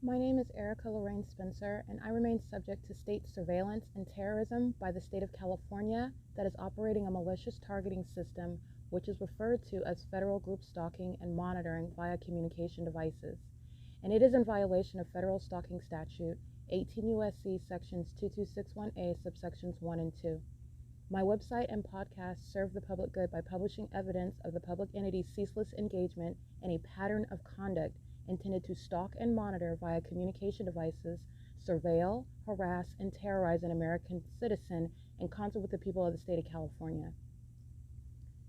My name is Erica Lorraine Spencer, and I remain subject to state surveillance and terrorism by the state of California that is operating a malicious targeting system which is referred to as federal group stalking and monitoring via communication devices. And it is in violation of federal stalking statute 18 U.S.C. sections 2261A subsections 1 and 2. My website and podcast serve the public good by publishing evidence of the public entity's ceaseless engagement in a pattern of conduct intended to stalk and monitor via communication devices, surveil, harass, and terrorize an American citizen in concert with the people of the state of California.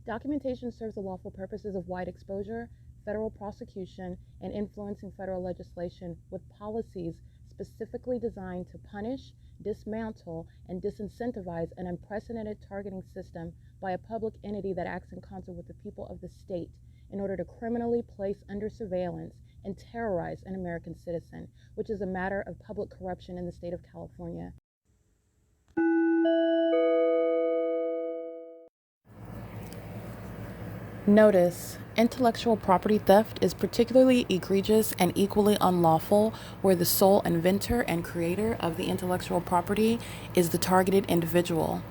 Documentation serves the lawful purposes of wide exposure, federal prosecution, and influencing federal legislation with policies specifically designed to punish, dismantle, and disincentivize an unprecedented targeting system by a public entity that acts in concert with the people of the state in order to criminally place under surveillance and terrorize an American citizen, which is a matter of public corruption in the state of California. Notice: intellectual property theft is particularly egregious and equally unlawful where the sole inventor and creator of the intellectual property is the targeted individual.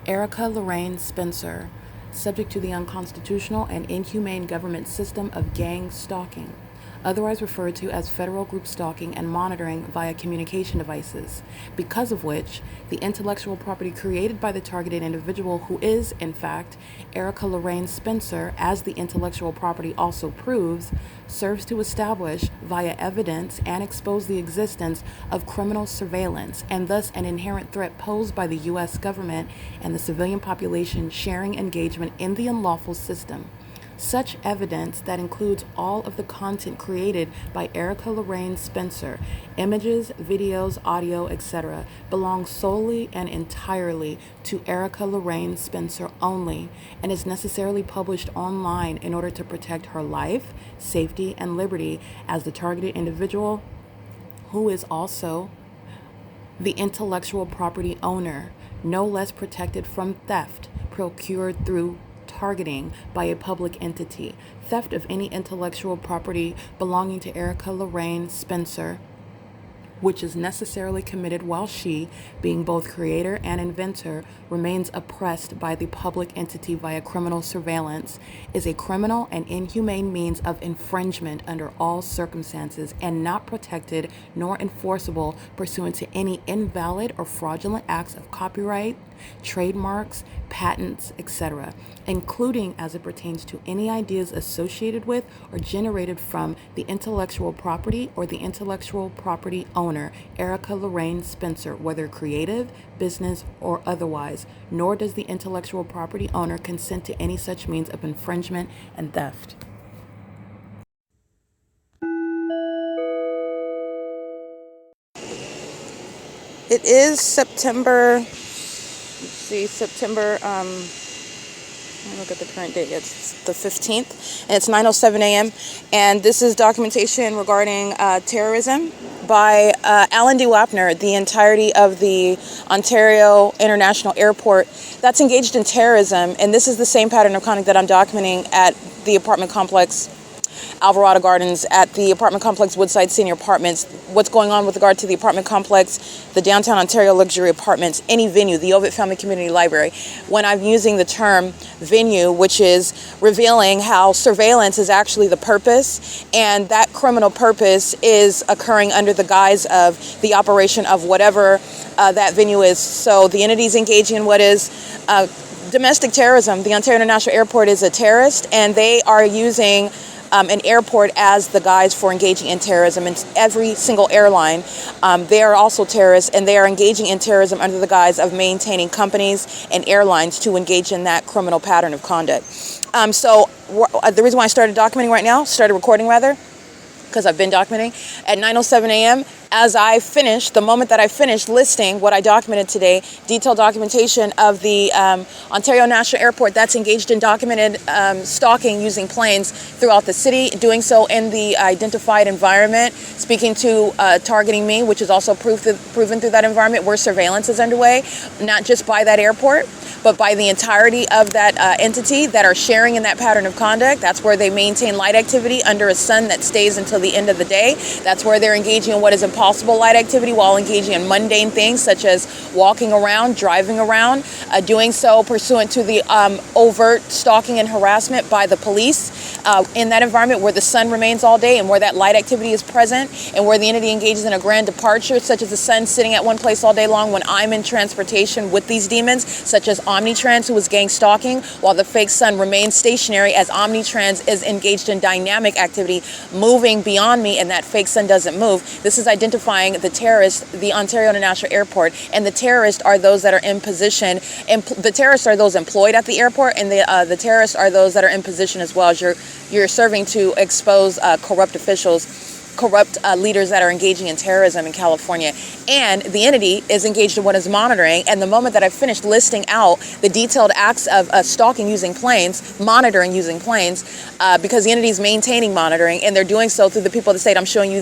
Erica Lorraine Spencer, subject to the unconstitutional and inhumane government system of gang stalking, otherwise referred to as federal group stalking and monitoring via communication devices, because of which the intellectual property created by the targeted individual, who is, in fact, Erica Lorraine Spencer, as the intellectual property also proves, serves to establish via evidence and expose the existence of criminal surveillance and thus an inherent threat posed by the U.S. government and the civilian population sharing engagement in the unlawful system. Such evidence that includes all of the content created by Erica Lorraine Spencer, images, videos, audio, etc., belongs solely and entirely to Erica Lorraine Spencer only and is necessarily published online in order to protect her life, safety, and liberty as the targeted individual, who is also the intellectual property owner, no less protected from theft procured through targeting by a public entity. Theft of any intellectual property belonging to Erica Lorraine Spencer, which is necessarily committed while she, being both creator and inventor, remains oppressed by the public entity via criminal surveillance, is a criminal and inhumane means of infringement under all circumstances and not protected nor enforceable pursuant to any invalid or fraudulent acts of copyright, trademarks, patents, etc., including as it pertains to any ideas associated with or generated from the intellectual property or the intellectual property owner, Erica Lorraine Spencer, whether creative, business, or otherwise, nor does the intellectual property owner consent to any such means of infringement and theft. It is September, let me look at the current date. It's the 15th, and it's 9:07 a.m. And this is documentation regarding terrorism by Alan D. WAPNER, the entirety of the Ontario International Airport that's engaged in terrorism. And this is the same pattern of conduct that I'm documenting at the apartment complex Alvarado Gardens, at the apartment complex Woodside Senior Apartments, what's going on with regard to the apartment complex, the Downtown Ontario Luxury Apartments, any venue, the OVITT Family Community Library. When I'm using the term venue, which is revealing how surveillance is actually the purpose, and that criminal purpose is occurring under the guise of the operation of whatever that venue is. So the entities engaging in what is domestic terrorism. The Ontario International Airport is a terrorist, and they are using an airport as the guise for engaging in terrorism. And every single airline, they are also terrorists, and they are engaging in terrorism under the guise of maintaining companies and airlines to engage in that criminal pattern of conduct. So the reason why I started recording because I've been documenting, at 9:07 a.m., as I finished, the moment that I finished listing what I documented today, detailed documentation of the Ontario National Airport that's engaged in documented stalking using planes throughout the city, doing so in the identified environment, speaking to targeting me, which is also proven through that environment, where surveillance is underway, not just by that airport, but by the entirety of that entity that are sharing in that pattern of conduct. That's where they maintain light activity under a sun that stays until the end of the day. That's where they're engaging in what is impossible light activity while engaging in mundane things such as walking around, driving around, doing so pursuant to the overt stalking and harassment by the police in that environment where the sun remains all day and where that light activity is present and where the entity engages in a grand departure, such as the sun sitting at one place all day long when I'm in transportation with these demons, such as Omnitrans, who was gang stalking, while the fake sun remains stationary as Omnitrans is engaged in dynamic activity, moving beyond me, and that fake sun doesn't move. This is identifying the terrorist, the Ontario International Airport, and the terrorists are those that are in position. The terrorists are those employed at the airport, and the terrorists are those that are in position as well as you're serving to expose corrupt officials, corrupt leaders that are engaging in terrorism in California. And the entity is engaged in what is monitoring. And the moment that I finished listing out the detailed acts of stalking using planes, monitoring using planes, because the entity is maintaining monitoring, and they're doing so through the people of the state. I'm showing you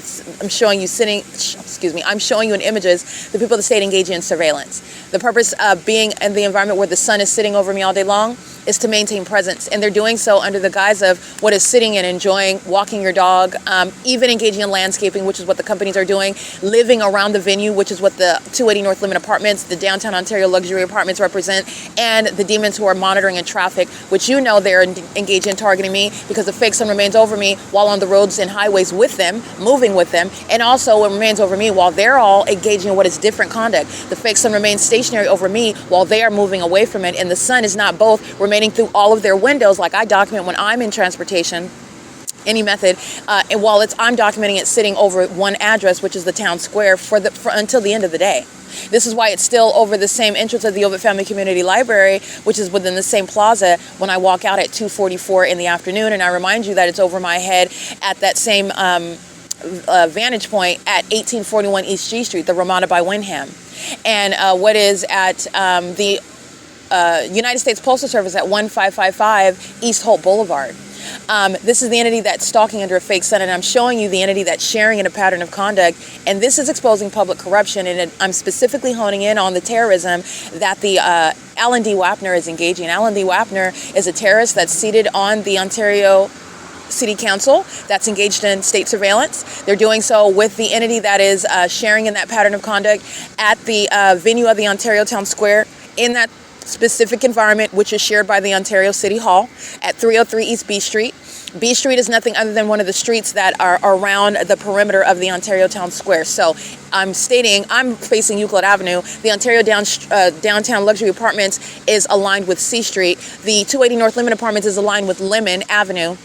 in images the people of the state engaging in surveillance. The purpose of being in the environment where the sun is sitting over me all day long is to maintain presence, and they're doing so under the guise of what is sitting and enjoying, walking your dog, even engaging in landscaping, which is what the companies are doing, living around the venue, which is what the 280 North Limit Apartments, the downtown Ontario luxury apartments represent, and the demons who are monitoring in traffic, which they're engaged in targeting me because the fake sun remains over me while on the roads and highways with them, moving with them, and also it remains over me while they're all engaging in what is different conduct. The fake sun remains stationary over me while they are moving away from it, and the sun is not both remaining through all of their windows like I document when I'm in transportation, any method, and while I'm documenting it sitting over one address, which is the town square, for until the end of the day. This is why it's still over the same entrance of the OVITT Family Community Library, which is within the same plaza when I walk out at 2:44 in the afternoon, and I remind you that it's over my head at that same vantage point at 1841 East G Street, the Ramada by Wyndham, and what is at the United States Postal Service at 1555 East Holt Boulevard. This is the entity that's stalking under a fake sun, and I'm showing you the entity that's sharing in a pattern of conduct, and this is exposing public corruption, and I'm specifically honing in on the terrorism that the Alan D. WAPNER is engaging in. Alan D. WAPNER is a terrorist that's seated on the Ontario City Council that's engaged in state surveillance. They're doing so with the entity that is sharing in that pattern of conduct at the venue of the Ontario Town Square in that specific environment, which is shared by the Ontario City Hall at 303 East B Street. B Street is nothing other than one of the streets that are around the perimeter of the Ontario Town Square. So I'm facing Euclid Avenue. The Ontario Downtown Luxury Apartments is aligned with C Street. The 280 North Limit Apartments is aligned with Lemon Avenue.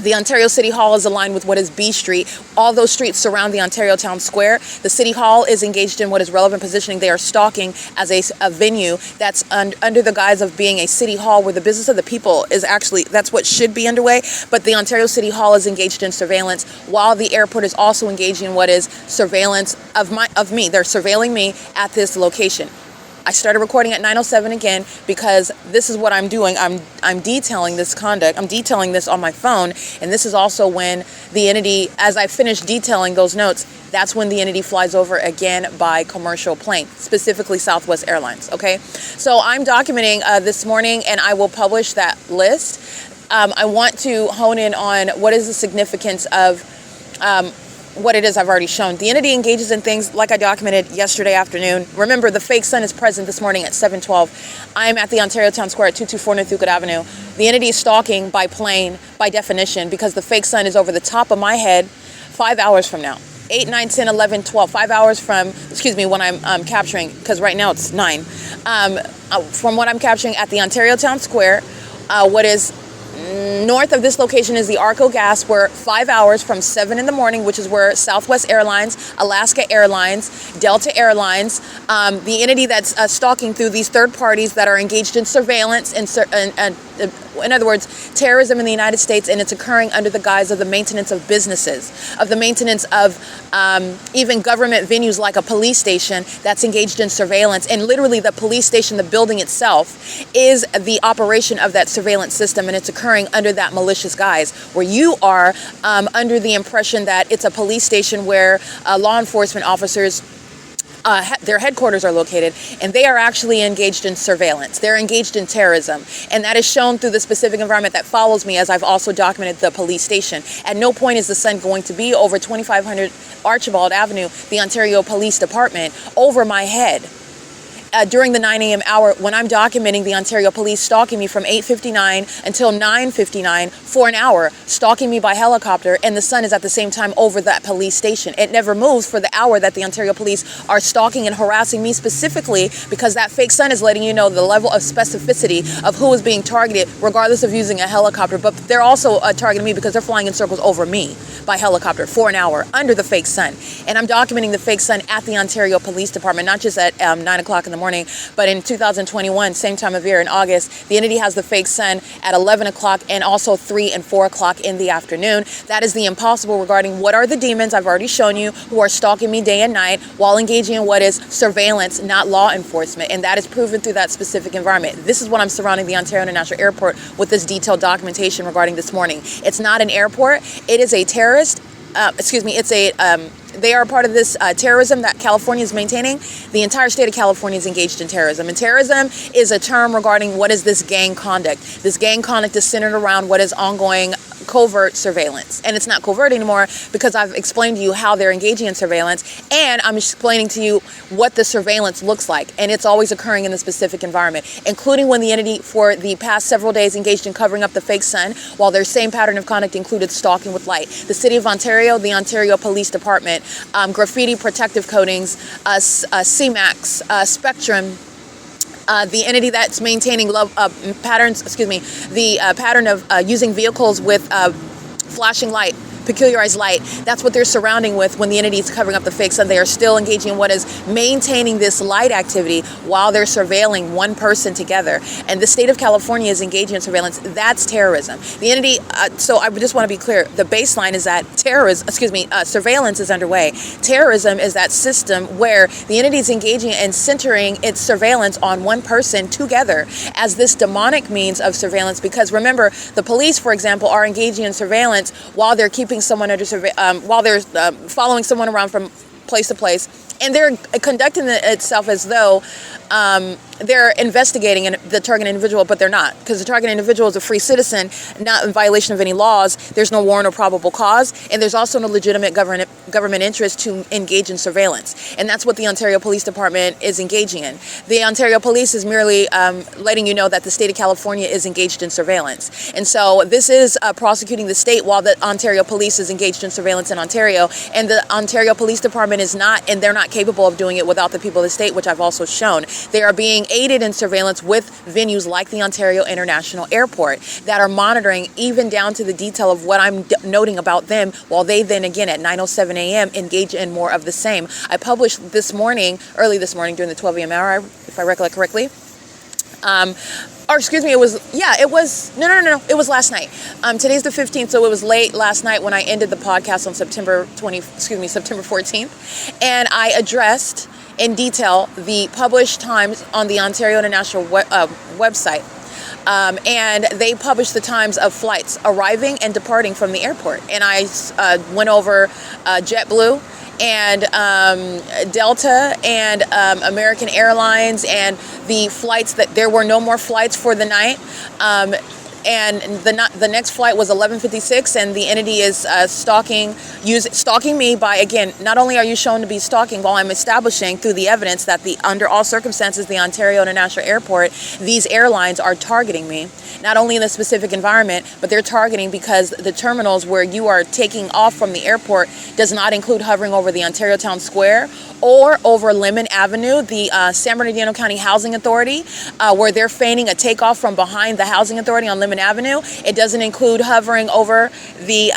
The Ontario City Hall is aligned with what is B Street. All those streets surround the Ontario Town Square. The City Hall is engaged in what is relevant positioning. They are stalking as a venue that's under the guise of being a city hall where the business of the people is actually, that's what should be underway. But the Ontario City Hall is engaged in surveillance while the airport is also engaging in what is surveillance of me. They're surveilling me at this location. I started recording at 9:07 again because this is what I'm doing. I'm detailing this conduct. I'm detailing this on my phone, and this is also when the entity, as I finish detailing those notes, that's when the entity flies over again by commercial plane, specifically Southwest Airlines, okay? So I'm documenting this morning, and I will publish that list. I want to hone in on what is the significance of what it is I've already shown. The entity engages in things like I documented yesterday afternoon. Remember, the fake sun is present this morning at 7:12. I'm at the Ontario Town Square at 224 North Euclid Avenue. The entity is stalking by plane, by definition, because the fake sun is over the top of my head 5 hours from now. 8, 9, 10, 11, 12, 5 hours from, when I'm capturing, because right now it's 9. From what I'm capturing at the Ontario Town Square, what is North of this location is the ARCO gas, where 5 hours from 7 in the morning, which is where Southwest Airlines, Alaska Airlines, Delta Airlines, the entity that's stalking through these third parties that are engaged in surveillance and in other words, terrorism in the United States, and it's occurring under the guise of the maintenance of businesses, of the maintenance of even government venues like a police station that's engaged in surveillance. And literally the police station, the building itself, is the operation of that surveillance system, and it's occurring under that malicious guise, where you are under the impression that it's a police station where law enforcement officers their headquarters are located, and they are actually engaged in surveillance. They're engaged in terrorism, and that is shown through the specific environment that follows me, as I've also documented the police station. At no point is the sun going to be over 2500 Archibald Avenue, the Ontario Police Department, over my head. During the 9 a.m. hour, when I'm documenting the Ontario Police stalking me from 8:59 until 9:59 for an hour, stalking me by helicopter, and the sun is at the same time over that police station. It never moves for the hour that the Ontario Police are stalking and harassing me, specifically because that fake sun is letting you know the level of specificity of who is being targeted, regardless of using a helicopter. But they're also targeting me because they're flying in circles over me by helicopter for an hour under the fake sun. And I'm documenting the fake sun at the Ontario Police Department, not just at 9 o'clock in the morning, but in 2021, same time of year in August, the entity has the fake sun at 11 o'clock and also 3 and 4 o'clock in the afternoon. That is the impossible regarding what are the demons I've already shown you who are stalking me day and night while engaging in what is surveillance, not law enforcement. And that is proven through that specific environment. This is what I'm surrounding the Ontario International Airport with this detailed documentation regarding this morning. It's not an airport. It is a terrorist. They are part of this terrorism that California is maintaining. The entire state of California is engaged in terrorism. And terrorism is a term regarding what is this gang conduct. This gang conduct is centered around what is ongoing covert surveillance. And it's not covert anymore because I've explained to you how they're engaging in surveillance, and I'm explaining to you what the surveillance looks like. And it's always occurring in the specific environment, including when the entity for the past several days engaged in covering up the fake sun, while their same pattern of conduct included stalking with light. The City of Ontario, the Ontario Police Department, graffiti protective coatings, CMAX, Spectrum, the entity that's maintaining pattern of using vehicles with flashing light, peculiarized light. That's what they're surrounding with when the entity is covering up the fake sun. They are still engaging in what is maintaining this light activity while they're surveilling one person together. And the state of California is engaging in surveillance. That's terrorism. The entity, so I just want to be clear, the baseline is that surveillance is underway. Terrorism is that system where the entity is engaging and centering its surveillance on one person together as this demonic means of surveillance. Because remember, the police, for example, are engaging in surveillance while they're keeping someone under while they're following someone around from place to place, and they're conducting itself as though they're investigating the target individual, but they're not, because the target individual is a free citizen, not in violation of any laws. There's no warrant or probable cause, and there's also no legitimate government interest to engage in surveillance. And that's what the Ontario Police Department is engaging in. The Ontario Police is merely letting you know that the state of California is engaged in surveillance. And so this is prosecuting the state while the Ontario Police is engaged in surveillance in Ontario, and the Ontario Police Department is not, and they're not capable of doing it without the people of the state, which I've also shown. They are being aided in surveillance with venues like the Ontario International Airport that are monitoring even down to the detail of what I'm noting about them, while they then again at 9:07 a.m. engage in more of the same. I published early this morning during the 12 a.m. hour, if I recollect correctly. It was last night. Today's the 15th, so it was late last night when I ended the podcast on September 14th. And I addressed in detail the published times on the Ontario International website. And they published the times of flights arriving and departing from the airport. And I went over JetBlue and Delta and American Airlines, and the flights that there were no more flights for the night. And the next flight was 11:56, and the entity is stalking me by, again, not only are you shown to be stalking, while I'm establishing through the evidence that under all circumstances, the Ontario International Airport, these airlines are targeting me, not only in the specific environment, but they're targeting because the terminals where you are taking off from the airport does not include hovering over the Ontario Town Square or over Lemon Avenue, the San Bernardino County Housing Authority, where they're feigning a takeoff from behind the Housing Authority on Lemon Common Avenue. It doesn't include hovering over the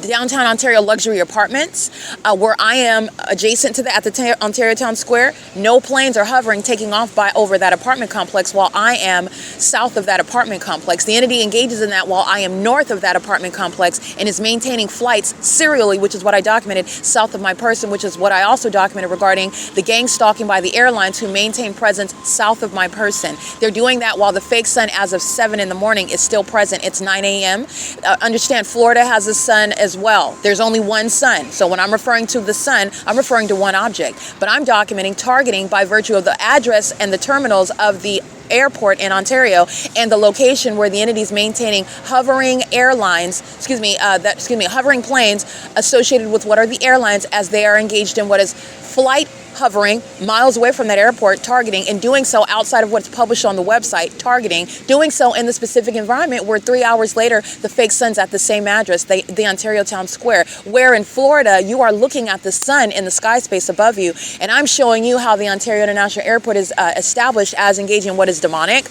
downtown Ontario luxury apartments, where I am adjacent to that at the Ontario Town Square. No planes are hovering, taking off over that apartment complex while I am south of that apartment complex. The entity engages in that while I am north of that apartment complex and is maintaining flights serially, which is what I documented, south of my person, which is what I also documented regarding the gang stalking by the airlines who maintain presence south of my person. They're doing that while the fake sun as of 7 in the morning is still present. It's 9 a.m. Understand, Florida has a sun as well. There's only one sun. So when I'm referring to the sun, I'm referring to one object. But I'm documenting targeting by virtue of the address and the terminals of the airport in Ontario and the location where the entity is maintaining hovering hovering planes associated with what are the airlines as they are engaged in what is flight hovering miles away from that airport, targeting, and doing so outside of what's published on the website, targeting, doing so in the specific environment where 3 hours later the fake sun's at the same address, the Ontario Town Square, where in Florida you are looking at the sun in the sky space above you, and I'm showing you how the Ontario International Airport is established as engaging in what is demonic.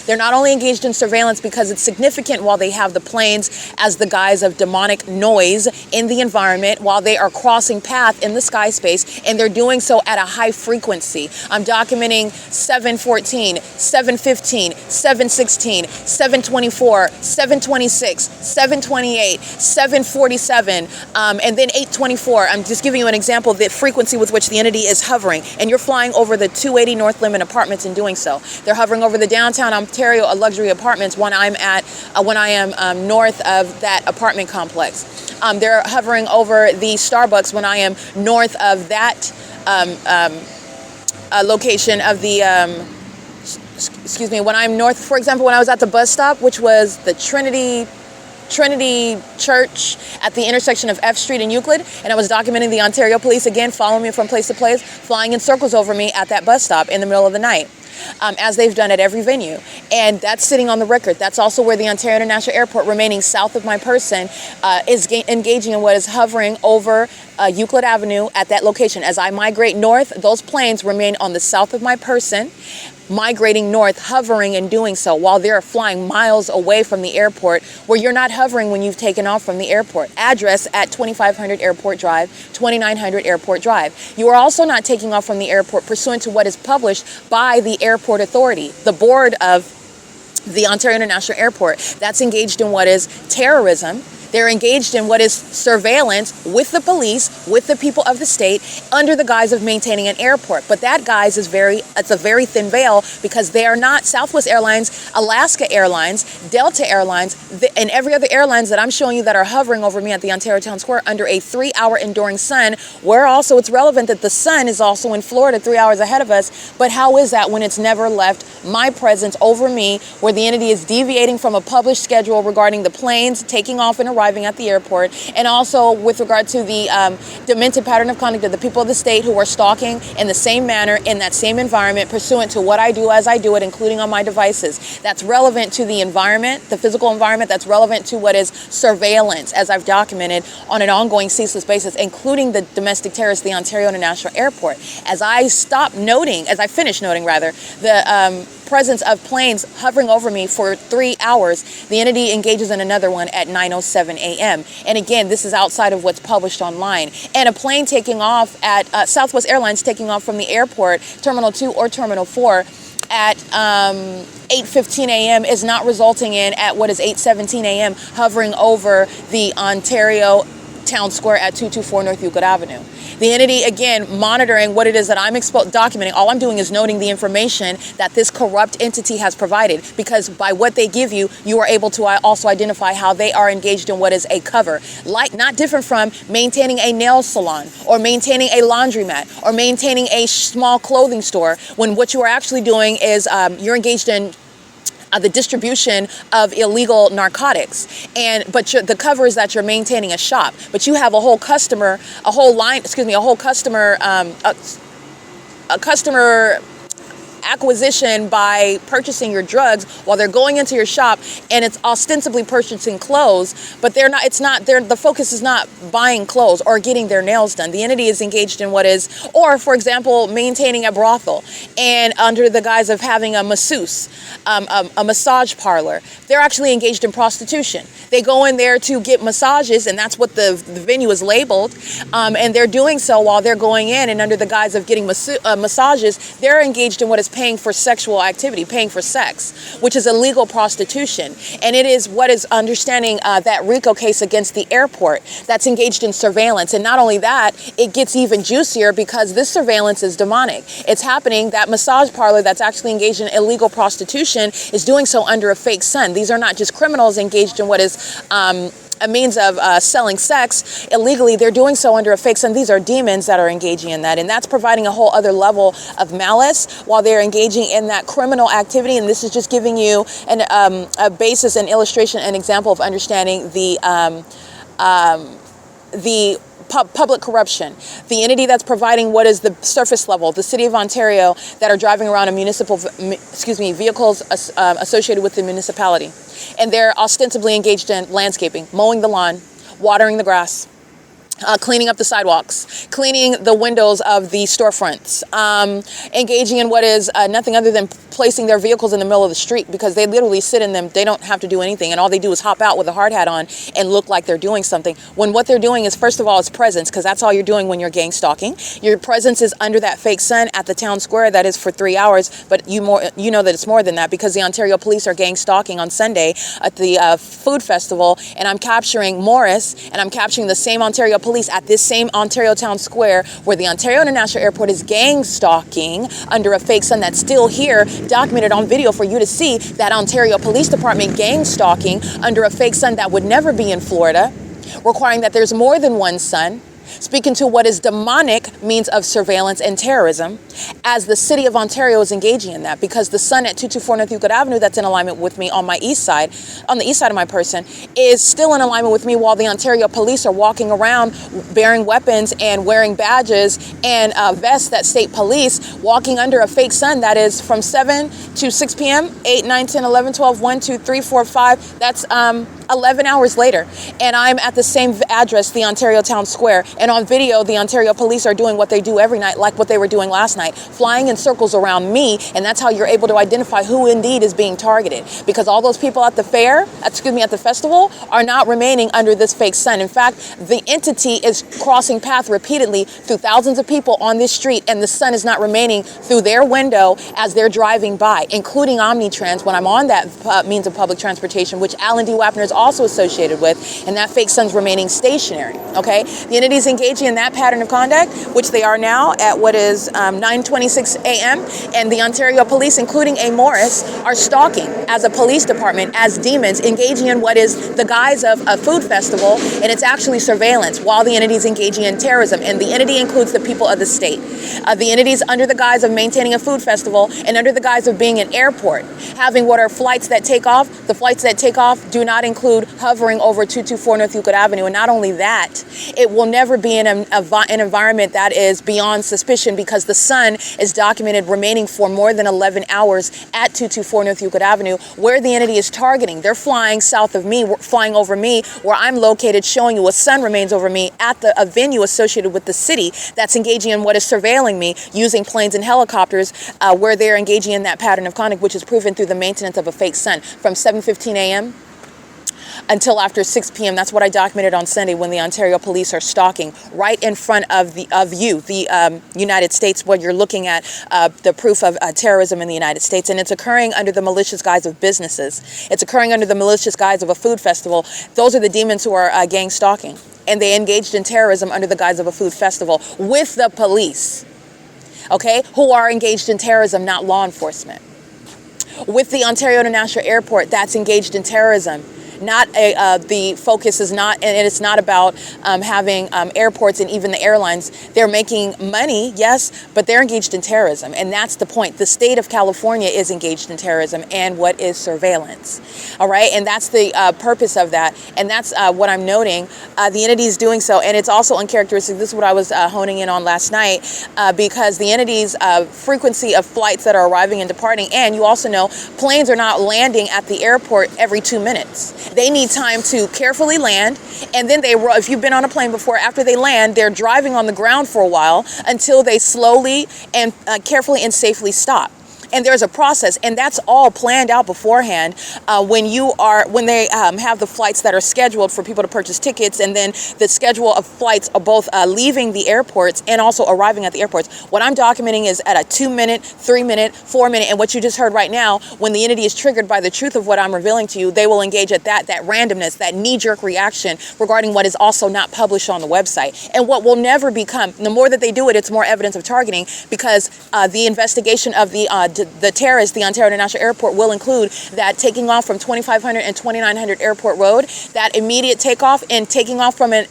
They're not only engaged in surveillance because it's significant while they have the planes as the guise of demonic noise in the environment while they are crossing path in the sky space, and they're doing so at a high frequency. I'm documenting 7:14, 7:15, 7:16, 7:24, 7:26, 7:28, 7:47, and then 8:24. I'm just giving you an example of the frequency with which the entity is hovering, and you're flying over the 280 North Limit apartments in doing so. They're hovering over the downtown Ontario luxury apartments when I am north of that apartment complex. They're hovering over the Starbucks when I am north of that location of the, when I'm north, for example, when I was at the bus stop, which was the Trinity Church at the intersection of F Street and Euclid, and I was documenting the Ontario police, again, following me from place to place, flying in circles over me at that bus stop in the middle of the night. As they've done at every venue. And that's sitting on the record. That's also where the Ontario International Airport, remaining south of my person, is engaging in what is hovering over Euclid Avenue at that location. As I migrate north, those planes remain on the south of my person, migrating north, hovering and doing so while they're flying miles away from the airport, where you're not hovering when you've taken off from the airport. Address at 2500 Airport Drive, 2900 Airport Drive. You are also not taking off from the airport pursuant to what is published by the airport authority, the board of the Ontario International Airport. That's engaged in what is terrorism. They're engaged in what is surveillance with the police, with the people of the state, under the guise of maintaining an airport. But that guise is it's a very thin veil, because they are not Southwest Airlines, Alaska Airlines, Delta Airlines, and every other airlines that I'm showing you that are hovering over me at the Ontario Town Square under a 3-hour enduring sun, where also it's relevant that the sun is also in Florida 3 hours ahead of us. But how is that when it's never left my presence over me, where the entity is deviating from a published schedule regarding the planes taking off and arriving at the airport, and also with regard to the demented pattern of conduct of the people of the state who are stalking in the same manner, in that same environment, pursuant to what I do as I do it, including on my devices. That's relevant to the environment, the physical environment. That's relevant to what is surveillance, as I've documented on an ongoing ceaseless basis, including the domestic terrorists, the Ontario International Airport. As I finish noting, the presence of planes hovering over me for 3 hours, the entity engages in another one at 9:07 a.m. And again, this is outside of what's published online. And a plane taking off at Southwest Airlines taking off from the airport, Terminal 2 or Terminal 4, at 8:15 a.m. is not resulting in, at what is 8:17 a.m., hovering over the Ontario Town Square at 224 North Euclid Avenue. The entity, again, monitoring what it is that I'm documenting. All I'm doing is noting the information that this corrupt entity has provided, because by what they give you, you are able to also identify how they are engaged in what is a cover. Not different from maintaining a nail salon, or maintaining a laundromat, or maintaining a small clothing store, when what you are actually doing is you're engaged in the distribution of illegal narcotics, but the cover is that you're maintaining a shop, but you have a customer acquisition by purchasing your drugs while they're going into your shop, and it's ostensibly purchasing clothes, but they're not. It's not. The focus is not buying clothes or getting their nails done. The entity is engaged in what is, or for example, maintaining a brothel, and under the guise of having a masseuse, a massage parlor, they're actually engaged in prostitution. They go in there to get massages, and that's what the venue is labeled, and they're doing so while they're going in, and under the guise of getting massages, they're engaged in what is paying for sexual activity, paying for sex, which is illegal prostitution. And it is what is understanding that RICO case against the airport that's engaged in surveillance. And not only that, it gets even juicier because this surveillance is demonic. It's happening, that massage parlor that's actually engaged in illegal prostitution is doing so under a fake sun. These are not just criminals engaged in what is a means of selling sex illegally. They're doing so under a fake sun. These are demons that are engaging in that, and that's providing a whole other level of malice while they're engaging in that criminal activity. And this is just giving you a basis, an illustration, an example of understanding the public corruption. The entity that's providing what is the surface level, the City of Ontario, that are driving around a vehicles associated with the municipality. And they're ostensibly engaged in landscaping, mowing the lawn, watering the grass, cleaning up the sidewalks, cleaning the windows of the storefronts, engaging in what is nothing other than placing their vehicles in the middle of the street, because they literally sit in them. They don't have to do anything, and all they do is hop out with a hard hat on and look like they're doing something, when what they're doing is, first of all, is presence, because that's all you're doing when you're gang stalking. Your presence is under that fake sun at the town square. That is for 3 hours, but you know that it's more than that, because the Ontario police are gang stalking on Sunday at the food festival, and I'm capturing Morris, and I'm capturing the same Ontario police at this same Ontario Town Square, where the Ontario International Airport is gang stalking under a fake sun that's still here, documented on video for you to see, that Ontario Police Department gang stalking under a fake sun that would never be in Florida, requiring that there's more than one sun, speaking to what is demonic means of surveillance and terrorism, as the City of Ontario is engaging in that, because the sun at 224 North Euclid Avenue, that's in alignment with me on my east side, on the east side of my person, is still in alignment with me, while the Ontario police are walking around bearing weapons and wearing badges and vests that state police, walking under a fake sun that is from 7 to 6 p.m., 8, 9, 10, 11, 12, 1, 2, 3, 4, 5, that's 11 hours later, and I'm at the same address, the Ontario Town Square, and on video, the Ontario police are doing what they do every night, like what they were doing last night, flying in circles around me, and that's how you're able to identify who indeed is being targeted, because all those people at the at the festival, are not remaining under this fake sun. In fact, the entity is crossing path repeatedly through thousands of people on this street, and the sun is not remaining through their window as they're driving by, including Omnitrans, when I'm on that means of public transportation, which Alan D. WAPNER is also associated with, and that fake sun's remaining stationary. Okay, the entities engaging in that pattern of conduct, which they are now at what is 9:26 a.m., and the Ontario police, including A. Morris, are stalking as a police department, as demons, engaging in what is the guise of a food festival, and it's actually surveillance, while the entities engaging in terrorism, and the entity includes the people of the state. The entities under the guise of maintaining a food festival, and under the guise of being an airport, having what are flights that take off. The flights that take off do not include hovering over 224 North Euclid Avenue, and not only that, it will never be in an environment that is beyond suspicion, because the sun is documented remaining for more than 11 hours at 224 North Euclid Avenue, where the entity is targeting. They're flying south of me, flying over me, where I'm located, showing you a sun remains over me at a venue associated with the city that's engaging in what is surveilling me, using planes and helicopters, where they're engaging in that pattern of conduct, which is proven through the maintenance of a fake sun from 7:15 a.m. until after 6 p.m. That's what I documented on Sunday, when the Ontario police are stalking right in front of the United States, where you're looking at the proof of terrorism in the United States. And it's occurring under the malicious guise of businesses. It's occurring under the malicious guise of a food festival. Those are the demons who are gang stalking, and they engaged in terrorism under the guise of a food festival with the police, okay, who are engaged in terrorism, not law enforcement. With the Ontario International Airport, that's engaged in terrorism, Not the focus is not, and it's not about having airports and even the airlines. They're making money, yes, but they're engaged in terrorism. And that's the point. The state of California is engaged in terrorism and what is surveillance. All right. And that's the purpose of that. And that's what I'm noting. The entity is doing so. And it's also uncharacteristic. This is what I was honing in on last night, because the entity's frequency of flights that are arriving and departing. And you also know planes are not landing at the airport every 2 minutes. They need time to carefully land. And then if you've been on a plane before, after they land, they're driving on the ground for a while until they slowly and carefully and safely stop. And there's a process, and that's all planned out beforehand when they have the flights that are scheduled for people to purchase tickets, and then the schedule of flights are both leaving the airports and also arriving at the airports. What I'm documenting is at a 2 minute, 3 minute, 4 minute, and what you just heard right now, when the entity is triggered by the truth of what I'm revealing to you, they will engage at that randomness, that knee-jerk reaction regarding what is also not published on the website. And what will never become, the more that they do it, it's more evidence of targeting, because the investigation of the terrorists, the Ontario International Airport, will include that taking off from 2500 and 2900 Airport Road, that immediate takeoff and taking off from in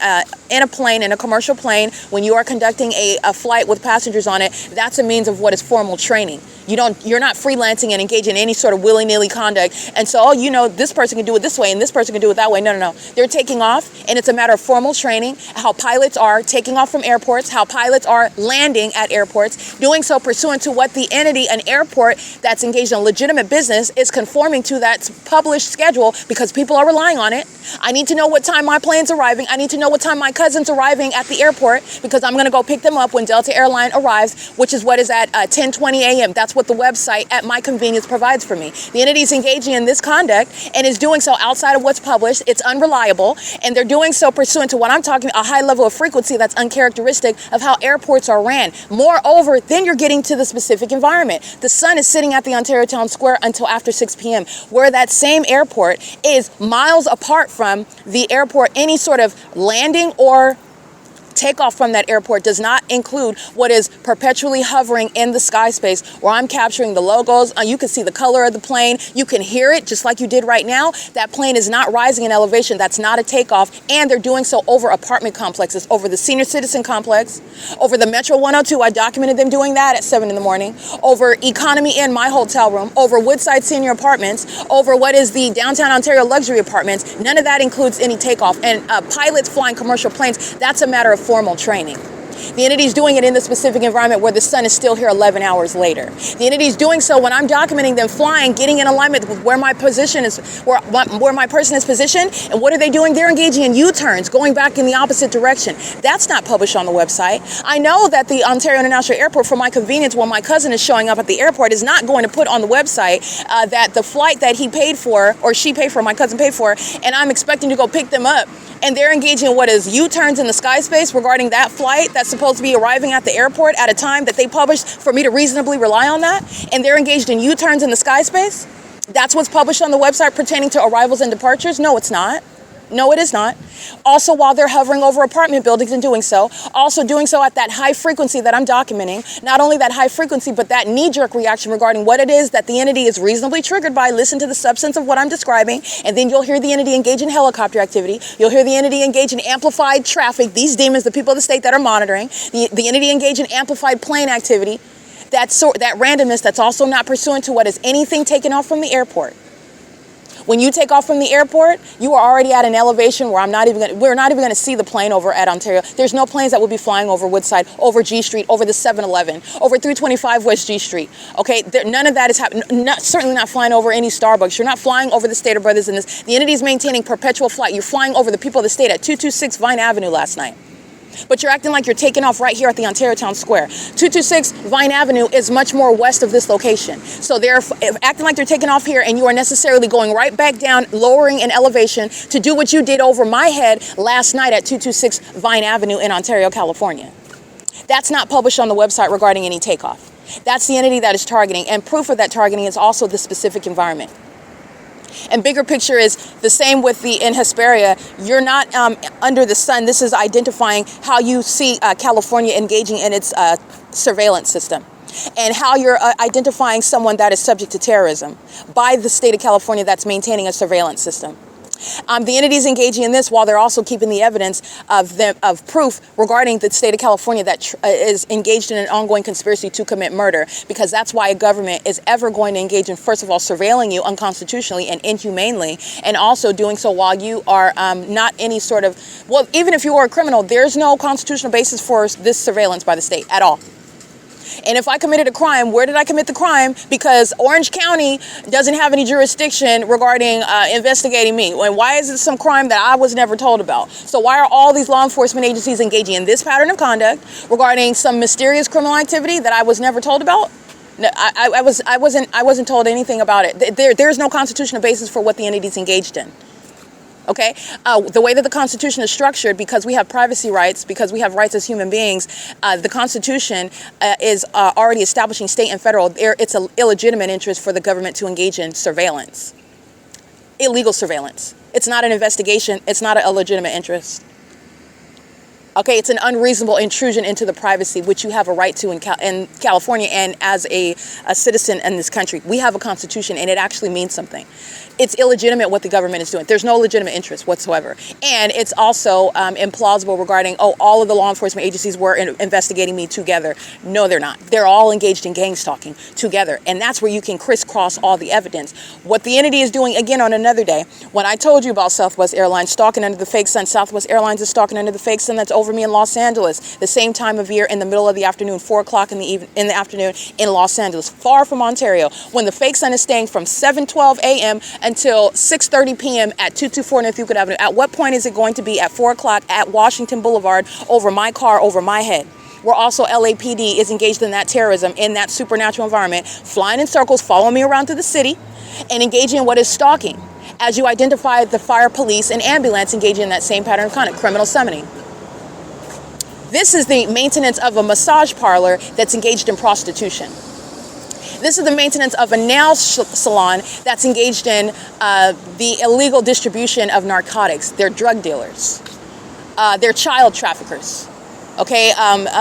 a plane, in a commercial plane, when you are conducting a flight with passengers on it, that's a means of what is formal training. You're not freelancing and engaging in any sort of willy-nilly conduct. And so, this person can do it this way and this person can do it that way. No. They're taking off, and it's a matter of formal training, how pilots are taking off from airports, how pilots are landing at airports, doing so pursuant to what the entity, an airport that's engaged in legitimate business, is conforming to that published schedule, because people are relying on it. I need to know what time my plane's arriving. I need to know what time my cousin's arriving at the airport, because I'm going to go pick them up when Delta Airline arrives, which is what is at 10:20 a.m. That's what the website at my convenience provides for me. The entity is engaging in this conduct and is doing so outside of what's published. It's unreliable, and they're doing so pursuant to what I'm talking about, a high level of frequency that's uncharacteristic of how airports are ran. Moreover, then you're getting to the specific environment. The sun is sitting at the Ontario Town Square until after 6 p.m., where that same airport is miles apart from the airport. Any sort of landing or takeoff from that airport does not include what is perpetually hovering in the sky space, where I'm capturing the logos. You can see the color of the plane. You can hear it just like you did right now. That plane is not rising in elevation. That's not a takeoff. And they're doing so over apartment complexes, over the senior citizen complex, over the Metro 102. I documented them doing that at 7 in the morning, over Economy Inn, my hotel room, over Woodside Senior Apartments, over what is the Downtown Ontario Luxury Apartments. None of that includes any takeoff. And pilots flying commercial planes, that's a matter of formal training. The entity is doing it in the specific environment where the sun is still here 11 hours later. The entity is doing so when I'm documenting them flying, getting in alignment with where my position is, where my person is positioned. And what are they doing? They're engaging in U-turns, going back in the opposite direction. That's not published on the website. I know that the Ontario International Airport, for my convenience, when my cousin is showing up at the airport, is not going to put on the website that the flight that he paid for, or she paid for, my cousin paid for, and I'm expecting to go pick them up. And they're engaging in what is U-turns in the sky space regarding that flight that's supposed to be arriving at the airport at a time that they published for me to reasonably rely on that. And they're engaged in U-turns in the sky space. That's what's published on the website pertaining to arrivals and departures. No, it's not. No, it is not. Also, while they're hovering over apartment buildings and doing so, also doing so at that high frequency that I'm documenting, not only that high frequency, but that knee-jerk reaction regarding what it is that the entity is reasonably triggered by. Listen to the substance of what I'm describing, and then you'll hear the entity engage in helicopter activity. You'll hear the entity engage in amplified traffic. These demons, the people of the state that are monitoring, the entity engage in amplified plane activity. That randomness that's also not pursuant to what is anything taken off from the airport. When you take off from the airport, you are already at an elevation where we're not even going to see the plane over at Ontario. There's no planes that will be flying over Woodside, over G Street, over the 7-Eleven, over 325 West G Street. Okay, none of that is happening. Certainly not flying over any Starbucks. You're not flying over the Stater Brothers in this. The entity is maintaining perpetual flight. You're flying over the people of the state at 226 Vine Avenue last night. But you're acting like you're taking off right here at the Ontario Town Square. 226 Vine Avenue is much more west of this location. So they're acting like they're taking off here, and you are necessarily going right back down, lowering in elevation to do what you did over my head last night at 226 Vine Avenue in Ontario, California. That's not published on the website regarding any takeoff. That's the entity that is targeting, and proof of that targeting is also the specific environment. And bigger picture is the same with the in Hesperia. You're not under the sun. This is identifying how you see California engaging in its surveillance system, and how you're identifying someone that is subject to terrorism by the state of California that's maintaining a surveillance system. The entities engaging in this while they're also keeping the evidence of proof regarding the state of California that is engaged in an ongoing conspiracy to commit murder, because that's why a government is ever going to engage in, first of all, surveilling you unconstitutionally and inhumanely, and also doing so while you are not any sort of, well, even if you are a criminal, there's no constitutional basis for this surveillance by the state at all. And if I committed a crime, where did I commit the crime? Because Orange County doesn't have any jurisdiction regarding investigating me. And why is it some crime that I was never told about? So why are all these law enforcement agencies engaging in this pattern of conduct regarding some mysterious criminal activity that I was never told about? No, I wasn't told anything about it. There's no constitutional basis for what the entity's engaged in. Okay, the way that the Constitution is structured, because we have privacy rights, because we have rights as human beings, the Constitution is already establishing state and federal. It's an illegitimate interest for the government to engage in surveillance, illegal surveillance. It's not an investigation. It's not a legitimate interest. Okay, it's an unreasonable intrusion into the privacy, which you have a right to in California, and as a citizen in this country. We have a constitution, and it actually means something. It's illegitimate what the government is doing. There's no legitimate interest whatsoever. And it's also implausible regarding, all of the law enforcement agencies were investigating me together. No, they're not. They're all engaged in gang stalking together. And that's where you can crisscross all the evidence. What the entity is doing, again, on another day, when I told you about Southwest Airlines stalking under the fake sun, Southwest Airlines is stalking under the fake sun that's over me in Los Angeles, the same time of year in the middle of the afternoon, 4 o'clock in the afternoon in Los Angeles, far from Ontario, when the fake sun is staying from 7:12 a.m. until 6:30 p.m. at 224 North Euclid Avenue. At what point is it going to be at 4 o'clock at Washington Boulevard over my car, over my head? Where also LAPD is engaged in that terrorism, in that supernatural environment, flying in circles, following me around through the city, and engaging in what is stalking. As you identify the fire, police, and ambulance engaging in that same pattern of conduct, criminal summoning. This is the maintenance of a massage parlor that's engaged in prostitution. This is the maintenance of a nail salon that's engaged in the illegal distribution of narcotics. They're drug dealers. They're child traffickers. Okay,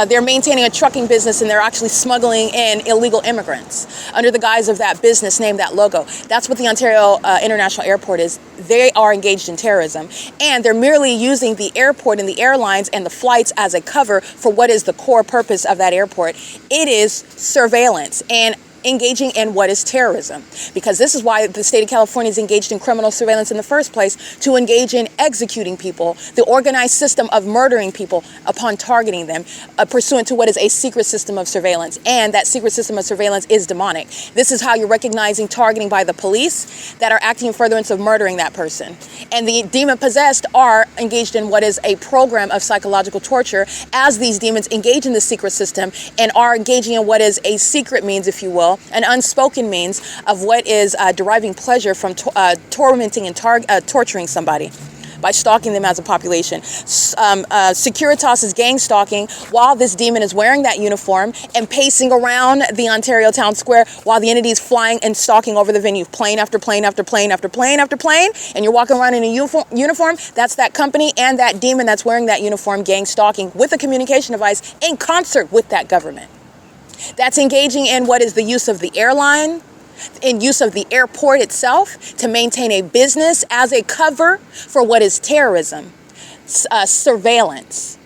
they're maintaining a trucking business, and they're actually smuggling in illegal immigrants under the guise of that business name, that logo. That's what the Ontario International Airport is. They are engaged in terrorism, and they're merely using the airport and the airlines and the flights as a cover for what is the core purpose of that airport. It is surveillance and engaging in what is terrorism, because this is why the state of California is engaged in criminal surveillance in the first place, to engage in executing people, the organized system of murdering people upon targeting them, pursuant to what is a secret system of surveillance. And that secret system of surveillance is demonic. This is how you're recognizing targeting by the police that are acting in furtherance of murdering that person. And the demon-possessed are engaged in what is a program of psychological torture, as these demons engage in the secret system and are engaging in what is a secret means, if you will, an unspoken means of what is deriving pleasure from tormenting and torturing somebody by stalking them as a population. Securitas is gang stalking while this demon is wearing that uniform and pacing around the Ontario town square while the entity is flying and stalking over the venue, plane after plane after plane after plane after plane, and you're walking around in a uniform. That's that company and that demon that's wearing that uniform gang stalking with a communication device in concert with that government. That's engaging in what is the use of the airline, in use of the airport itself to maintain a business as a cover for what is terrorism, surveillance.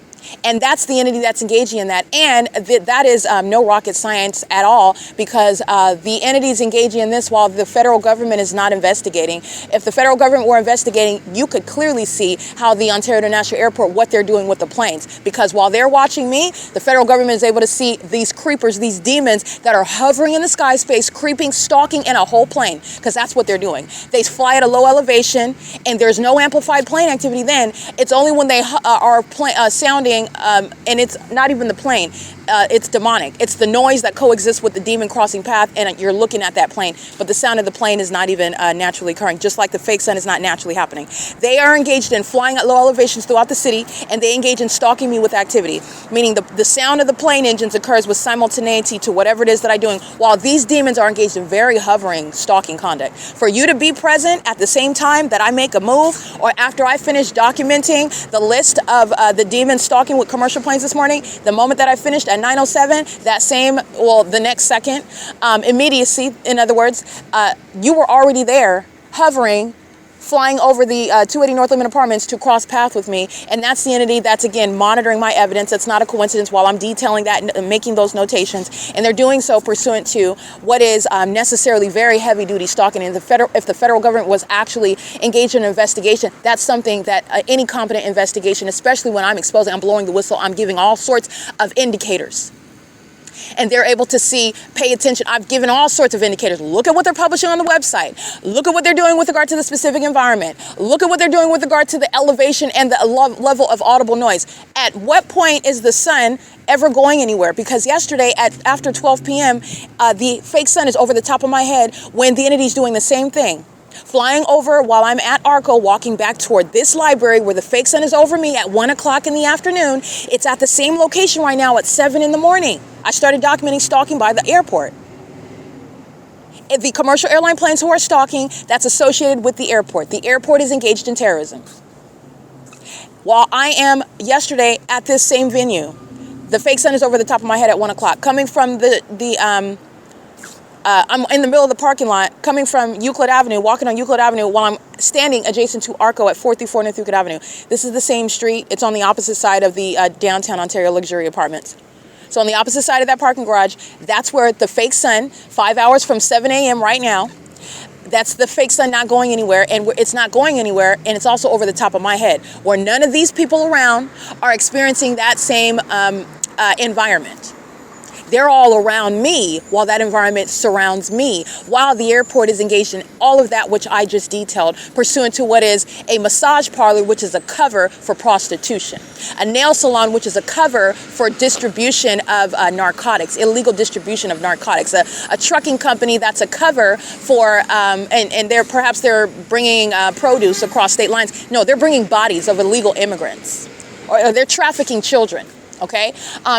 And that's the entity that's engaging in that. And that is no rocket science at all, because the entity is engaging in this while the federal government is not investigating. If the federal government were investigating, you could clearly see how the Ontario International Airport, what they're doing with the planes. Because while they're watching me, the federal government is able to see these creepers, these demons that are hovering in the sky space, creeping, stalking in a whole plane, because that's what they're doing. They fly at a low elevation, and there's no amplified plane activity then. It's only when they are sounding, and it's not even the plane. It's demonic. It's the noise that coexists with the demon crossing path, and you're looking at that plane. But the sound of the plane is not even naturally occurring, just like the fake sun is not naturally happening. They are engaged in flying at low elevations throughout the city, and they engage in stalking me with activity, meaning the sound of the plane engines occurs with simultaneity to whatever it is that I'm doing, while these demons are engaged in very hovering stalking conduct. For you to be present at the same time that I make a move, or after I finish documenting the list of the demons stalking with commercial planes this morning, the moment that I finished at 9:07, the next second, immediacy, in other words, you were already there, hovering, flying over the 280 North Limit Apartments to cross path with me. And that's the entity that's, again, monitoring my evidence. It's not a coincidence while I'm detailing that and making those notations. And they're doing so pursuant to what is necessarily very heavy-duty stalking. And if the federal government was actually engaged in an investigation, that's something that any competent investigation, especially when I'm exposing, I'm blowing the whistle, I'm giving all sorts of indicators. And they're able to see, pay attention. I've given all sorts of indicators. Look at what they're publishing on the website. Look at what they're doing with regard to the specific environment. Look at what they're doing with regard to the elevation and the level of audible noise. At what point is the sun ever going anywhere? Because yesterday after 12 p.m., the fake sun is over the top of my head when the entity's doing the same thing. Flying over while I'm at ARCO, walking back toward this library where the fake sun is over me at 1 o'clock in the afternoon. It's at the same location right now at 7 in the morning. I started documenting stalking by the airport. The commercial airline planes who are stalking, that's associated with the airport. The airport is engaged in terrorism. While I am yesterday at this same venue, the fake sun is over the top of my head at 1 o'clock. Coming from I'm in the middle of the parking lot, coming from Euclid Avenue, walking on Euclid Avenue while I'm standing adjacent to ARCO at 434 North Euclid Avenue. This is the same street. It's on the opposite side of the downtown Ontario luxury apartments. So on the opposite side of that parking garage, that's where the fake sun, 5 hours from 7 a.m. right now, that's the fake sun not going anywhere, and it's not going anywhere, and it's also over the top of my head, where none of these people around are experiencing that same environment. They're all around me while that environment surrounds me, while the airport is engaged in all of that which I just detailed, pursuant to what is a massage parlor, which is a cover for prostitution, a nail salon, which is a cover for distribution of narcotics, illegal distribution of narcotics, a trucking company that's a cover for, and they're bringing produce across state lines. No, they're bringing bodies of illegal immigrants, or they're trafficking children. Okay,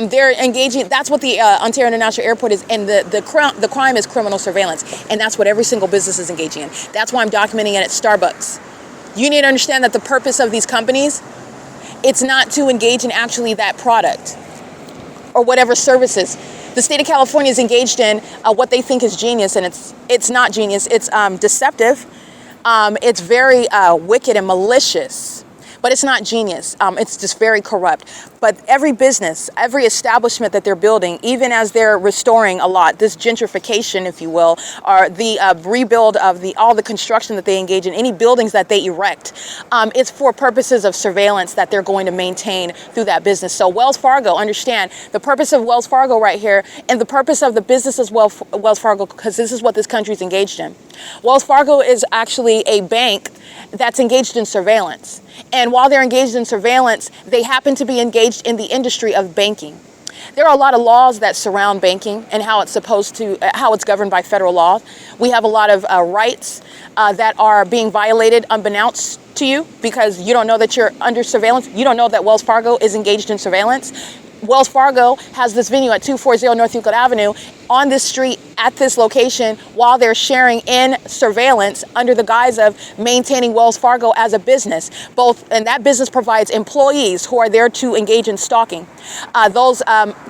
they're engaging. That's what the Ontario International Airport is, and the crime is criminal surveillance, and that's what every single business is engaging in. That's why I'm documenting it at Starbucks. You need to understand that the purpose of these companies, it's not to engage in actually that product or whatever services. The state of California is engaged in what they think is genius, and it's not genius. It's deceptive. It's very wicked and malicious. But it's not genius. It's just very corrupt. But every business, every establishment that they're building, even as they're restoring a lot, this gentrification, if you will, or the rebuild of all the construction that they engage in, any buildings that they erect, it's for purposes of surveillance that they're going to maintain through that business. So Wells Fargo, understand the purpose of Wells Fargo right here, and the purpose of the business as well, Wells Fargo, because this is what this country's engaged in. Wells Fargo is actually a bank that's engaged in surveillance. And while they're engaged in surveillance, they happen to be engaged in the industry of banking. There are a lot of laws that surround banking and how it's governed by federal law. We have a lot of rights that are being violated unbeknownst to you because you don't know that you're under surveillance. You don't know that Wells Fargo is engaged in surveillance. Wells Fargo has this venue at 240 North Euclid Avenue on this street at this location while they're sharing in surveillance under the guise of maintaining Wells Fargo as a business. And that business provides employees who are there to engage in stalking, those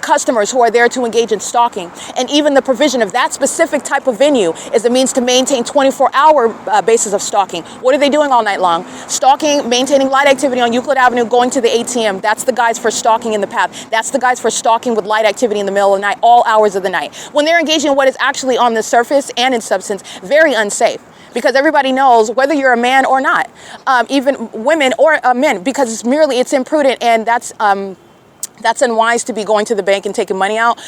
customers who are there to engage in stalking, and even the provision of that specific type of venue is a means to maintain 24-hour basis of stalking. What are they doing all night long? Stalking, maintaining light activity on Euclid Avenue, going to the ATM. That's the guys for stalking in the path. That's the guys for stalking with light activity in the middle of the night, all hours of the night. When they're engaging in what is actually on the surface and in substance, very unsafe. Because everybody knows whether you're a man or not, even women or men, because it's imprudent, and that's unwise to be going to the bank and taking money out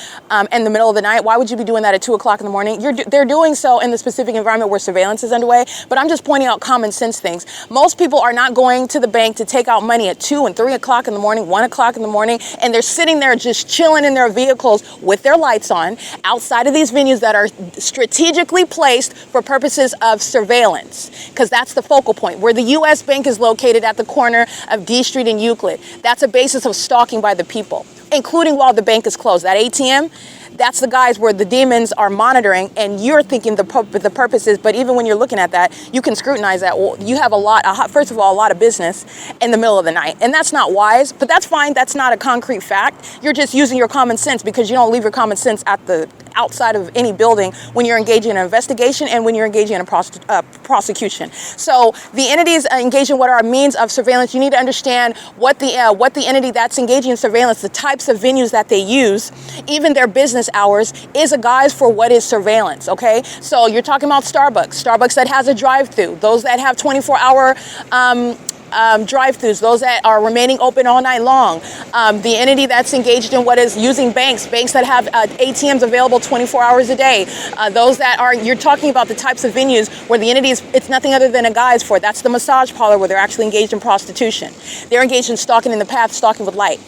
in the middle of the night. Why would you be doing that at 2 o'clock in the morning? They're doing so in the specific environment where surveillance is underway, but I'm just pointing out common sense things. Most people are not going to the bank to take out money at 2 and 3 o'clock in the morning, 1 o'clock in the morning, and they're sitting there just chilling in their vehicles with their lights on outside of these venues that are strategically placed for purposes of surveillance, because that's the focal point. Where the U.S. Bank is located at the corner of D Street and Euclid, that's a basis of stalking by the people, including while the bank is closed. That ATM, that's the guys where the demons are monitoring, and you're thinking the purpose is, but even when you're looking at that, you can scrutinize that. Well, you have a lot of business in the middle of the night, and that's not wise, but that's fine. That's not a concrete fact. You're just using your common sense because you don't leave your common sense at the outside of any building when you're engaging in an investigation and when you're engaging in a prosecution. So the entities engaged in what are means of surveillance, you need to understand what the entity that's engaging in surveillance, the types of venues that they use, even their business hours, is a guise for what is surveillance, okay? So you're talking about Starbucks that has a drive-through, those that have 24-hour drive-throughs, those that are remaining open all night long, the entity that's engaged in what is using banks that have ATMs available 24 hours a day, those that are, you're talking about the types of venues where the entity is, it's nothing other than a guise for it. That's the massage parlor where they're actually engaged in prostitution. They're engaged in stalking in the path, stalking with light.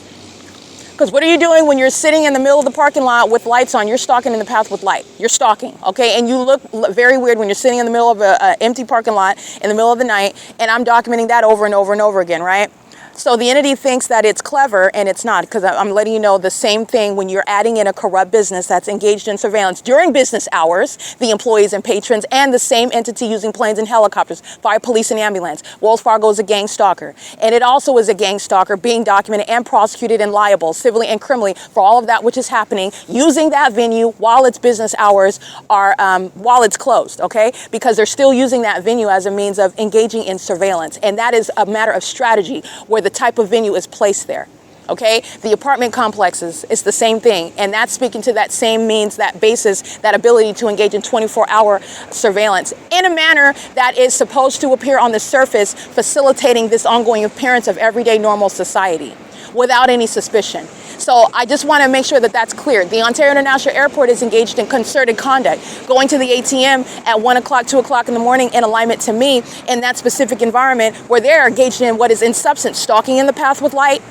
Because what are you doing when you're sitting in the middle of the parking lot with lights on? You're stalking in the path with light. You're stalking, okay? And you look very weird when you're sitting in the middle of an empty parking lot in the middle of the night, and I'm documenting that over and over and over again, right? So the entity thinks that it's clever, and it's not, because I'm letting you know the same thing when you're adding in a corrupt business that's engaged in surveillance during business hours, the employees and patrons, and the same entity using planes and helicopters, fire, police, and ambulance. Wells Fargo is a gang stalker, and it also is a gang stalker being documented and prosecuted and liable, civilly and criminally, for all of that which is happening, using that venue while its business hours are, while it's closed, okay? Because they're still using that venue as a means of engaging in surveillance, and that is a matter of strategy, where the type of venue is placed there. Okay, the apartment complexes, it's the same thing, and that's speaking to that same means, that basis, that ability to engage in 24-hour surveillance in a manner that is supposed to appear on the surface, facilitating this ongoing appearance of everyday normal society without any suspicion. So I just want to make sure that that's clear. The Ontario International Airport is engaged in concerted conduct, going to the ATM at 1 o'clock, 2 o'clock in the morning in alignment to me in that specific environment where they're engaged in what is in substance, stalking in the path with light.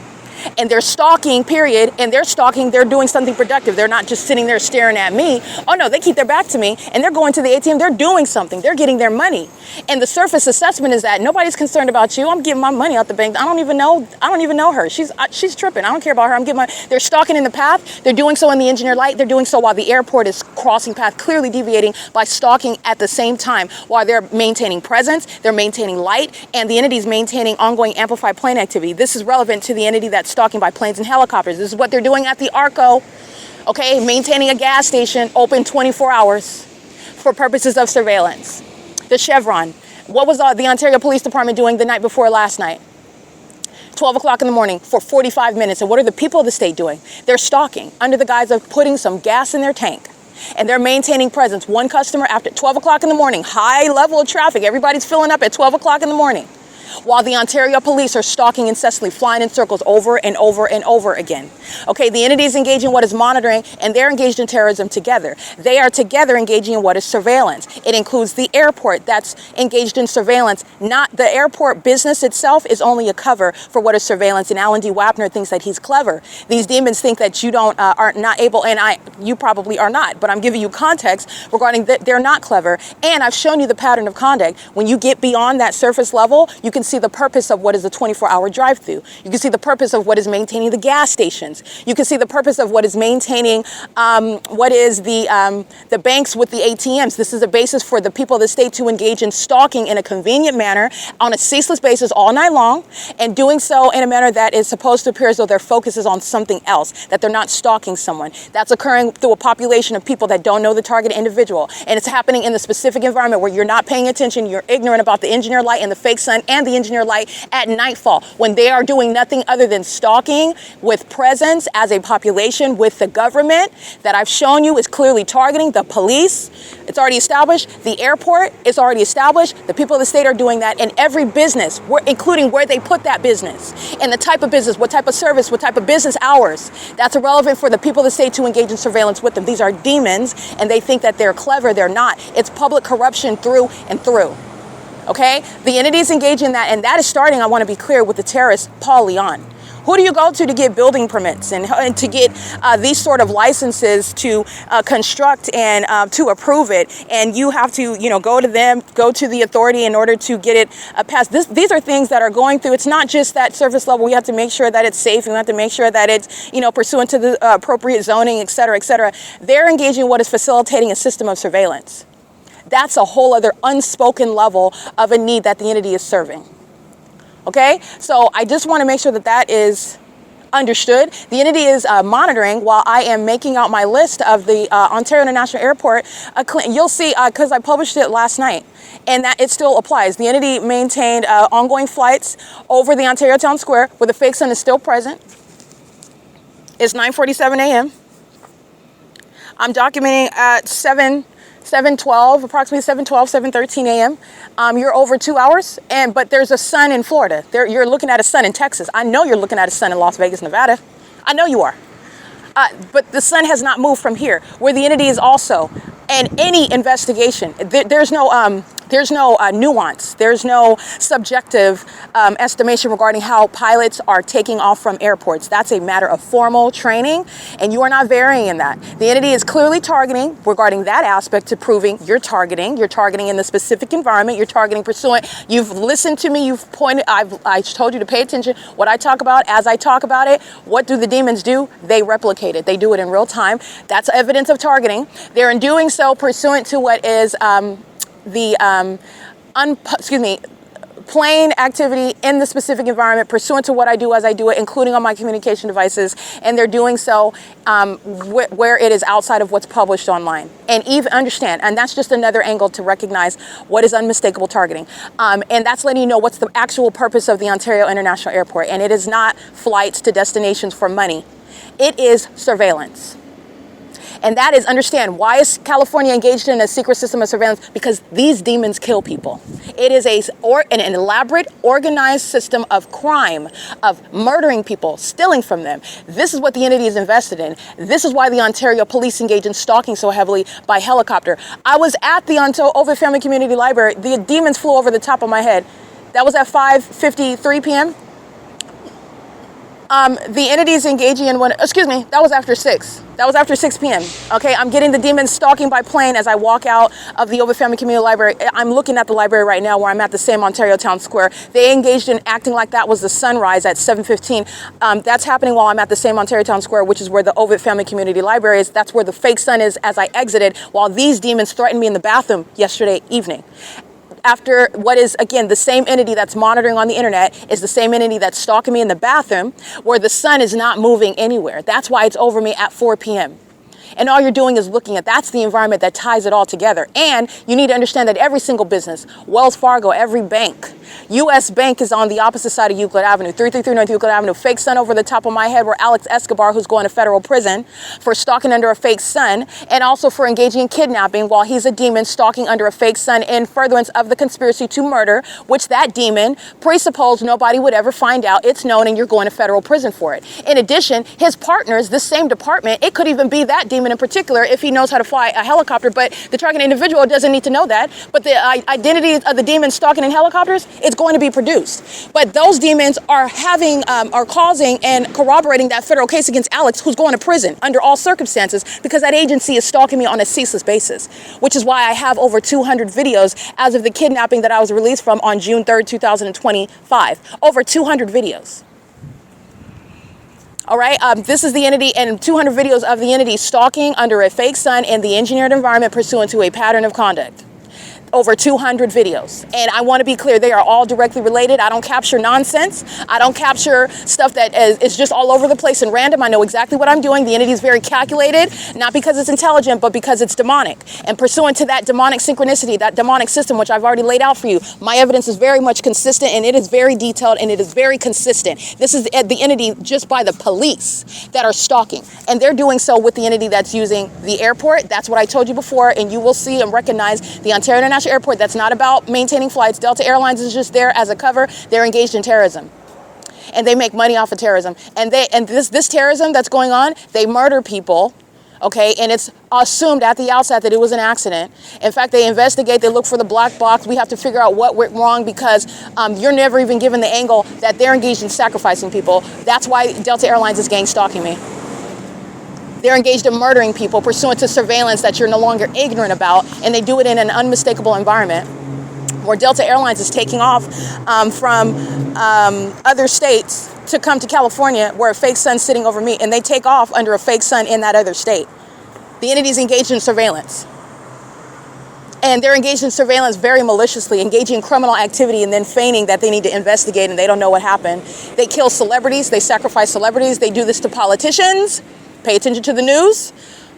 And they're stalking, period, and they're stalking, they're doing something productive. They're not just sitting there staring at me. Oh no, they keep their back to me and they're going to the ATM, they're doing something, they're getting their money. And the surface assessment is that nobody's concerned about you. I'm getting my money out the bank. I don't even know her. She's tripping. I don't care about her. They're stalking in the path. They're doing so in the engineer light. They're doing so while the airport is crossing path, clearly deviating by stalking at the same time while they're maintaining presence, they're maintaining light, and the entity's maintaining ongoing amplified plane activity. This is relevant to the entity that's stalking by planes and helicopters. This is what they're doing at the ARCO, okay, maintaining a gas station open 24 hours for purposes of surveillance. The CHEVRON, what was the Ontario Police Department doing the night before last night? 12 o'clock in the morning for 45 minutes. And what are the people of the state doing? They're stalking under the guise of putting some gas in their tank. And they're maintaining presence. One customer after 12 o'clock in the morning, high level of traffic. Everybody's filling up at 12 o'clock in the morning. While the Ontario police are stalking incessantly, flying in circles over and over and over again. Okay, the entity is engaging in what is monitoring, and they're engaged in terrorism together. They are together engaging in what is surveillance. It includes the airport that's engaged in surveillance. Not the airport business itself is only a cover for what is surveillance, and Alan D. Wapner thinks that he's clever. These demons think that you are not able, and you probably are not, but I'm giving you context regarding that they're not clever, and I've shown you the pattern of conduct. When you get beyond that surface level, you can see the purpose of what is a 24-hour drive-through. You can see the purpose of what is maintaining the gas stations. You can see the purpose of what is maintaining what is the banks with the ATMs. This is a basis for the people of the state to engage in stalking in a convenient manner on a ceaseless basis all night long, and doing so in a manner that is supposed to appear as though their focus is on something else, that they're not stalking someone. That's occurring through a population of people that don't know the target individual. And it's happening in the specific environment where you're not paying attention, you're ignorant about the engineer light and the fake sun and the engineer light at nightfall, when they are doing nothing other than stalking with presence as a population with the government that I've shown you is clearly targeting the police. It's already established. The airport is already established. The people of the state are doing that in every business, including where they put that business and the type of business, what type of service, what type of business hours. That's irrelevant for the people of the state to engage in surveillance with them. These are demons, and they think that they're clever. They're not. It's public corruption through and through. Okay, the entities engage in that, and that is starting, I want to be clear, with the terrorist Paul Leon. Who do you go to get building permits and to get these sort of licenses to construct and to approve it? And you have to, go to them, go to the authority in order to get it passed. These are things that are going through. It's not just that surface level. We have to make sure that it's safe. We have to make sure that it's, pursuant to the appropriate zoning, et cetera, et cetera. They're engaging in what is facilitating a system of surveillance. That's a whole other unspoken level of a need that the entity is serving. Okay, so I just want to make sure that that is Understood. The entity is monitoring while I am making out my list of the Ontario International Airport. You'll see, because I published it last night, and that it still applies. The entity maintained ongoing flights over the Ontario Town Square where the fake sun is still present. It's 9:47 a.m. I'm documenting at 7:12, approximately 7:12, 7:13 a.m. You're over 2 hours, but there's a sun in Florida. You're looking at a sun in Texas. I know you're looking at a sun in Las Vegas, Nevada. I know you are. But the sun has not moved from here, where the entity is also. And any investigation, there's no nuance. There's no subjective estimation regarding how pilots are taking off from airports. That's a matter of formal training, and you are not varying in that. The entity is clearly targeting regarding that aspect to proving you're targeting. You're targeting in the specific environment. You're targeting pursuant. You've listened to me. You've pointed. I told you to pay attention. What I talk about, as I talk about it, what do the demons do? They replicate it. They do it in real time. That's evidence of targeting. They're in doing so pursuant to what is plain activity in the specific environment, pursuant to what I do as I do it, including on my communication devices, and they're doing so where it is outside of what's published online. And even understand, and that's just another angle to recognize what is unmistakable targeting. And that's letting you know what's the actual purpose of the Ontario International Airport. And it is not flights to destinations for money. It is surveillance. And that is, understand, why is California engaged in a secret system of surveillance? Because these demons kill people. It is an elaborate, organized system of crime, of murdering people, stealing from them. This is what the entity is invested in. This is why the Ontario police engage in stalking so heavily by helicopter. I was at the OVITT Family Community Library. The demons flew over the top of my head. That was at 5:53 p.m. The entity is engaging in that was after 6. That was after 6 p.m. Okay, I'm getting the demons stalking by plane as I walk out of the OVITT Family Community Library. I'm looking at the library right now where I'm at the same Ontario Town Square. They engaged in acting like that was the sunrise at 7:15. That's happening while I'm at the same Ontario Town Square, which is where the OVITT Family Community Library is. That's where the fake sun is as I exited, while these demons threatened me in the bathroom yesterday evening. After what is, again, the same entity that's monitoring on the internet is the same entity that's stalking me in the bathroom where the sun is not moving anywhere. That's why it's over me at 4 p.m. And all you're doing is looking at, that's the environment that ties it all together. And you need to understand that every single business, Wells Fargo, every bank, U.S. Bank is on the opposite side of Euclid Avenue, 333 North Euclid Avenue. Fake sun over the top of my head where Alex Escobar, who's going to federal prison for stalking under a fake sun, and also for engaging in kidnapping while he's a demon stalking under a fake sun in furtherance of the conspiracy to murder, which that demon presupposed nobody would ever find out. It's known and you're going to federal prison for it. In addition, his partners, this same department, it could even be that demon in particular if he knows how to fly a helicopter, but the target individual doesn't need to know that. But the identity of the demon stalking in helicopters, it's going to be produced. But those demons are causing and corroborating that federal case against Alex, who's going to prison under all circumstances because that agency is stalking me on a ceaseless basis, which is why I have over 200 videos as of the kidnapping that I was released from on June 3rd, 2025. Over 200 videos. All right, this is the entity and 200 videos of the entity stalking under a fake sun in the engineered environment pursuant to a pattern of conduct. Over 200 videos. And I want to be clear, they are all directly related. I don't capture nonsense. I don't capture stuff that is just all over the place and random. I know exactly what I'm doing. The entity is very calculated, not because it's intelligent, but because it's demonic. And pursuant to that demonic synchronicity, that demonic system, which I've already laid out for you, my evidence is very much consistent and it is very detailed and it is very consistent. This is the entity just by the police that are stalking. And they're doing so with the entity that's using the airport. That's what I told you before. And you will see and recognize the Ontario International Airport. That's not about maintaining flights. Delta Airlines is just there as a cover. They're engaged in terrorism. And they make money off of terrorism. And this terrorism that's going on, they murder people. Okay, and it's assumed at the outset that it was an accident. In fact, they investigate, they look for the black box. We have to figure out what went wrong because you're never even given the angle that they're engaged in sacrificing people. That's why Delta Airlines is gang stalking me. They're engaged in murdering people pursuant to surveillance that you're no longer ignorant about, and they do it in an unmistakable environment where Delta Airlines is taking off from other states to come to California where a fake sun's sitting over me, and they take off under a fake sun in that other state. The entity is engaged in surveillance. And they're engaged in surveillance very maliciously, engaging in criminal activity and then feigning that they need to investigate and they don't know what happened. They kill celebrities, they sacrifice celebrities, they do this to politicians. Pay attention to the news,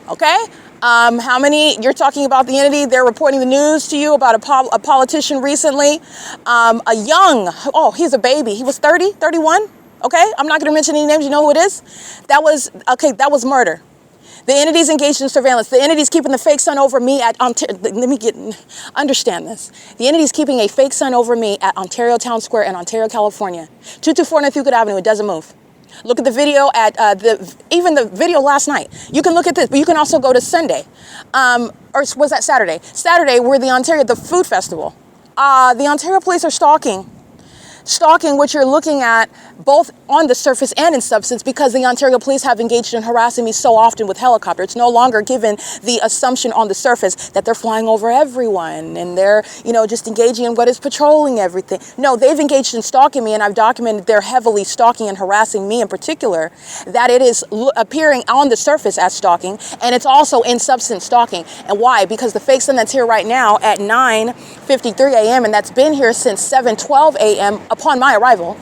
okay? How many, you're talking about the entity, they're reporting the news to you about a politician recently. He's a baby, he was 30, 31, okay? I'm not gonna mention any names, you know who it is? That was murder. The entity's engaged in surveillance. The entity's keeping the fake sun over me at, understand this. The entity's keeping a fake sun over me at Ontario Town Square in Ontario, California. 224 North Euclid Avenue, it doesn't move. Look at the video at, even the video last night. You can look at this, but you can also go to Sunday. Or was that Saturday? Saturday, we're the food festival. The Ontario police are stalking what you're looking at both on the surface and in substance, because the Ontario police have engaged in harassing me so often with helicopter. It's no longer given the assumption on the surface that they're flying over everyone and they're, just engaging in what is patrolling everything. No, they've engaged in stalking me, and I've documented they're heavily stalking and harassing me in particular, that it is appearing on the surface as stalking, and it's also in substance stalking. And why? Because the fake sun that's here right now at 9:53 a.m. and that's been here since 7:12 a.m. upon my arrival,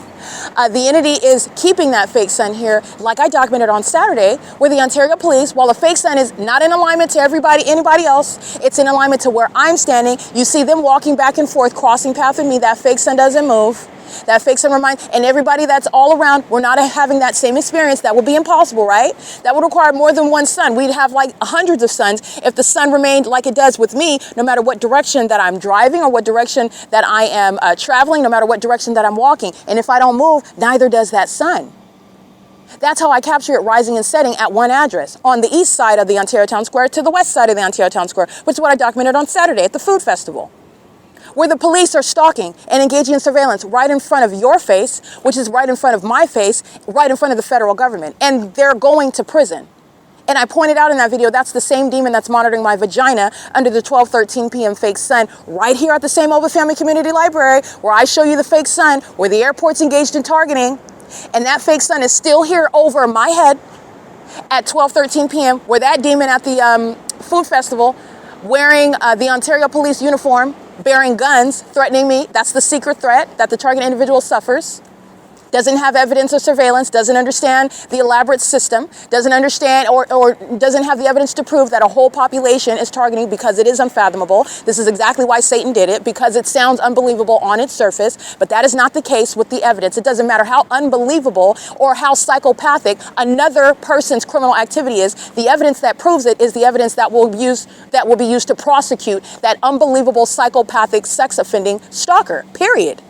the entity is keeping that fake sun here, like I documented on Saturday, where the Ontario police, while the fake sun is not in alignment to anybody else, it's in alignment to where I'm standing. You see them walking back and forth, crossing path with me. That fake sun doesn't move. That fake sun reminds, and everybody that's all around, we're not having that same experience. That would be impossible, right? That would require more than one sun. We'd have like hundreds of suns if the sun remained like it does with me, no matter what direction that I'm driving or what direction that I am traveling, no matter what direction that I'm walking. And if I don't move, neither does that sun. That's how I capture it rising and setting at one address, on the east side of the Ontario Town Square to the west side of the Ontario Town Square, which is what I documented on Saturday at the food festival, where the police are stalking and engaging in surveillance right in front of your face, which is right in front of my face, right in front of the federal government. And they're going to prison. And I pointed out in that video, that's the same demon that's monitoring my vagina under the 12:13 p.m. fake sun, right here at the same OVITT Family Community Library, where I show you the fake sun, where the airport's engaged in targeting. And that fake sun is still here over my head at 12:13 p.m., where that demon at the food festival, wearing the Ontario police uniform, bearing guns, threatening me. That's the secret threat that the target individual suffers. Doesn't have evidence of surveillance, doesn't understand the elaborate system, doesn't understand or doesn't have the evidence to prove that a whole population is targeting, because it is unfathomable. This is exactly why Satan did it, because it sounds unbelievable on its surface, but that is not the case with the evidence. It doesn't matter how unbelievable or how psychopathic another person's criminal activity is. The evidence that proves it is the evidence that will be used to prosecute that unbelievable psychopathic sex offending stalker, period.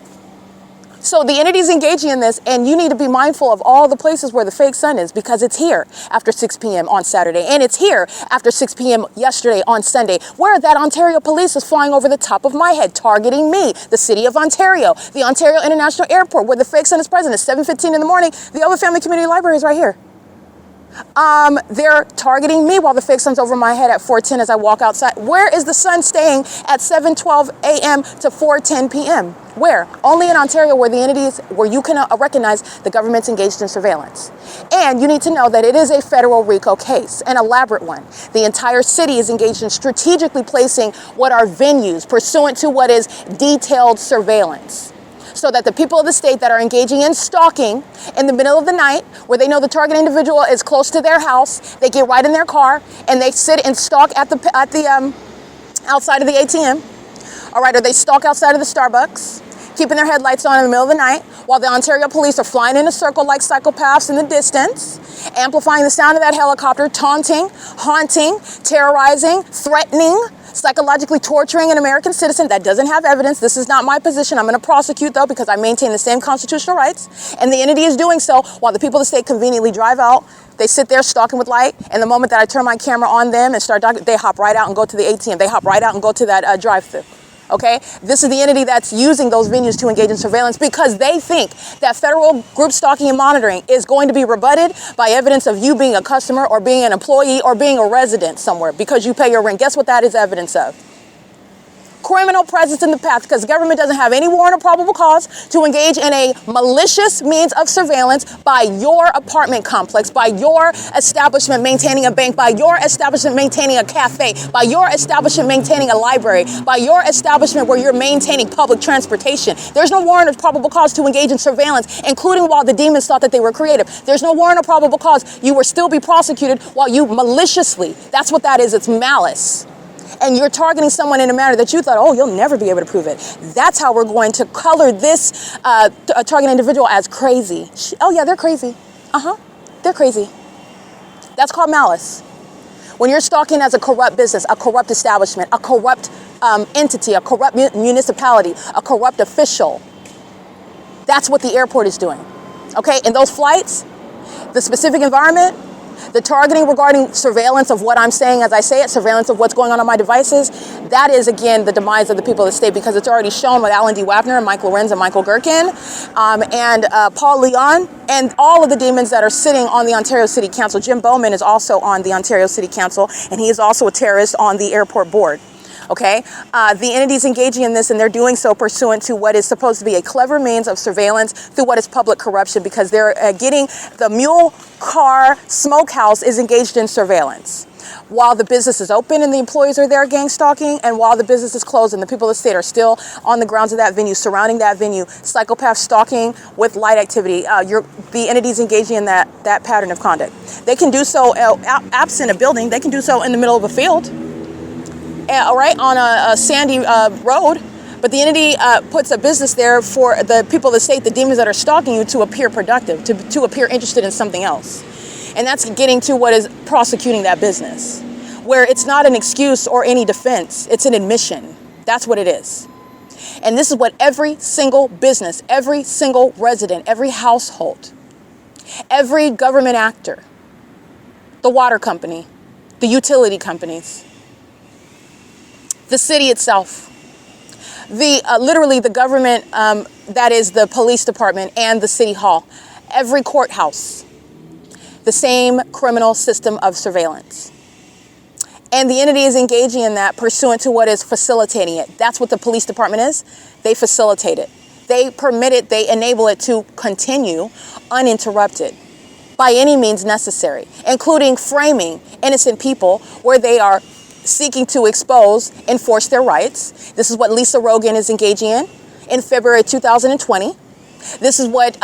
So the entity's engaging in this, and you need to be mindful of all the places where the fake sun is, because it's here after 6 p.m. on Saturday, and it's here after 6 p.m. yesterday on Sunday, where that Ontario police is flying over the top of my head, targeting me, the city of Ontario, the Ontario International Airport, where the fake sun is present at 7:15 in the morning. The OVITT Family Community Library is right here. They're targeting me while the fake sun's over my head at 4:10 as I walk outside. Where is the sun staying at 7:12 a.m. to 4:10 p.m.? Where? Only in Ontario, where the entities, where you can recognize the government's engaged in surveillance. And you need to know that it is a federal RICO case, an elaborate one. The entire city is engaged in strategically placing what are venues pursuant to what is detailed surveillance, so that the people of the state that are engaging in stalking in the middle of the night, where they know the target individual is close to their house, they get right in their car and they sit and stalk at the outside of the ATM, all right, or they stalk outside of the Starbucks, keeping their headlights on in the middle of the night, while the Ontario police are flying in a circle like psychopaths in the distance, amplifying the sound of that helicopter, taunting, haunting, terrorizing, threatening, psychologically torturing an American citizen. That doesn't have evidence. This is not my position. I'm going to prosecute, though, because I maintain the same constitutional rights. And the entity is doing so while the people of the state conveniently drive out. They sit there stalking with light. And the moment that I turn my camera on them and start they hop right out and go to the ATM. They hop right out and go to that drive-thru. Okay, this is the entity that's using those venues to engage in surveillance, because they think that federal group stalking and monitoring is going to be rebutted by evidence of you being a customer or being an employee or being a resident somewhere because you pay your rent. Guess what that is evidence of? criminal presence in the path because the government doesn't have any warrant or probable cause to engage in a malicious means of surveillance by your apartment complex, by your establishment maintaining a bank, by your establishment maintaining a cafe, by your establishment maintaining a library, by your establishment where you're maintaining public transportation. There's no warrant or probable cause to engage in surveillance, including while the demons thought that they were creative. There's no warrant or probable cause. You will still be prosecuted while you maliciously, that's what that is, it's malice. And you're targeting someone in a manner that you thought, oh, you'll never be able to prove it. That's how we're going to color this target individual as crazy. Oh yeah, they're crazy. They're crazy. That's called malice. When you're stalking as a corrupt business, a corrupt establishment, a corrupt entity, a corrupt municipality, a corrupt official, that's what the airport is doing. Okay, in those flights, the specific environment, the targeting regarding surveillance of what I'm saying as I say it, surveillance of what's going on my devices, that is, again, the demise of the people of the state because it's already shown with Alan D. WAPNER and Mike LORENZ and Michael GERKEN and Paul Leon and all of the demons that are sitting on the Ontario City Council. Jim Bowman is also on the Ontario City Council, and he is also a terrorist on the airport board. Okay, the entities engaging in this, and they're doing so pursuant to what is supposed to be a clever means of surveillance through what is public corruption, because they're getting the mule car smokehouse is engaged in surveillance while the business is open and the employees are there gang stalking, and while the business is closed and the people of the state are still on the grounds of that venue, surrounding that venue, psychopath stalking with light activity. The entities engaging in that pattern of conduct. They can do so absent a building. They can do so in the middle of a field. Right on a sandy road, but the entity puts a business there for the people of the state, the demons that are stalking you, to appear productive, to appear interested in something else. And that's getting to what is prosecuting that business, where it's not an excuse or any defense, it's an admission. That's what it is. And this is what every single business, every single resident, every household, every government actor, the water company, the utility companies, the city itself, literally the government that is the police department and the city hall, every courthouse, the same criminal system of surveillance. And the entity is engaging in that pursuant to what is facilitating it. That's what the police department is. They facilitate it. They permit it, they enable it to continue uninterrupted by any means necessary, including framing innocent people where they are seeking to expose, enforce their rights. This is what Lisa Rogan is engaging in February 2020. This is what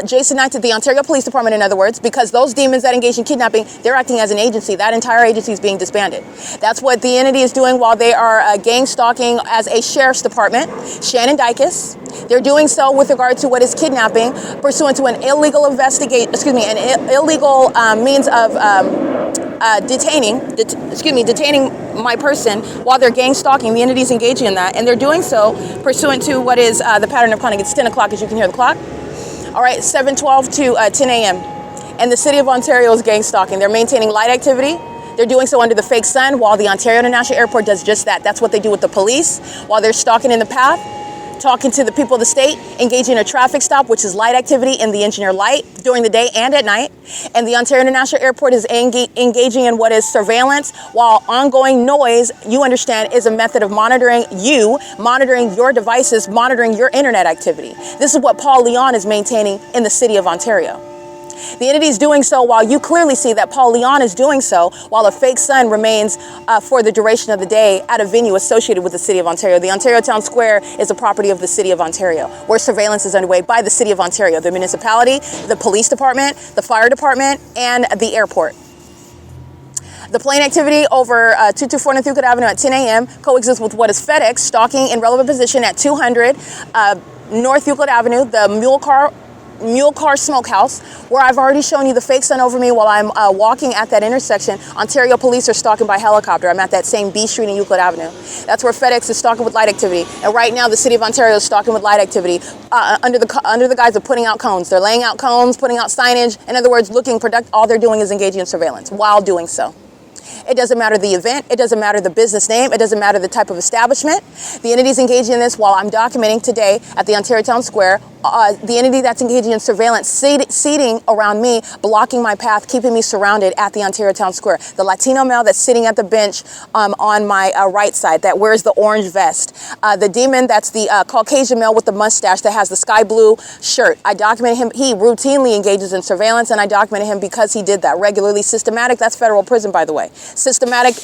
Jason Knight, the Ontario Police Department, in other words, because those demons that engage in kidnapping, they're acting as an agency. That entire agency is being disbanded. That's what the entity is doing while they are gang stalking as a sheriff's department. Shannon Dykes. They're doing so with regard to what is kidnapping, pursuant to an illegal illegal means of detaining my person while they're gang stalking. The entity's engaging in that, and they're doing so pursuant to what is the pattern of conduct. It's 10 o'clock, as you can hear the clock. All right, 7:12 to 10 a.m. And the city of Ontario is gang stalking. They're maintaining light activity. They're doing so under the fake sun while the Ontario International Airport does just that. That's what they do with the police while they're stalking in the path, talking to the people of the state, engaging in a traffic stop, which is light activity in the engineer light during the day and at night. And the Ontario International Airport is engaging in what is surveillance, while ongoing noise, you understand, is a method of monitoring your devices, monitoring your internet activity. This is what Paul Leon is maintaining in the city of Ontario. The entity is doing so while you clearly see that Paul Leon is doing so while a fake sun remains for the duration of the day at a venue associated with the City of Ontario. The Ontario Town Square is a property of the City of Ontario, where surveillance is underway by the City of Ontario, the municipality, the police department, the fire department, and the airport. The plane activity over 224 North Euclid Avenue at 10 a.m. coexists with what is FedEx stalking in relevant position at 200 North Euclid Avenue, the Mule Car Smokehouse, where I've already shown you the fake sun over me while I'm walking at that intersection. Ontario police are stalking by helicopter. I'm at that same B Street in Euclid Avenue. That's where FedEx is stalking with light activity. And right now, the City of Ontario is stalking with light activity under the guise of putting out cones. They're laying out cones, putting out signage. In other words, looking productive. All they're doing is engaging in surveillance while doing so. It doesn't matter the event. It doesn't matter the business name. It doesn't matter the type of establishment. The entity's engaging in this while I'm documenting today at the Ontario Town Square. The entity that's engaging in surveillance, seating around me, blocking my path, keeping me surrounded at the Ontario Town Square. The Latino male that's sitting at the bench on my right side that wears the orange vest. The demon that's the Caucasian male with the mustache that has the sky blue shirt. I documented him. He routinely engages in surveillance, and I documented him because he did that regularly. Systematic, that's federal prison, by the way. Systematic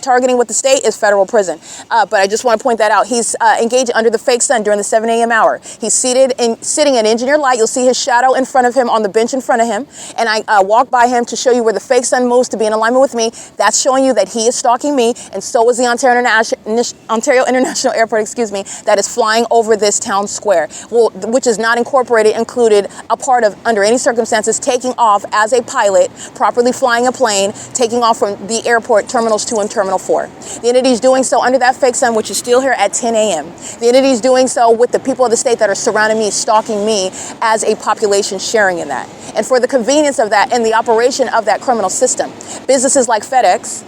targeting with the state is federal prison. But I just want to point that out. He's engaging under the fake sun during the 7 a.m. hour. He's sitting in engineered light. You'll see his shadow in front of him on the bench in front of him. And I walk by him to show you where the fake sun moves to be in alignment with me. That's showing you that he is stalking me, and so is the Ontario International Airport, that is flying over this town square, which is not included a part of, under any circumstances, taking off as a pilot, properly flying a plane, taking off from the airport, Terminals 2 and Terminal 4. The entity is doing so under that fake sun, which is still here at 10 a.m. The entity is doing so with the people of the state that are surrounding me, stalking me as a population sharing in that. And for the convenience of that and the operation of that criminal system, businesses like FedEx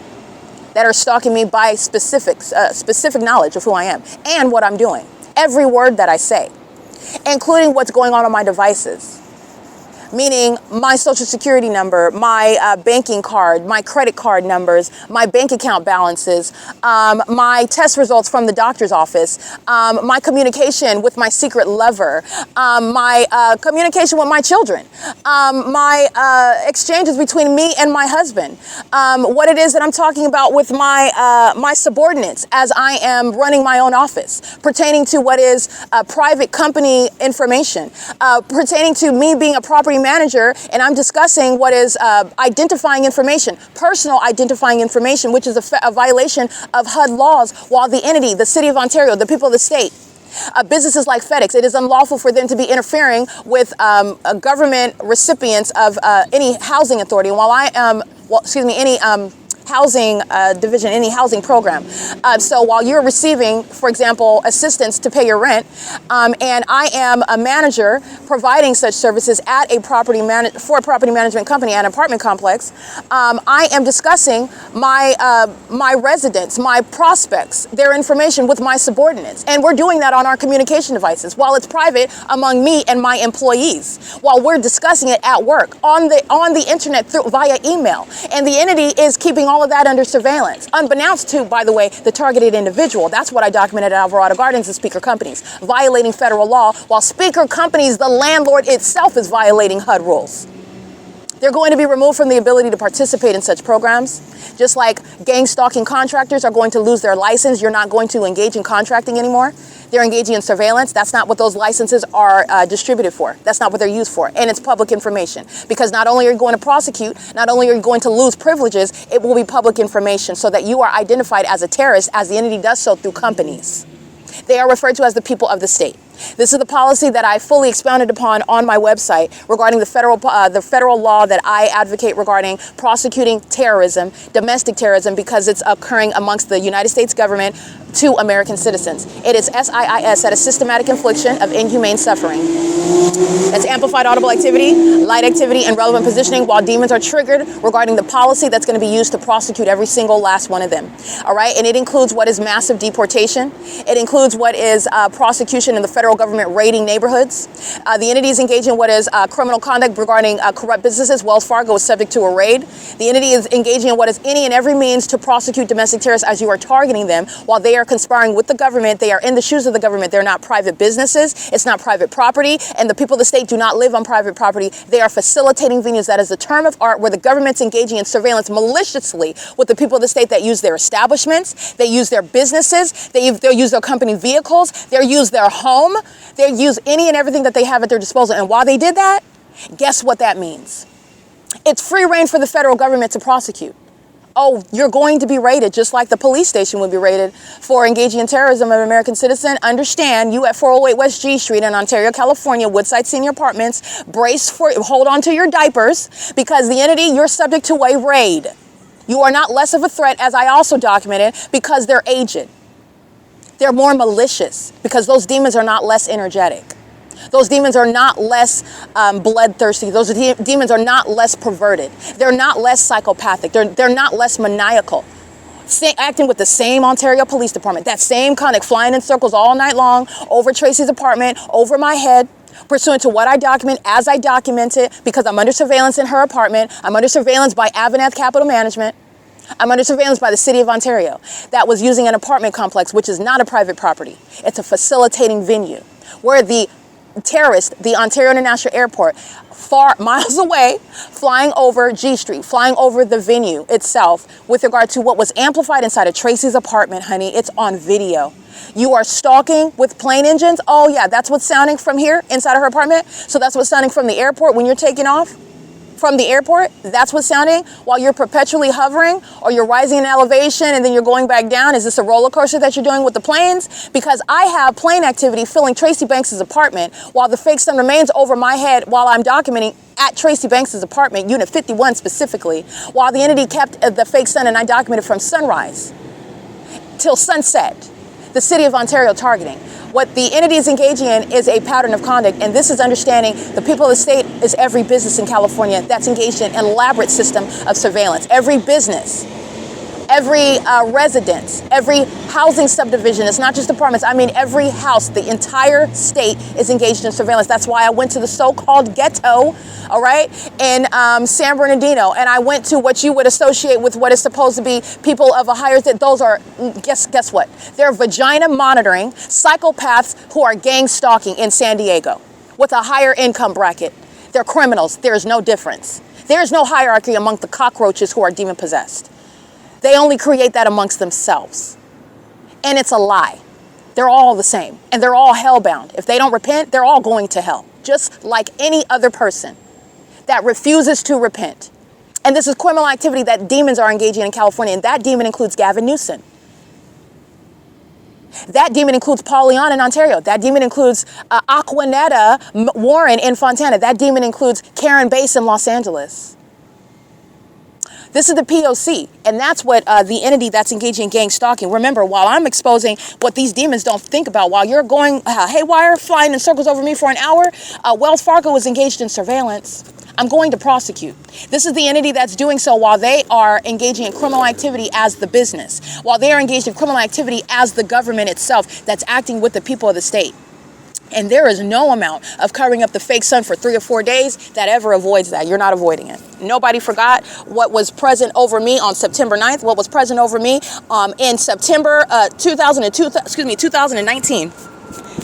that are stalking me by specific knowledge of who I am and what I'm doing. Every word that I say, including what's going on my devices. Meaning my social security number, my banking card, my credit card numbers, my bank account balances, my test results from the doctor's office, my communication with my secret lover, my communication with my children, my exchanges between me and my husband, what it is that I'm talking about with my subordinates as I am running my own office, pertaining to what is private company information, pertaining to me being a property manager, and I'm discussing what is identifying information, personal identifying information, which is a violation of HUD laws, while the entity, the City of Ontario, the people of the state, businesses like FedEx, it is unlawful for them to be interfering with government recipients of any housing authority. And while I am, any housing division, any housing program. So while you're receiving, for example, assistance to pay your rent, and I am a manager providing such services at a for a property management company at an apartment complex, I am discussing my residents, my prospects, their information with my subordinates, and we're doing that on our communication devices while it's private among me and my employees. While we're discussing it at work on the internet via email, and the entity is keeping all of that under surveillance, unbeknownst to, by the way, the targeted individual. That's what I documented at Alvarado Gardens and Speaker Companies, violating federal law, while Speaker Companies, the landlord itself, is violating HUD rules. They're going to be removed from the ability to participate in such programs. Just like gang stalking contractors are going to lose their license, you're not going to engage in contracting anymore. They're engaging in surveillance. That's not what those licenses are distributed for. That's not what they're used for. And it's public information. Because not only are you going to prosecute, not only are you going to lose privileges, it will be public information so that you are identified as a terrorist as the entity does so through companies. They are referred to as the people of the state. This is the policy that I fully expounded upon on my website regarding the federal law that I advocate regarding prosecuting terrorism, domestic terrorism, because it's occurring amongst the United States government to American citizens. It is SIIS, that is systematic infliction of inhumane suffering. That's amplified audible activity, light activity, and relevant positioning, while demons are triggered regarding the policy that's going to be used to prosecute every single last one of them. All right, and it includes what is massive deportation. It includes what is prosecution in the federal government raiding neighborhoods. The entity is engaging in what is criminal conduct regarding corrupt businesses. Wells Fargo is subject to a raid. The entity is engaging in what is any and every means to prosecute domestic terrorists as you are targeting them, while they are conspiring with the government. They are in the shoes of the government. They're not private businesses. It's not private property. And the people of the state do not live on private property. They are facilitating venues. That is a term of art where the government's engaging in surveillance maliciously with the people of the state that use their establishments. They use their businesses. They'll use their company vehicles. They'll use their home. They'll use any and everything that they have at their disposal. And while they did that, guess what that means? It's free reign for the federal government to prosecute. Oh, you're going to be raided just like the police station would be raided for engaging in terrorism of an American citizen. Understand, you at 408 West G Street in Ontario, California, Woodside Senior Apartments, hold on to your diapers, because the entity, you're subject to a raid. You are not less of a threat, as I also documented, because they're aged. They're more malicious because those demons are not less energetic. Those demons are not less bloodthirsty. Those demons are not less perverted. They're not less psychopathic. They're not less maniacal. Acting with the same Ontario Police Department, that same conduct, flying in circles all night long over Tracy's apartment, over my head, pursuant to what I document as I document it, because I'm under surveillance in her apartment. I'm under surveillance by Avaneth Capital Management. I'm under surveillance by the City of Ontario that was using an apartment complex, which is not a private property. It's a facilitating venue where the terrorist, the Ontario International Airport, miles away, flying over G Street, flying over the venue itself with regard to what was amplified inside of Tracy's apartment, honey. It's on video. You are stalking with plane engines. Oh yeah, that's what's sounding from here inside of her apartment. So that's what's sounding from the airport when you're taking off from the airport. That's what's sounding while you're perpetually hovering, or you're rising in elevation and then you're going back down. Is this a roller coaster that you're doing with the planes? Because I have plane activity filling Tracy Banks's apartment while the fake sun remains over my head while I'm documenting at Tracy Banks's apartment, Unit 51 specifically, while the entity kept the fake sun, and I documented from sunrise till sunset. The City of Ontario targeting. What the entity is engaging in is a pattern of conduct, and this is understanding the people of the state is every business in California that's engaged in an elaborate system of surveillance. Every business, every residence, every housing subdivision. It's not just apartments. I mean, every house, the entire state is engaged in surveillance. That's why I went to the so-called ghetto, all right, in San Bernardino, and I went to what you would associate with what is supposed to be people of a higher, those are, guess what? They're vagina monitoring psychopaths who are gang stalking in San Diego with a higher income bracket. They're criminals. There is no difference. There is no hierarchy among the cockroaches who are demon possessed. They only create that amongst themselves. And it's a lie. They're all the same. And they're all hellbound. If they don't repent, they're all going to hell. Just like any other person that refuses to repent. And this is criminal activity that demons are engaging in California. And that demon includes Gavin Newsom. That demon includes Paul Leon in Ontario. That demon includes Aquanetta Warren in Fontana. That demon includes Karen Bass in Los Angeles. This is the P.O.C, and that's what the entity that's engaging in gang stalking. Remember, while I'm exposing what these demons don't think about, while you're going haywire, flying in circles over me for an hour, Wells Fargo is engaged in surveillance. I'm going to prosecute. This is the entity that's doing so while they are engaging in criminal activity as the business, while they are engaged in criminal activity as the government itself that's acting with the people of the state. And there is no amount of covering up the fake sun for 3 or 4 days that ever avoids that. You're not avoiding it. Nobody forgot what was present over me on September 9th, what was present over me in September 2019.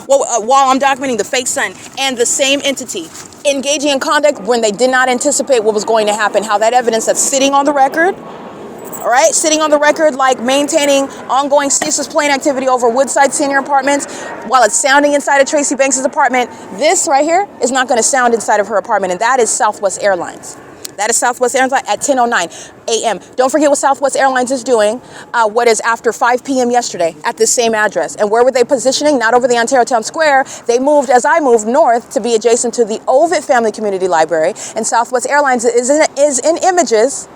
While I'm documenting the fake sun, and the same entity engaging in conduct when they did not anticipate what was going to happen, how that evidence that's sitting on the record, all right, sitting on the record, like maintaining ongoing ceaseless plane activity over Woodside Senior Apartments while it's sounding inside of Tracy Banks's apartment. This right here is not going to sound inside of her apartment, and that is Southwest Airlines. That is Southwest Airlines at 10:09 a.m. Don't forget what Southwest Airlines is doing, what is after 5 p.m. yesterday at this same address. And where were they positioning? Not over the Ontario Town Square. They moved, as I moved, north to be adjacent to the OVITT Family Community Library. And Southwest Airlines is in images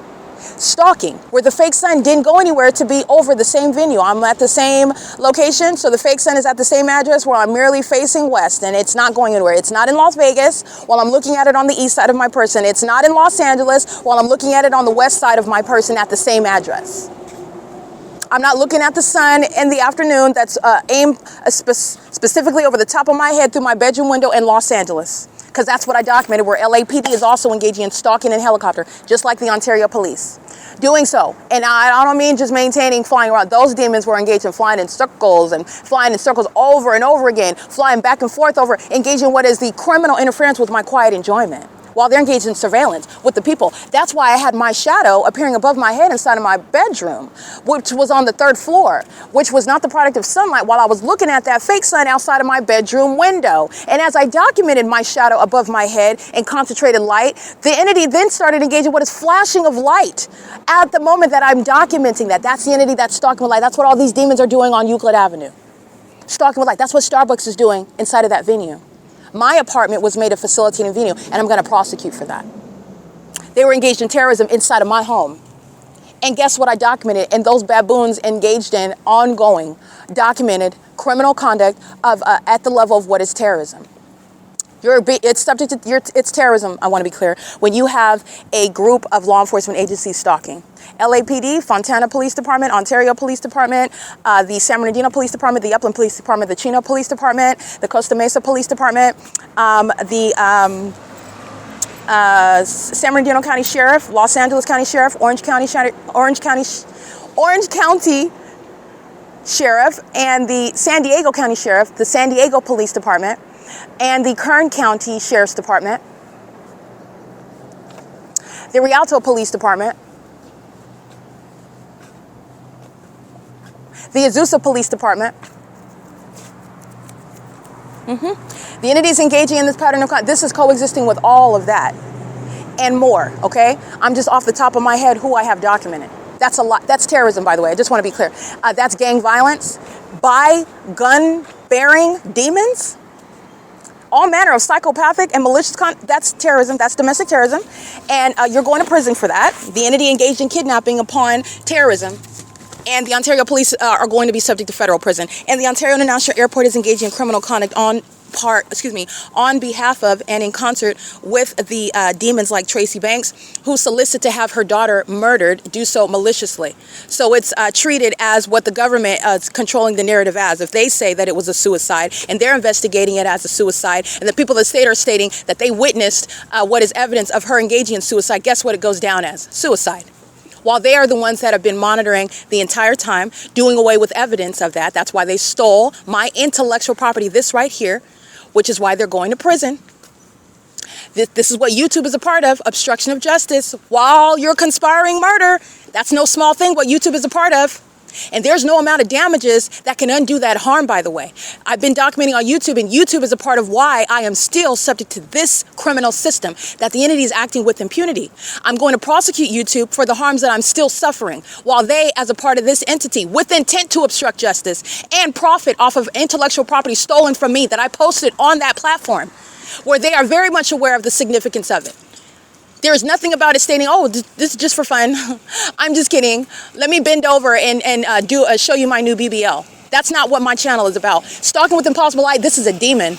stalking, where the fake sun didn't go anywhere to be over the same venue. I'm at the same location, so the fake sun is at the same address where I'm merely facing west, and it's not going anywhere. It's not in Las Vegas while I'm looking at it on the east side of my person. It's not in Los Angeles while I'm looking at it on the west side of my person at the same address. I'm not looking at the sun in the afternoon that's aimed specifically over the top of my head through my bedroom window in Los Angeles, because that's what I documented, where LAPD is also engaging in stalking in helicopter, just like the Ontario Police. Doing so, and I don't mean just maintaining flying around. Those demons were engaged in flying in circles over and over again, flying back and forth over, engaging in what is the criminal interference with my quiet enjoyment, while they're engaged in surveillance with the people. That's why I had my shadow appearing above my head inside of my bedroom, which was on the 3rd floor, which was not the product of sunlight, while I was looking at that fake sun outside of my bedroom window. And as I documented my shadow above my head in concentrated light, the entity then started engaging what is flashing of light at the moment that I'm documenting that. That's the entity that's stalking with light. That's what all these demons are doing on Euclid Avenue. Stalking with light. That's what Starbucks is doing inside of that venue. My apartment was made a facilitating venue, and I'm going to prosecute for that. They were engaged in terrorism inside of my home. And guess what I documented? And those baboons engaged in ongoing, documented criminal conduct of at the level of what is terrorism. It's subject to, it's terrorism, I want to be clear, when you have a group of law enforcement agencies stalking. LAPD, Fontana Police Department, Ontario Police Department, the San Bernardino Police Department, the Upland Police Department, the Chino Police Department, the Costa Mesa Police Department, the San Bernardino County Sheriff, Los Angeles County Sheriff, Orange County Sheriff, and the San Diego County Sheriff, the San Diego Police Department, and the Kern County Sheriff's Department, the Rialto Police Department, the Azusa Police Department. The entities engaging in this pattern of conduct, this is coexisting with all of that and more, okay? I'm just off the top of my head who I have documented. That's a lot. That's terrorism, by the way. I just want to be clear. That's gang violence by gun-bearing demons. All manner of psychopathic and malicious that's terrorism. That's domestic terrorism. And you're going to prison for that. The entity engaged in kidnapping upon terrorism. And the Ontario police are going to be subject to federal prison. And the Ontario International Airport is engaging in criminal conduct on behalf of and in concert with the demons like Tracy Banks, who solicit to have her daughter murdered, do so maliciously. So it's treated as what the government is controlling the narrative as. If they say that it was a suicide and they're investigating it as a suicide, and the people of the state are stating that they witnessed what is evidence of her engaging in suicide, guess what it goes down as? Suicide. While they are the ones that have been monitoring the entire time, doing away with evidence of that. That's why they stole my intellectual property, this right here, which is why they're going to prison. This is what YouTube is a part of, obstruction of justice. While you're conspiring murder, that's no small thing what YouTube is a part of. And there's no amount of damages that can undo that harm, by the way. I've been documenting on YouTube, and YouTube is a part of why I am still subject to this criminal system, that the entity is acting with impunity. I'm going to prosecute YouTube for the harms that I'm still suffering, while they, as a part of this entity, with intent to obstruct justice and profit off of intellectual property stolen from me that I posted on that platform, where they are very much aware of the significance of it. There is nothing about it stating, oh, this is just for fun. I'm just kidding. Let me bend over and show you my new BBL. That's not what my channel is about. Stalking with Impossible Light, this is a demon.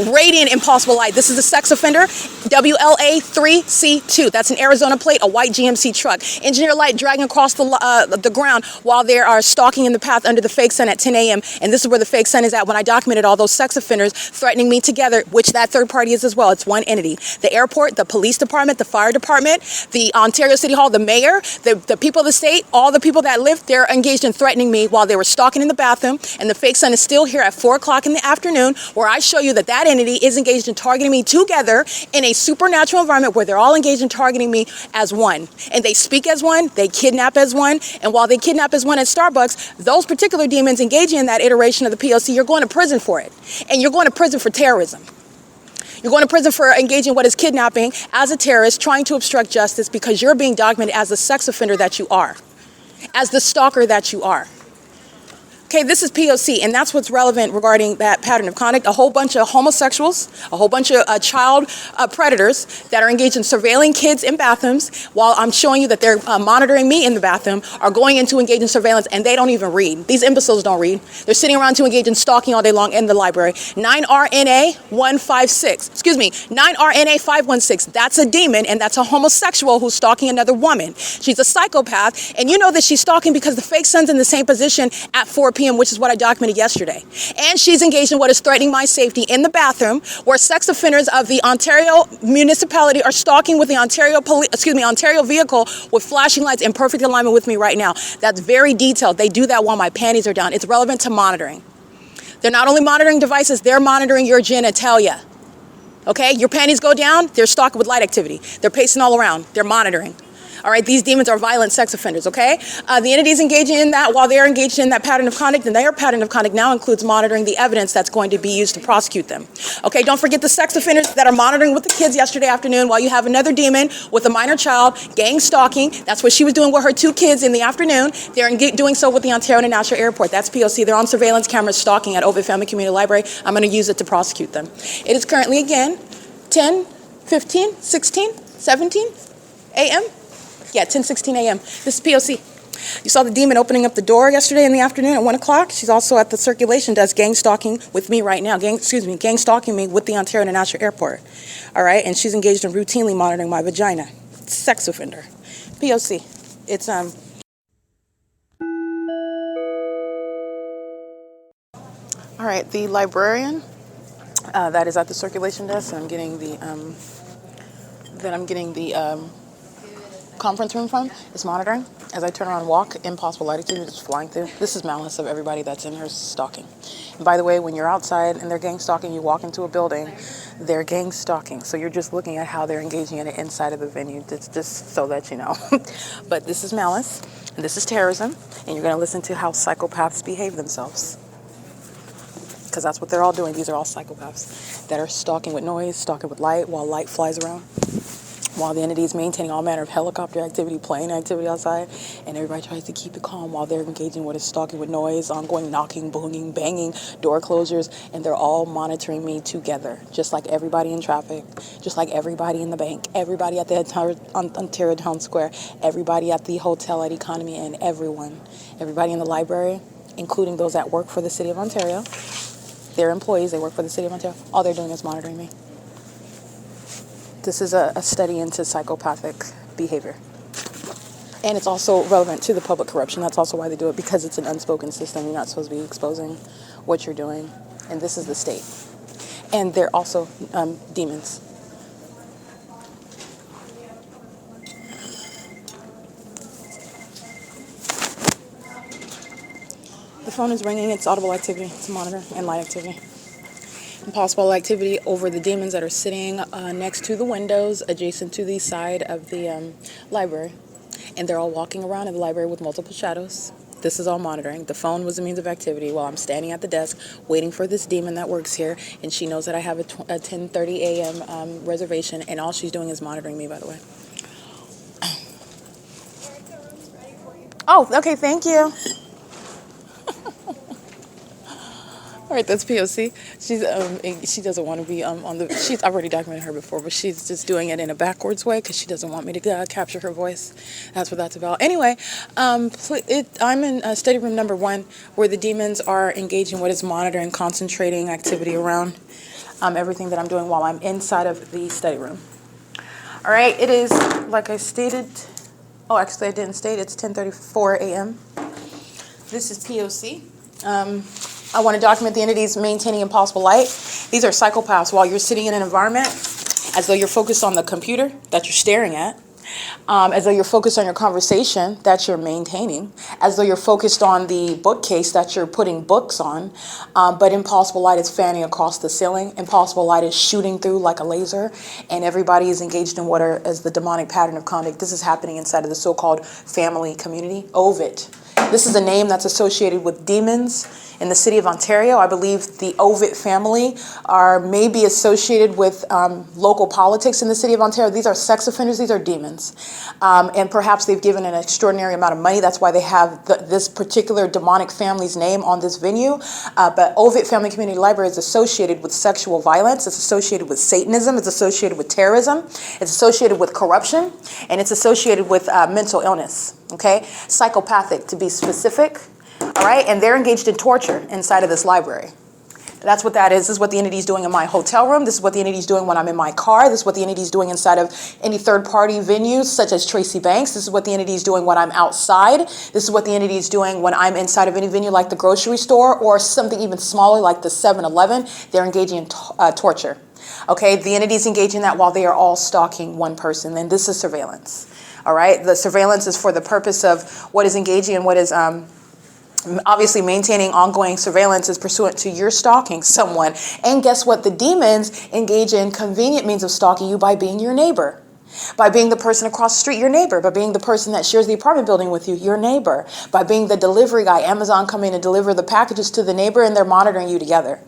Radiant Impossible Light, this is a sex offender. WLA3C2, that's an Arizona plate, a white GMC truck. Engineer light dragging across the ground while they are stalking in the path under the fake sun at 10 a.m. And this is where the fake sun is at when I documented all those sex offenders threatening me together, which that third party is as well. It's one entity. The airport, the police department, the fire department, the Ontario City Hall, the mayor, the people of the state, all the people that live, they're engaged in threatening me while they were stalking in the bathroom. And the fake sun is still here at 4 o'clock in the afternoon, where I show you that that entity is engaged in targeting me together in a supernatural environment where they're all engaged in targeting me as one. And they speak as one, they kidnap as one, and while they kidnap as one at Starbucks, those particular demons engaging in that iteration of the P.O.C, you're going to prison for it. And you're going to prison for terrorism. You're going to prison for engaging in what is kidnapping as a terrorist, trying to obstruct justice, because you're being documented as the sex offender that you are, as the stalker that you are. Okay, this is P.O.C, and that's what's relevant regarding that pattern of conduct. A whole bunch of homosexuals, a whole bunch of child predators that are engaged in surveilling kids in bathrooms while I'm showing you that they're monitoring me in the bathroom, are going in to engage in surveillance, and they don't even read. These imbeciles don't read. They're sitting around to engage in stalking all day long in the library. 9RNA 516, that's a demon, and that's a homosexual who's stalking another woman. She's a psychopath, and you know that she's stalking because the fake sun's in the same position at 4 p.m., which is what I documented yesterday. And she's engaged in what is threatening my safety in the bathroom, where sex offenders of the Ontario municipality are stalking with the Ontario vehicle with flashing lights in perfect alignment with me right now. That's very detailed. They do that while my panties are down. It's relevant to monitoring. They're not only monitoring devices, they're monitoring your genitalia. Okay, your panties go down, they're stalking with light activity. They're pacing all around, they're monitoring. All right, these demons are violent sex offenders, okay? The entities engaging in that, while they're engaged in that pattern of conduct, and their pattern of conduct now includes monitoring the evidence that's going to be used to prosecute them. Okay, don't forget the sex offenders that are monitoring with the kids yesterday afternoon, while you have another demon with a minor child, gang stalking. That's what she was doing with her 2 kids in the afternoon. They're doing so with the Ontario International Airport. That's P.O.C. They're on surveillance cameras stalking at OVITT Family Community Library. I'm going to use it to prosecute them. It is currently, again, 10, 15, 16, 17 a.m. Yeah, 10:16 a.m. This is P.O.C. You saw the demon opening up the door yesterday in the afternoon at 1 o'clock. She's also at the circulation desk gang stalking with me right now. Gang stalking me with the Ontario International Airport. All right, and she's engaged in routinely monitoring my vagina. Sex offender. P.O.C. It's All right, the librarian that is at the circulation desk, and I'm getting the conference room from, is monitoring. As I turn around and walk, impossible light activity is flying through. This is malice of everybody that's in her stalking. And by the way, when you're outside and they're gang stalking, you walk into a building, they're gang stalking. So you're just looking at how they're engaging in it inside of the venue, just so that you know. But this is malice, and this is terrorism, and you're going to listen to how psychopaths behave themselves. Because that's what they're all doing. These are all psychopaths that are stalking with noise, stalking with light, while light flies around, while the entity is maintaining all manner of helicopter activity, plane activity outside, and everybody tries to keep it calm while they're engaging what is stalking with noise, ongoing knocking, booging, banging, door closures, and they're all monitoring me together, just like everybody in traffic, just like everybody in the bank, everybody at the Ontario Town Square, everybody at the hotel at Economy, and everybody in the library, including those that work for the City of Ontario. They're employees, they work for the City of Ontario. All they're doing is monitoring me. This is a study into psychopathic behavior. And it's also relevant to the public corruption. That's also why they do it, because it's an unspoken system. You're not supposed to be exposing what you're doing. And this is the state. And they're also demons. The phone is ringing. It's audible activity. It's a monitor and light activity. Impossible activity over the demons that are sitting next to the windows adjacent to the side of the library. And they're all walking around in the library with multiple shadows. This is all monitoring. The phone was a means of activity while I'm standing at the desk waiting for this demon that works here. And she knows that I have a 10:30 a.m. Reservation. And all she's doing is monitoring me, by the way. Oh, okay. Thank you. All right, that's P.O.C. She doesn't want to be on the. I've already documented her before, but she's just doing it in a backwards way because she doesn't want me to capture her voice. That's what that's about. Anyway, I'm in study room number 1, where the demons are engaging what is monitoring, concentrating activity around everything that I'm doing while I'm inside of the study room. All right, it is like I stated. Oh, actually, I didn't state. It's 10:34 a.m. This is P.O.C. I want to document the entities maintaining impossible light. These are psychopaths while you're sitting in an environment as though you're focused on the computer that you're staring at, as though you're focused on your conversation that you're maintaining, as though you're focused on the bookcase that you're putting books on, but impossible light is fanning across the ceiling. Impossible light is shooting through like a laser, and everybody is engaged in what is the demonic pattern of conduct. This is happening inside of the so-called family community, OVITT. This is a name that's associated with demons in the City of Ontario. I believe the OVITT family are maybe associated with local politics in the City of Ontario. These are sex offenders. These are demons. And perhaps they've given an extraordinary amount of money. That's why they have this particular demonic family's name on this venue. But OVITT Family Community Library is associated with sexual violence. It's associated with Satanism. It's associated with terrorism. It's associated with corruption. And it's associated with mental illness. Okay? Psychopathic, to be specific. All right, and they're engaged in torture inside of this library. That's what that is. This is what the entity is doing in my hotel room. This is what the entity is doing when I'm in my car. This is what the entity is doing inside of any third-party venues, such as Tracy Banks. This is what the entity is doing when I'm outside. This is what the entity is doing when I'm inside of any venue like the grocery store or something even smaller like the 7-Eleven. They're engaging in torture. Okay, the entity is engaging in that while they are all stalking one person. Then this is surveillance. All right, the surveillance is for the purpose of what is engaging and what is obviously maintaining ongoing surveillance is pursuant to your stalking someone. And guess what? The demons engage in convenient means of stalking you by being your neighbor. By being the person across the street, your neighbor. By being the person that shares the apartment building with you, your neighbor. By being the delivery guy, Amazon coming to deliver the packages to the neighbor and they're monitoring you together.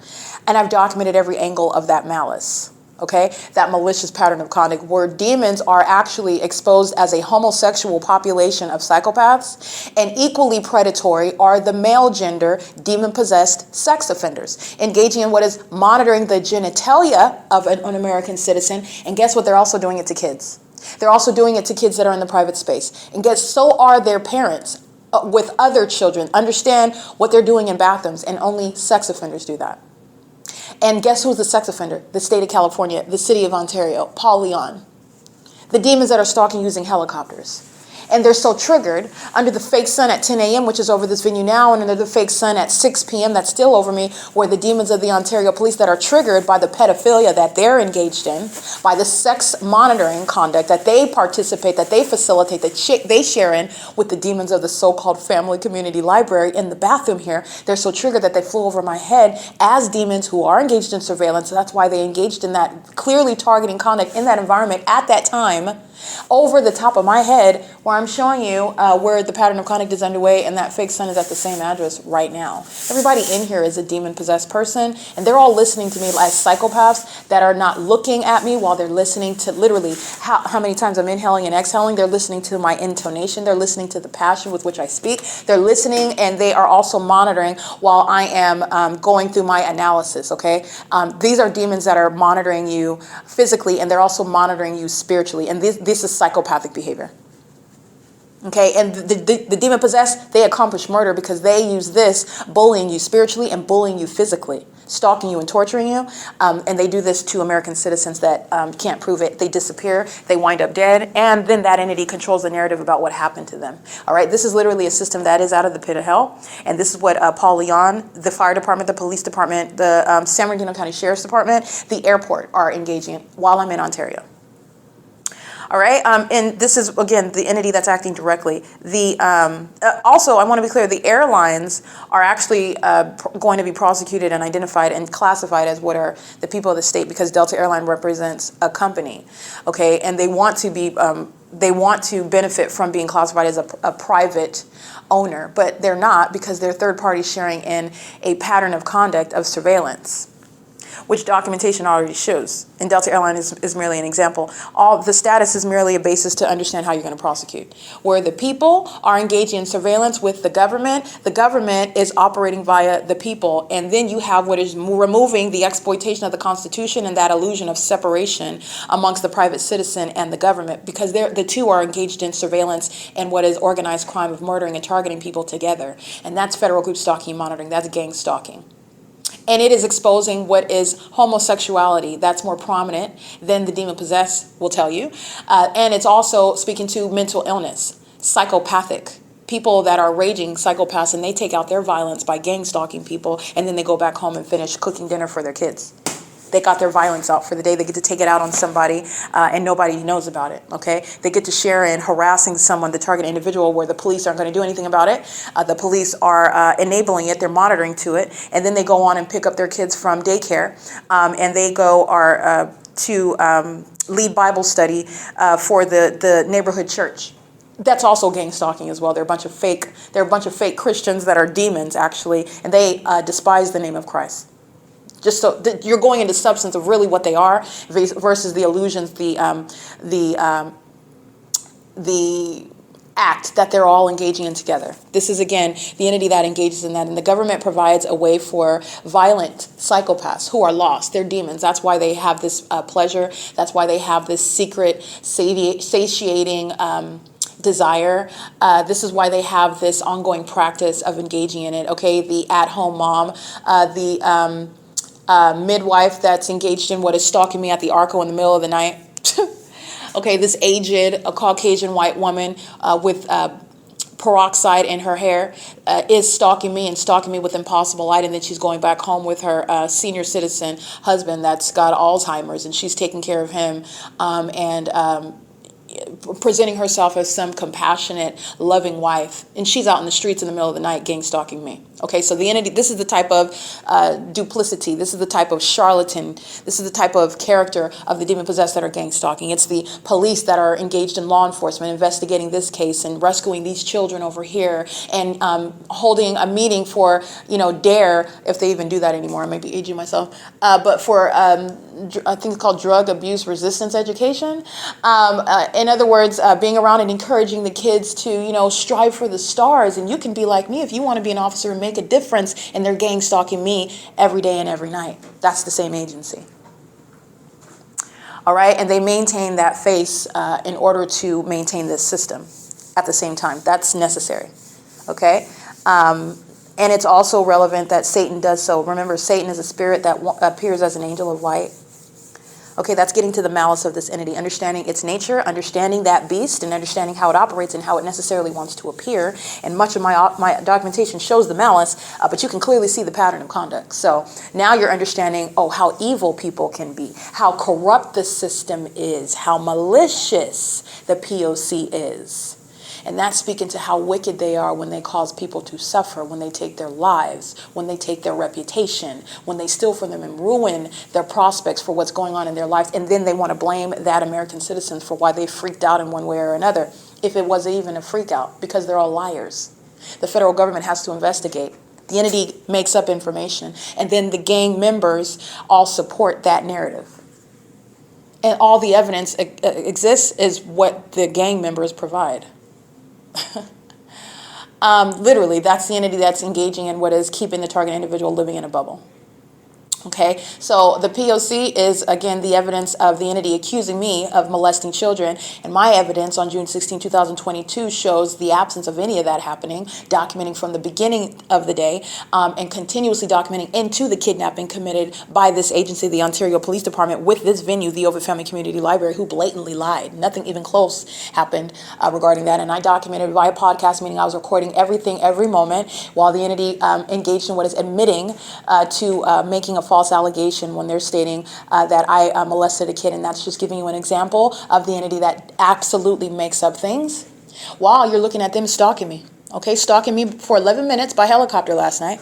And I've documented every angle of that malice. Okay, that malicious pattern of conduct where demons are actually exposed as a homosexual population of psychopaths, and equally predatory are the male gender demon-possessed sex offenders, engaging in what is monitoring the genitalia of an American citizen. And guess what? They're also doing it to kids. They're also doing it to kids that are in the private space. And guess so are their parents. with other children. Understand what they're doing in bathrooms, and only sex offenders do that. And guess who's the sex offender? The state of California, the city of Ontario, Paul Leon. The demons that are stalking using helicopters. And they're so triggered under the fake sun at 10 a.m., which is over this venue now, and under the fake sun at 6 p.m. that's still over me, where the demons of the Ontario police that are triggered by the pedophilia that they're engaged in, by the sex monitoring conduct that they participate, that they facilitate, that they share in with the demons of the so-called family community library in the bathroom here. They're so triggered that they flew over my head as demons who are engaged in surveillance. So that's why they engaged in that clearly targeting conduct in that environment at that time, over the top of my head, where I'm showing you where the pattern of conduct is underway, and that fake sun is at the same address right now. Everybody in here is a demon-possessed person, and they're all listening to me as psychopaths that are not looking at me while they're listening to literally how many times I'm inhaling and exhaling. They're listening to my intonation. They're listening to the passion with which I speak. They're listening, and they are also monitoring while I am going through my analysis, okay? These are demons that are monitoring you physically, and they're also monitoring you spiritually, and this is psychopathic behavior. Okay, and the demon possessed, they accomplish murder because they use this, bullying you spiritually and bullying you physically, stalking you and torturing you. And they do this to American citizens that can't prove it. They disappear, they wind up dead, and then that entity controls the narrative about what happened to them. All right, this is literally a system that is out of the pit of hell. And this is what Paul Leon, the fire department, the police department, the San Bernardino County Sheriff's Department, the airport are engaging while I'm in Ontario. All right, and this is, again, the entity that's acting directly. Also, I want to be clear, the airlines are actually going to be prosecuted and identified and classified as what are the people of the state, because Delta Airline represents a company, okay, and they want to benefit from being classified as a private owner, but they're not, because they're third parties sharing in a pattern of conduct of surveillance, which documentation already shows. And Delta Airlines is merely an example. The status is merely a basis to understand how you're going to prosecute. Where the people are engaging in surveillance with the government is operating via the people, and then you have what is removing the exploitation of the Constitution and that illusion of separation amongst the private citizen and the government, because the two are engaged in surveillance and what is organized crime of murdering and targeting people together. And that's federal group stalking and monitoring. That's gang stalking. And it is exposing what is homosexuality. That's more prominent than the demon-possessed will tell you. And it's also speaking to mental illness, psychopathic. People that are raging psychopaths, and they take out their violence by gang stalking people, and then they go back home and finish cooking dinner for their kids. They got their violence out for the day. They get to take it out on somebody, and nobody knows about it, okay? They get to share in harassing someone, the target individual, where the police aren't going to do anything about it. The police are enabling it. They're monitoring to it. And then they go on and pick up their kids from daycare, and they go to lead Bible study for the neighborhood church. That's also gang stalking as well. They're a bunch of fake Christians that are demons, actually, and they despise the name of Christ. Just so that you're going into substance of really what they are versus the illusions, the act that they're all engaging in together. This is, again, the entity that engages in that. And the government provides a way for violent psychopaths who are lost. They're demons. That's why they have this pleasure. That's why they have this secret, satiating desire. This is why they have this ongoing practice of engaging in it. Okay, the at-home mom, the midwife that's engaged in what is stalking me at the ARCO in the middle of the night. Okay, this aged, a Caucasian white woman with peroxide in her hair is stalking me with impossible light, and then she's going back home with her senior citizen husband that's got Alzheimer's, and she's taking care of him and presenting herself as some compassionate, loving wife, and she's out in the streets in the middle of the night gang stalking me. Okay, so the entity, this is the type of duplicity, this is the type of charlatan, this is the type of character of the demon-possessed that are gang stalking. It's the police that are engaged in law enforcement, investigating this case and rescuing these children over here, and holding a meeting for, DARE, if they even do that anymore. I might be aging myself, but for I think it's called drug abuse resistance education. In other words, being around and encouraging the kids to, strive for the stars. And you can be like me if you want to be an officer and make a difference, and they're gang stalking me every day and every night. That's the same agency. All right, and they maintain that face in order to maintain this system at the same time. That's necessary. Okay? And it's also relevant that Satan does so. Remember, Satan is a spirit that appears as an angel of light. Okay, that's getting to the malice of this entity, understanding its nature, understanding that beast, and understanding how it operates and how it necessarily wants to appear. And much of my documentation shows the malice, but you can clearly see the pattern of conduct. So now you're understanding, oh, how evil people can be, how corrupt the system is, how malicious the P.O.C. is. And that's speaking to how wicked they are when they cause people to suffer, when they take their lives, when they take their reputation, when they steal from them and ruin their prospects for what's going on in their lives. And then they want to blame that American citizens for why they freaked out in one way or another, if it wasn't even a freak out, because they're all liars. The federal government has to investigate. The entity makes up information, and then the gang members all support that narrative. And all the evidence exists is what the gang members provide. Literally, that's the entity that's engaging in what is keeping the target individual living in a bubble. Okay, so the P.O.C. is, again, the evidence of the entity accusing me of molesting children. And my evidence on June 16, 2022 shows the absence of any of that happening, documenting from the beginning of the day and continuously documenting into the kidnapping committed by this agency, the Ontario Police Department, with this venue, the OVITT Family Community Library, who blatantly lied. Nothing even close happened regarding that. And I documented via podcast, meaning I was recording everything, every moment, while the entity engaged in what is admitting to making a false allegation when they're stating that I molested a kid. And that's just giving you an example of the entity that absolutely makes up things while you're looking at them stalking me. Okay, stalking me for 11 minutes by helicopter last night.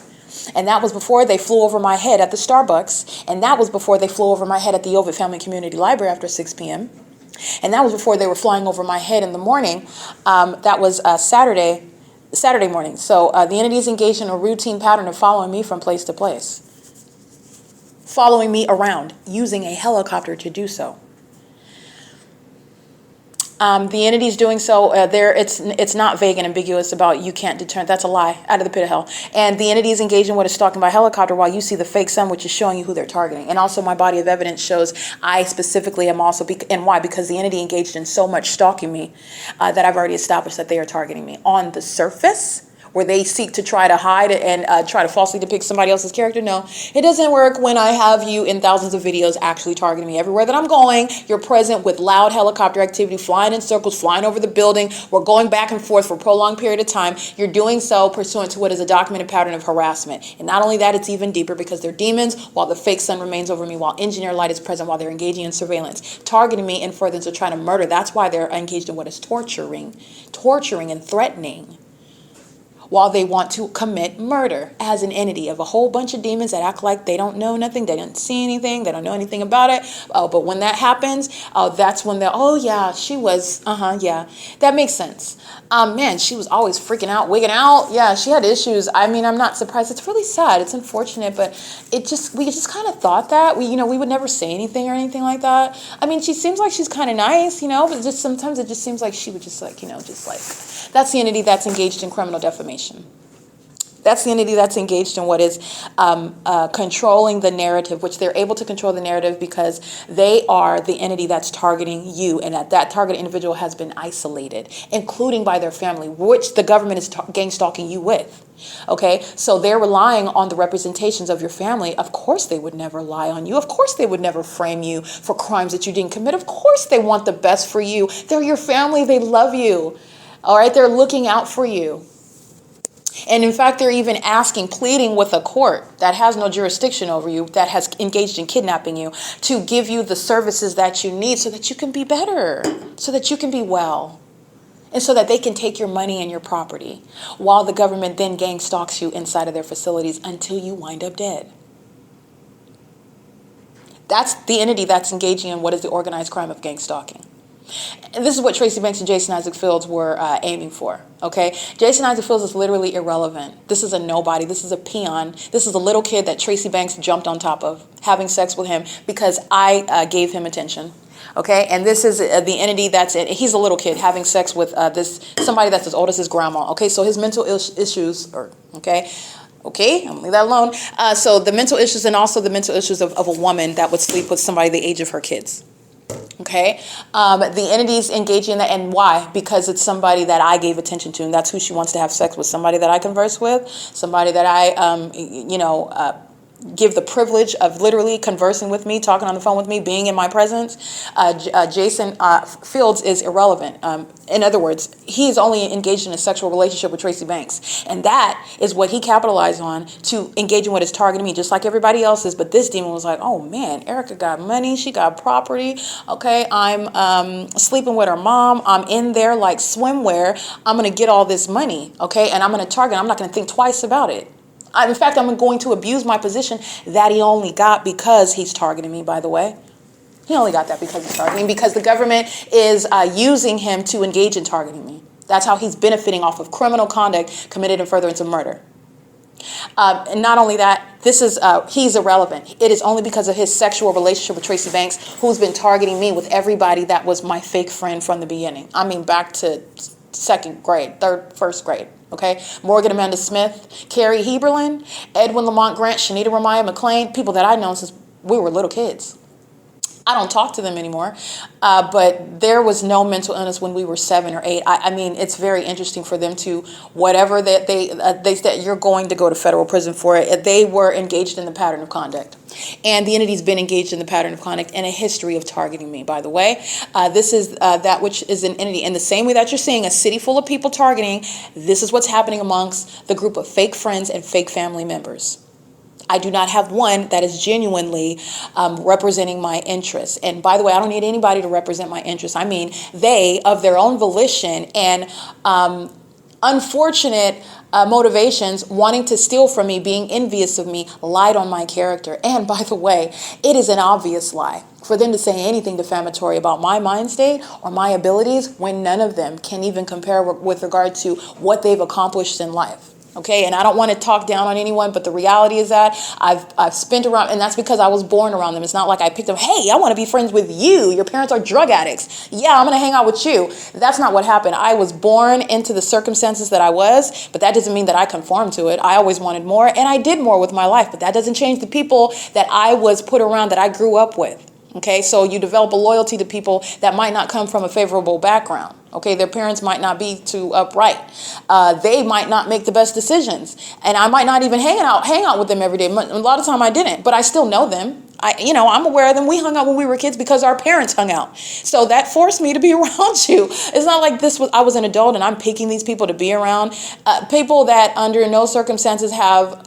And that was before they flew over my head at the Starbucks. And that was before they flew over my head at the OVITT Family Community Library after 6 p.m. And that was before they were flying over my head in the morning. That was Saturday morning. So the entity is engaged in a routine pattern of following me from place to place. Following me around, using a helicopter to do so. The entity's doing so, it's not vague and ambiguous about you can't deter. That's a lie, out of the pit of hell. And the entity is engaging what is stalking by helicopter while you see the fake sun, which is showing you who they're targeting. And also my body of evidence shows I specifically am also, and why? Because the entity engaged in so much stalking me that I've already established that they are targeting me. On the surface, where they seek to try to hide and try to falsely depict somebody else's character. No, it doesn't work when I have you in thousands of videos actually targeting me. Everywhere that I'm going, you're present with loud helicopter activity, flying in circles, flying over the building. We're going back and forth for a prolonged period of time. You're doing so pursuant to what is a documented pattern of harassment. And not only that, it's even deeper because they're demons while the fake sun remains over me, while engineer light is present, while they're engaging in surveillance, targeting me in furtherance of trying to murder. That's why they're engaged in what is torturing and threatening, while they want to commit murder as an entity of a whole bunch of demons that act like they don't know nothing, they didn't see anything, they don't know anything about it. But when that happens, that's when they're, oh yeah, she was, yeah, that makes sense. Man, she was always freaking out, wigging out. Yeah, she had issues. I mean, I'm not surprised. It's really sad. It's unfortunate, but we just kind of thought that we would never say anything or anything like that. I mean, she seems like she's kind of nice, but just sometimes it just seems like she would just that's the entity that's engaged in criminal defamation. That's the entity that's engaged in what is controlling the narrative, which they're able to control the narrative because they are the entity that's targeting you, and that target individual has been isolated, including by their family, which the government is gang stalking you with. Okay, so they're relying on the representations of your family. Of course they would never lie on you. Of course they would never frame you for crimes that you didn't commit. Of course they want the best for you. They're your family. They love you. All right, they're looking out for you. And in fact, they're even pleading with a court that has no jurisdiction over you, that has engaged in kidnapping you, to give you the services that you need so that you can be better, so that you can be well, and so that they can take your money and your property, while the government then gang stalks you inside of their facilities until you wind up dead. That's the entity that's engaging in what is the organized crime of gang stalking. And this is what Tracy Banks and Jason Isaac Fields were aiming for, okay? Jason Isaac Fields is literally irrelevant. This is a nobody. This is a peon. This is a little kid that Tracy Banks jumped on top of, having sex with him because I gave him attention, okay? And this is the entity he's a little kid having sex with somebody that's as old as his grandma, okay? So his mental issues, okay, I'm gonna leave that alone. So the mental issues and also the mental issues of a woman that would sleep with somebody the age of her kids. Okay, the entity's engaging in that, and why? Because it's somebody that I gave attention to, and that's who she wants to have sex with. Somebody that I converse with, somebody that I, give the privilege of literally conversing with me, talking on the phone with me, being in my presence. Jason Fields is irrelevant. In other words, he's only engaged in a sexual relationship with Tracy Banks. And that is what he capitalized on to engage in what is targeting me, just like everybody else is. But this demon was like, oh man, Erica got money, she got property. Okay, I'm sleeping with her mom. I'm in there like swimwear. I'm going to get all this money. Okay, and I'm going to target. I'm not going to think twice about it. In fact, I'm going to abuse my position that he only got because he's targeting me, by the way. He only got that because he's targeting me, because the government is using him to engage in targeting me. That's how he's benefiting off of criminal conduct committed in furtherance of murder. And not only that, he's irrelevant. It is only because of his sexual relationship with Tracy Banks, who's been targeting me with everybody that was my fake friend from the beginning. I mean, back to second grade, first grade. Okay, Morgan Amanda Smith, Carrie Heberlin, Edwin Lamont Grant, Shanita Ramiah McLean, people that I've known since we were little kids. I don't talk to them anymore, but there was no mental illness when we were 7 or 8. I mean, it's very interesting for them to, whatever that they said, you're going to go to federal prison for it. They were engaged in the pattern of conduct. And the entity's been engaged in the pattern of conduct and a history of targeting me, by the way. This is that which is an entity. In the same way that you're seeing a city full of people targeting, this is what's happening amongst the group of fake friends and fake family members. I do not have one that is genuinely representing my interests. And by the way, I don't need anybody to represent my interests. I mean, they, of their own volition and unfortunate motivations, wanting to steal from me, being envious of me, lied on my character. And by the way, it is an obvious lie for them to say anything defamatory about my mind state or my abilities when none of them can even compare with regard to what they've accomplished in life. Okay, and I don't want to talk down on anyone, but the reality is that I've spent around, and that's because I was born around them. It's not like I picked them, hey, I want to be friends with you. Your parents are drug addicts. Yeah, I'm going to hang out with you. That's not what happened. I was born into the circumstances that I was, but that doesn't mean that I conformed to it. I always wanted more, and I did more with my life, but that doesn't change the people that I was put around, that I grew up with. Okay, so you develop a loyalty to people that might not come from a favorable background. Okay, their parents might not be too upright. They might not make the best decisions. And I might not even hang out with them every day. A lot of time I didn't, but I still know them. I'm aware of them. We hung out when we were kids because our parents hung out. So that forced me to be around you. It's not like I was an adult and I'm picking these people to be around. People that under no circumstances how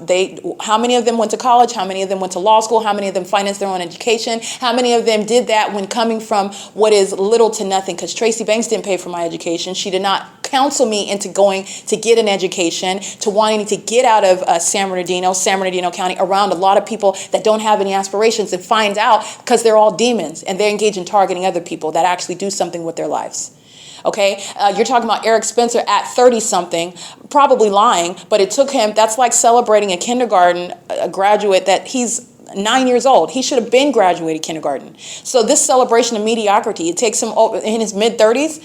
many of them went to college? How many of them went to law school? How many of them financed their own education? How many of them did that when coming from what is little to nothing? Because Tracy Banks didn't pay for my education. She did not counsel me into going to get an education, to wanting to get out of San Bernardino County, around a lot of people that don't have any aspirations, and finds out because they're all demons and they engage in targeting other people that actually do something with their lives. Okay, you're talking about Eric Spencer at 30-something, probably lying, but it took him, that's like celebrating a kindergarten graduate that he's 9 years old. He should have been graduated kindergarten. So this celebration of mediocrity, it takes him in his mid-30s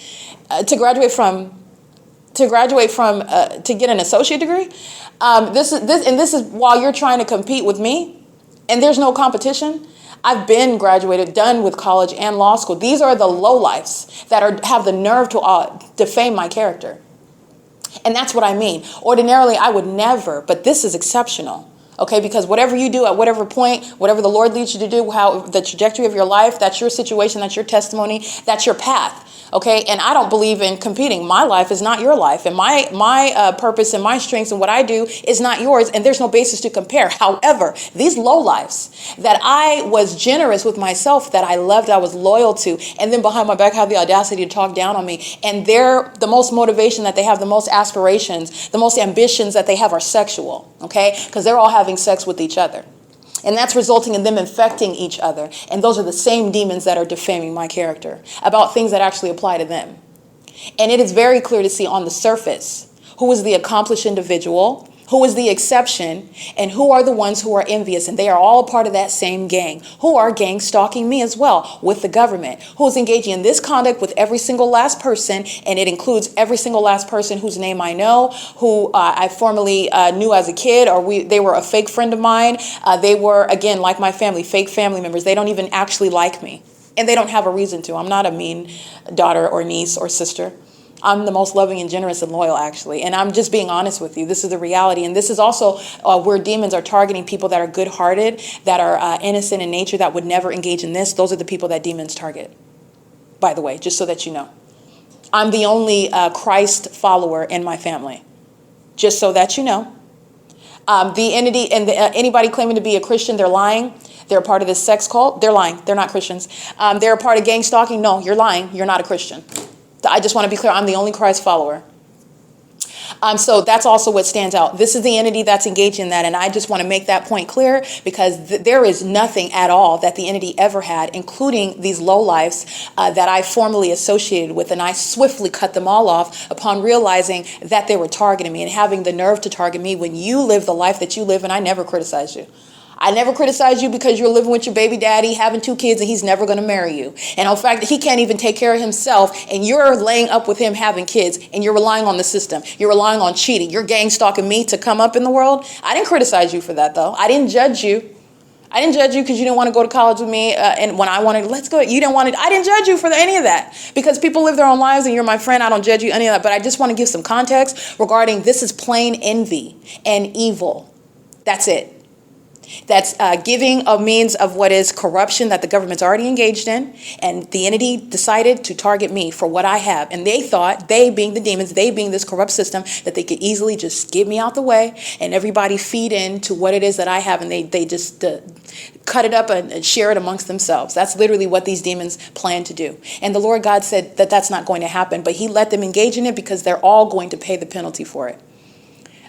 to get an associate degree. This is while you're trying to compete with me, and there's no competition. I've been graduated, done with college and law school. These are the lowlifes that have the nerve to defame my character. And that's what I mean. Ordinarily, I would never, but this is exceptional. Okay, because whatever you do at whatever point, whatever the Lord leads you to do, how the trajectory of your life, that's your situation, that's your testimony, that's your path. Okay, and I don't believe in competing. My life is not your life, and my purpose and my strengths and what I do is not yours, and there's no basis to compare. However, these low lives that I was generous with myself, that I loved, I was loyal to, and then behind my back have the audacity to talk down on me, and they're the most motivation that they have, the most aspirations, the most ambitions that they have are sexual. Okay, because they're all having sex with each other. And that's resulting in them infecting each other. And those are the same demons that are defaming my character about things that actually apply to them. And it is very clear to see on the surface who is the accomplished individual, who is the exception, and who are the ones who are envious. And they are all part of that same gang, who are gang stalking me as well with the government, who is engaging in this conduct with every single last person. And it includes every single last person whose name I know, who I formerly knew as a kid, or they were a fake friend of mine. They were, again, like my family, fake family members. They don't even actually like me. And they don't have a reason to. I'm not a mean daughter or niece or sister. I'm the most loving and generous and loyal, actually. And I'm just being honest with you. This is the reality. And this is also where demons are targeting people that are good-hearted, that are innocent in nature, that would never engage in this. Those are the people that demons target, by the way, just so that you know. I'm the only Christ follower in my family, just so that you know. The entity and anybody claiming to be a Christian, they're lying. They're a part of this sex cult. They're lying. They're not Christians. They're a part of gang stalking. No, you're lying. You're not a Christian. I just want to be clear. I'm the only Christ follower. So that's also what stands out. This is the entity that's engaged in that. And I just want to make that point clear, because there is nothing at all that the entity ever had, including these lowlifes that I formerly associated with. And I swiftly cut them all off upon realizing that they were targeting me and having the nerve to target me when you live the life that you live. And I never criticized you. I never criticized you because you're living with your baby daddy, having 2 kids, and he's never going to marry you. And in fact, he can't even take care of himself, and you're laying up with him having kids, and you're relying on the system. You're relying on cheating. You're gang stalking me to come up in the world. I didn't criticize you for that, though. I didn't judge you. I didn't judge you because you didn't want to go to college with me, and when I wanted, let's go. You didn't want to. I didn't judge you for any of that, because people live their own lives, and you're my friend. I don't judge you, any of that. But I just want to give some context regarding this is plain envy and evil. That's it. That's giving a means of what is corruption that the government's already engaged in. And the entity decided to target me for what I have. And they thought, they being the demons, they being this corrupt system, that they could easily just get me out the way and everybody feed into what it is that I have. And they just cut it up and share it amongst themselves. That's literally what these demons plan to do. And the Lord God said that that's not going to happen. But he let them engage in it because they're all going to pay the penalty for it.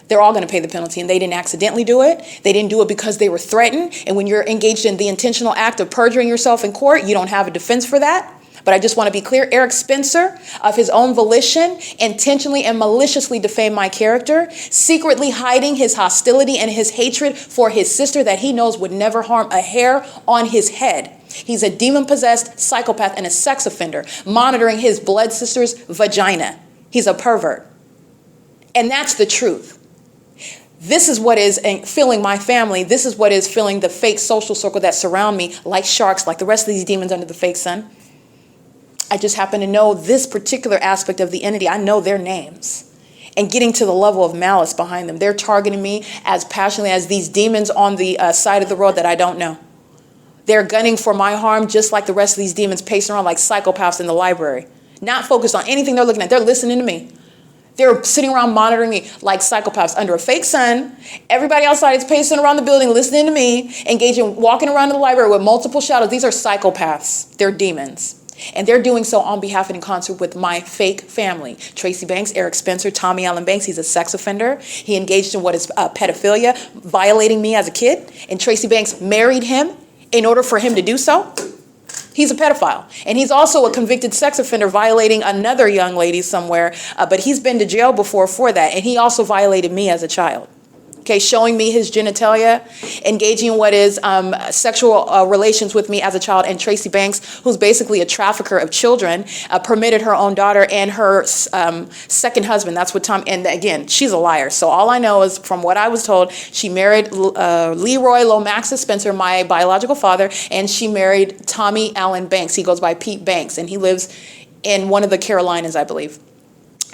They're all going to pay the penalty, and they didn't accidentally do it. They didn't do it because they were threatened. And when you're engaged in the intentional act of perjuring yourself in court, you don't have a defense for that. But I just want to be clear. Eric Spencer, of his own volition, intentionally and maliciously defamed my character, secretly hiding his hostility and his hatred for his sister that he knows would never harm a hair on his head. He's a demon-possessed psychopath and a sex offender, monitoring his blood sister's vagina. He's a pervert. And that's the truth. This is what is filling my family. This is what is filling the fake social circle that surround me like sharks, like the rest of these demons under the fake sun. I just happen to know this particular aspect of the entity. I know their names. And getting to the level of malice behind them. They're targeting me as passionately as these demons on the side of the road that I don't know. They're gunning for my harm just like the rest of these demons pacing around like psychopaths in the library. Not focused on anything they're looking at. They're listening to me. They're sitting around monitoring me like psychopaths under a fake sun. Everybody outside is pacing around the building, listening to me, engaging, walking around the library with multiple shadows. These are psychopaths. They're demons. And they're doing so on behalf and in concert with my fake family. Tracy Banks, Eric Spencer, Tommy Allen Banks. He's a sex offender. He engaged in what is pedophilia, violating me as a kid. And Tracy Banks married him in order for him to do so. He's a pedophile. And he's also a convicted sex offender violating another young lady somewhere. But he's been to jail before for that. And he also violated me as a child. Okay, showing me his genitalia, engaging in what is sexual relations with me as a child. And Tracy Banks, who's basically a trafficker of children, permitted her own daughter and her second husband. That's what Tom, and again, she's a liar. So all I know is from what I was told, she married Leroy Lomax Spencer, my biological father, and she married Tommy Allen Banks. He goes by Pete Banks, and he lives in one of the Carolinas, I believe.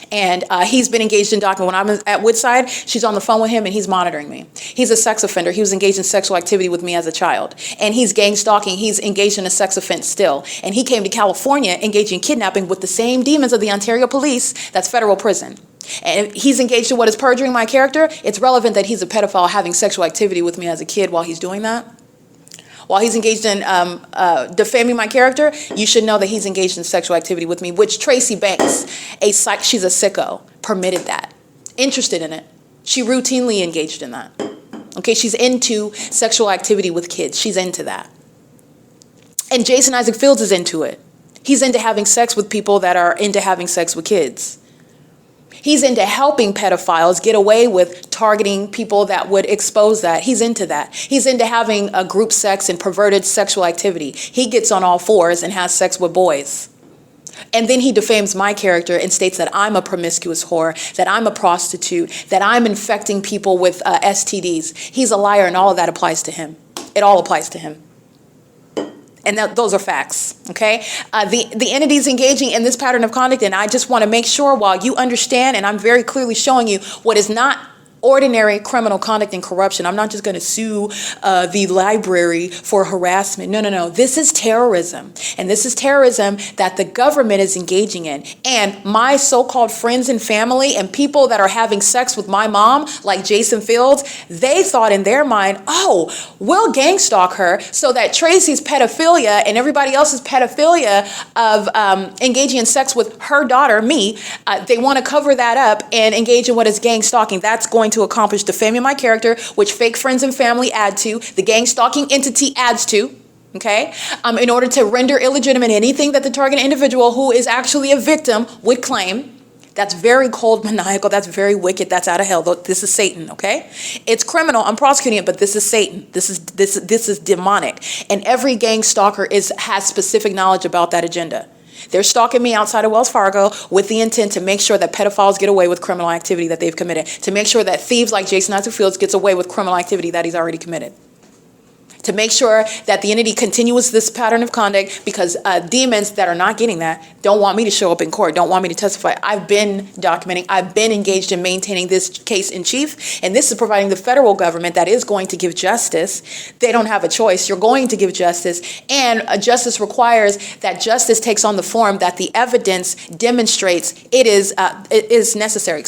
And he's been engaged in document. When I'm at Woodside, she's on the phone with him and he's monitoring me. He's a sex offender. He was engaged in sexual activity with me as a child. And he's gang stalking. He's engaged in a sex offense still. And he came to California engaged in kidnapping with the same demons of the Ontario police. That's federal prison. And he's engaged in what is perjuring my character. It's relevant that he's a pedophile having sexual activity with me as a kid while he's doing that. While he's engaged in defaming my character, you should know that he's engaged in sexual activity with me, which Tracy Banks, she's a sicko, permitted that. Interested in it. She routinely engaged in that. Okay, she's into sexual activity with kids. She's into that. And Jason Isaac Fields is into it. He's into having sex with people that are into having sex with kids. He's into helping pedophiles get away with targeting people that would expose that. He's into that. He's into having a group sex and perverted sexual activity. He gets on all fours and has sex with boys. And then he defames my character and states that I'm a promiscuous whore, that I'm a prostitute, that I'm infecting people with STDs. He's a liar, and all of that applies to him. It all applies to him. And those are facts, okay? The entities engaging in this pattern of conduct, and I just want to make sure while you understand, and I'm very clearly showing you what is not ordinary criminal conduct and corruption. I'm not just going to sue the library for harassment. No, no, no. This is terrorism. And this is terrorism that the government is engaging in. And my so-called friends and family and people that are having sex with my mom, like Jason Fields, they thought in their mind, oh, we'll gang stalk her so that Tracy's pedophilia and everybody else's pedophilia of engaging in sex with her daughter, me, they want to cover that up and engage in what is gang stalking. That's going to accomplish defaming my character, which fake friends and family add to, the gang stalking entity adds to, okay? In order to render illegitimate anything that the target individual who is actually a victim would claim. That's very cold, maniacal, that's very wicked, that's out of hell. This is Satan, okay? It's criminal, I'm prosecuting it, but this is Satan. This is demonic. And every gang stalker has specific knowledge about that agenda. They're stalking me outside of Wells Fargo with the intent to make sure that pedophiles get away with criminal activity that they've committed, to make sure that thieves like Jason Isaac Fields gets away with criminal activity that he's already committed, to make sure that the entity continues this pattern of conduct because demons that are not getting that don't want me to show up in court, don't want me to testify. I've been documenting, I've been engaged in maintaining this case in chief, and this is providing the federal government that is going to give justice. They don't have a choice. You're going to give justice, and justice requires that justice takes on the form that the evidence demonstrates it is necessary,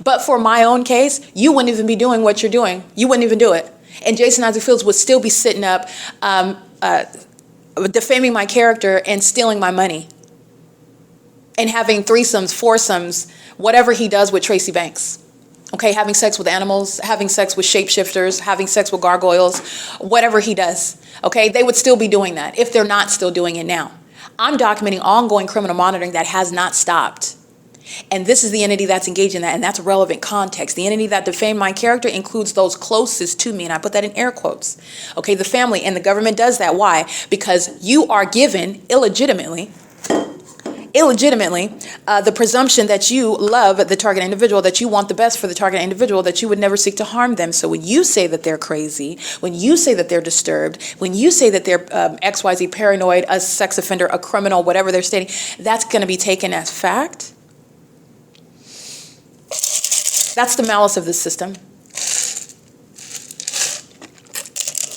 but for my own case, you wouldn't even be doing what you're doing. You wouldn't even do it. And Jason Isaac Fields would still be sitting up defaming my character and stealing my money and having threesomes, foursomes, whatever he does with Tracy Banks. Okay, having sex with animals, having sex with shapeshifters, having sex with gargoyles, whatever he does. Okay, they would still be doing that if they're not still doing it now. I'm documenting ongoing criminal monitoring that has not stopped. And this is the entity that's engaged in that, and that's relevant context. The entity that defamed my character includes those closest to me, and I put that in air quotes. Okay, the family, and the government does that. Why? Because you are given illegitimately, the presumption that you love the target individual, that you want the best for the target individual, that you would never seek to harm them. So when you say that they're crazy, when you say that they're disturbed, when you say that they're XYZ, paranoid, a sex offender, a criminal, whatever they're stating, that's going to be taken as fact. That's the malice of the system.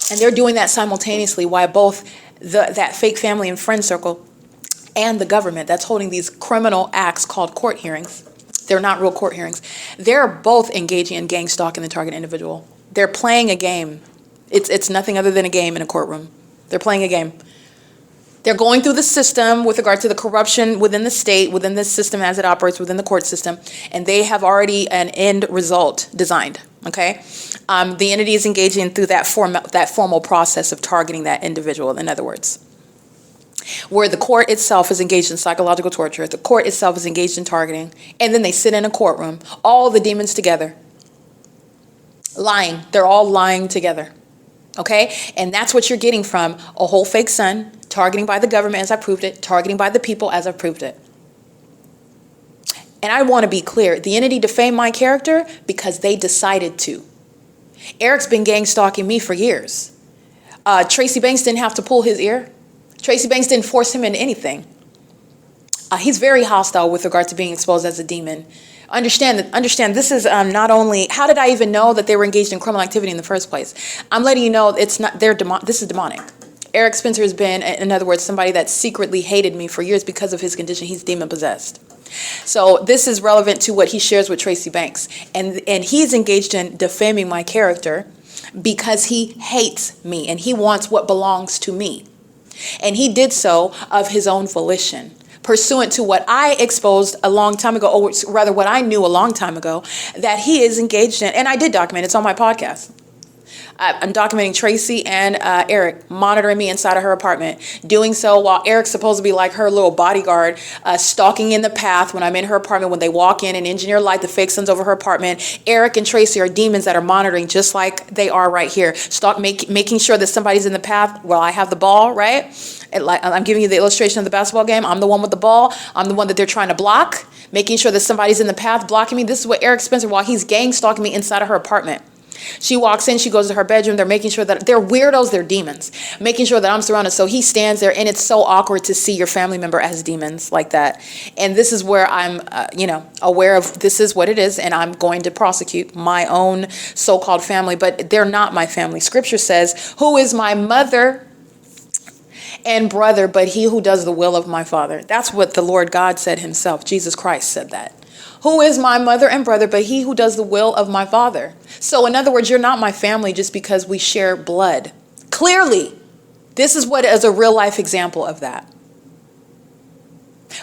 And they're doing that simultaneously while both that fake family and friend circle and the government that's holding these criminal acts called court hearings, they're not real court hearings, they're both engaging in gang stalking the target individual. They're playing a game. It's nothing other than a game in a courtroom. They're playing a game. They're going through the system with regard to the corruption within the state, within this system as it operates within the court system, and they have already an end result designed, okay? The entity is engaging through that formal process of targeting that individual, in other words. Where the court itself is engaged in psychological torture, the court itself is engaged in targeting, and then they sit in a courtroom, all the demons together, lying. They're all lying together, okay? And that's what you're getting from a whole fake son, targeting by the government as I proved it, targeting by the people as I proved it. And I want to be clear, the entity defamed my character because they decided to. Eric's been gang stalking me for years. Tracy Banks didn't have to pull his ear. Tracy Banks didn't force him into anything. He's very hostile with regard to being exposed as a demon. Understand this is not only, how did I even know that they were engaged in criminal activity in the first place? I'm letting you know it's not, this is demonic. Eric Spencer has been, in other words, somebody that secretly hated me for years because of his condition. He's demon possessed. So this is relevant to what he shares with Tracy Banks. And he's engaged in defaming my character because he hates me and he wants what belongs to me. And he did so of his own volition, pursuant to what I exposed a long time ago, or rather what I knew a long time ago, that he is engaged in. And I did document it. It's on my podcast. I'm documenting Tracy and Eric monitoring me inside of her apartment, doing so while Eric's supposed to be like her little bodyguard, stalking in the path when I'm in her apartment. When they walk in and engineer light the fake sons over her apartment, Eric and Tracy are demons that are monitoring just like they are right here, making sure that somebody's in the path while I have the ball, right? I'm giving you the illustration of the basketball game. I'm the one with the ball. I'm the one that they're trying to block, making sure that somebody's in the path blocking me. This is what Eric Spencer, while he's gang stalking me inside of her apartment. She walks in, she goes to her bedroom. They're making sure that they're weirdos, they're demons, making sure that I'm surrounded. So he stands there, and it's so awkward to see your family member as demons like that. And this is where I'm, aware of this is what it is, and I'm going to prosecute my own so-called family, but they're not my family. Scripture says, "Who is my mother and brother, but he who does the will of my Father." That's what the Lord God said himself. Jesus Christ said that. Who is my mother and brother, but he who does the will of my Father. So in other words, you're not my family just because we share blood. Clearly, this is what is a real life example of that.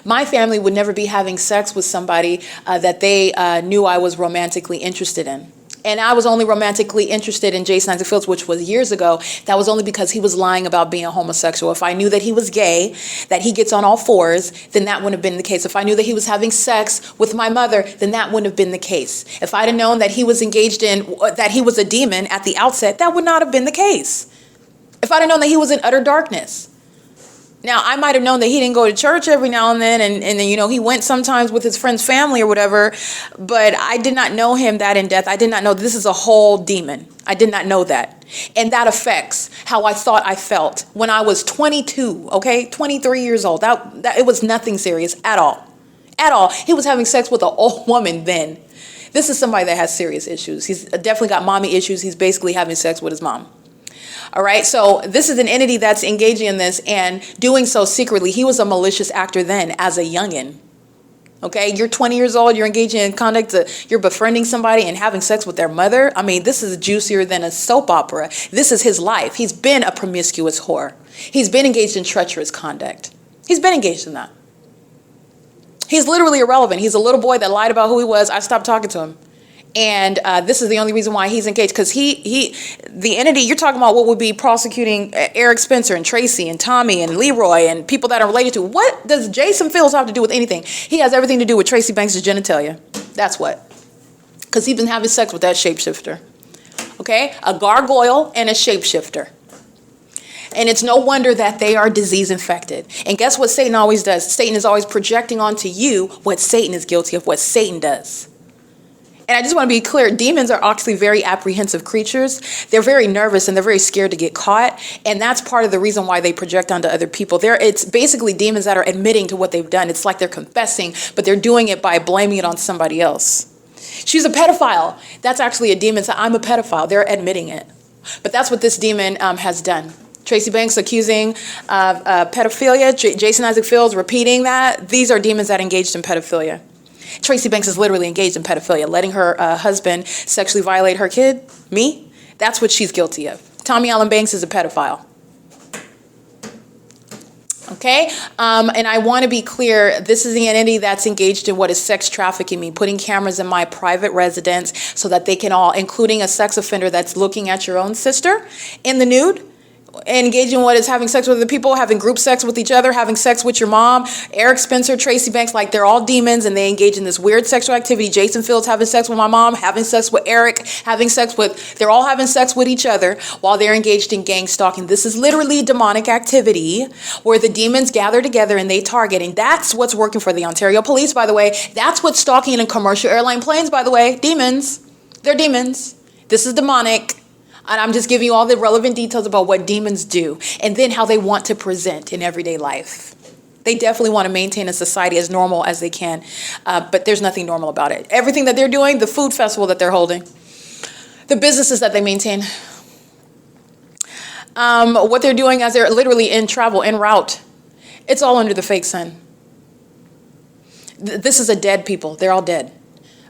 My family would never be having sex with somebody that they knew I was romantically interested in. And I was only romantically interested in Jason Isaac Fields, which was years ago. That was only because he was lying about being a homosexual. If I knew that he was gay, that he gets on all fours, then that wouldn't have been the case. If I knew that he was having sex with my mother, then that wouldn't have been the case. If I'd have known that he was engaged in, that he was a demon at the outset, that would not have been the case. If I'd have known that he was in utter darkness. Now, I might have known that he didn't go to church every now and then, and he went sometimes with his friend's family or whatever, but I did not know him that in depth. I did not know this is a whole demon. I did not know that. And that affects how I thought I felt when I was 22, 23 years old. That it was nothing serious at all. At all. He was having sex with an old woman then. This is somebody that has serious issues. He's definitely got mommy issues. He's basically having sex with his mom. All right, so this is an entity that's engaging in this and doing so secretly. He was a malicious actor then as a youngin'. Okay, you're 20 years old, you're engaging in conduct, you're befriending somebody and having sex with their mother. I mean, this is juicier than a soap opera. This is his life. He's been a promiscuous whore. He's been engaged in treacherous conduct. He's been engaged in that. He's literally irrelevant. He's a little boy that lied about who he was. I stopped talking to him. And this is the only reason why he's engaged, because the entity, you're talking about what would be prosecuting Eric Spencer and Tracy and Tommy and Leroy and people that are related to. What does Jason Fields have to do with anything? He has everything to do with Tracy Banks' genitalia. That's what. Because he's been having sex with that shapeshifter. Okay? A gargoyle and a shapeshifter. And it's no wonder that they are disease infected. And guess what Satan always does? Satan is always projecting onto you what Satan is guilty of, what Satan does. And I just want to be clear, demons are actually very apprehensive creatures. They're very nervous and they're very scared to get caught. And that's part of the reason why they project onto other people. It's basically demons that are admitting to what they've done. It's like they're confessing, but they're doing it by blaming it on somebody else. She's a pedophile. That's actually a demon. So I'm a pedophile. They're admitting it. But that's what this demon has done. Tracy Banks accusing of pedophilia. Jason Isaac Fields repeating that. These are demons that engaged in pedophilia. Tracy Banks is literally engaged in pedophilia, letting her husband sexually violate her kid, me. That's what she's guilty of. Tommy Allen Banks is a pedophile. Okay, and I want to be clear, this is the entity that's engaged in what is sex trafficking me, putting cameras in my private residence so that they can all, including a sex offender that's looking at your own sister in the nude, engaging in what is having sex with other people, having group sex with each other, having sex with your mom, Eric Spencer, Tracy Banks, like they're all demons and they engage in this weird sexual activity. Jason Fields having sex with my mom, having sex with Eric, they're all having sex with each other while they're engaged in gang stalking. This is literally demonic activity where the demons gather together and they target. And that's what's working for the Ontario Police, by the way. That's what's stalking in commercial airline planes, by the way. Demons. They're demons. This is demonic. And I'm just giving you all the relevant details about what demons do and then how they want to present in everyday life. They definitely want to maintain a society as normal as they can, but there's nothing normal about it. Everything that they're doing, the food festival that they're holding, the businesses that they maintain, what they're doing as they're literally in travel, en route, it's all under the fake sun. This is a dead people. They're all dead.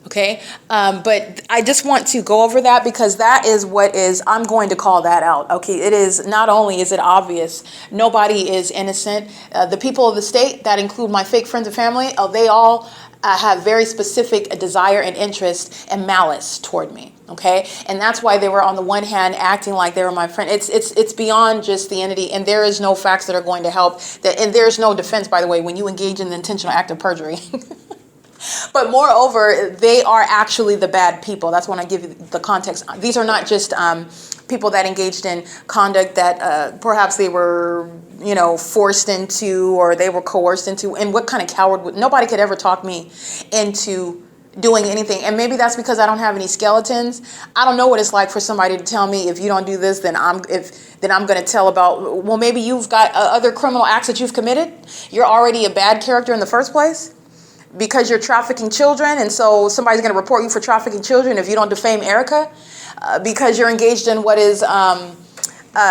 Okay, but I just want to go over that because that is what I'm going to call that out. Okay, it is, not only is it obvious, nobody is innocent. The people of the state, that include my fake friends and family, they all have very specific desire and interest and malice toward me. Okay, and that's why they were on the one hand acting like they were my friend. It's beyond just the entity, and there is no facts that are going to help. And there's no defense, by the way, when you engage in the intentional act of perjury. But moreover, they are actually the bad people. That's when I give you the context. These are not just people that engaged in conduct that perhaps they were, forced into or they were coerced into. And what kind of coward nobody could ever talk me into doing anything. And maybe that's because I don't have any skeletons. I don't know what it's like for somebody to tell me, if you don't do this, then I'm going to tell about, well, maybe you've got other criminal acts that you've committed. You're already a bad character in the first place because you're trafficking children. And so somebody's going to report you for trafficking children if you don't defame Erica, because you're engaged in what is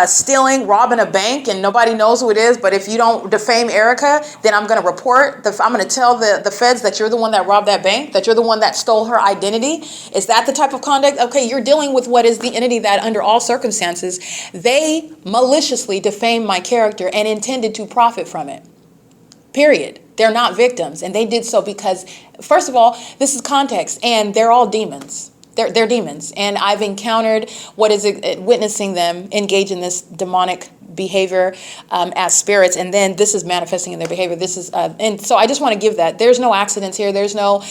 stealing, robbing a bank, and nobody knows who it is. But if you don't defame Erica, then I'm going to report. I'm going to tell the feds that you're the one that robbed that bank, that you're the one that stole her identity. Is that the type of conduct? Okay, you're dealing with what is the entity that under all circumstances, they maliciously defamed my character and intended to profit from it. Period. They're not victims. And they did so because, first of all, this is context, and they're all demons. They're demons, and I've encountered what is witnessing them engage in this demonic behavior as spirits, and then this is manifesting in their behavior. This is, and so I just want to give that. There's no accidents here. There's no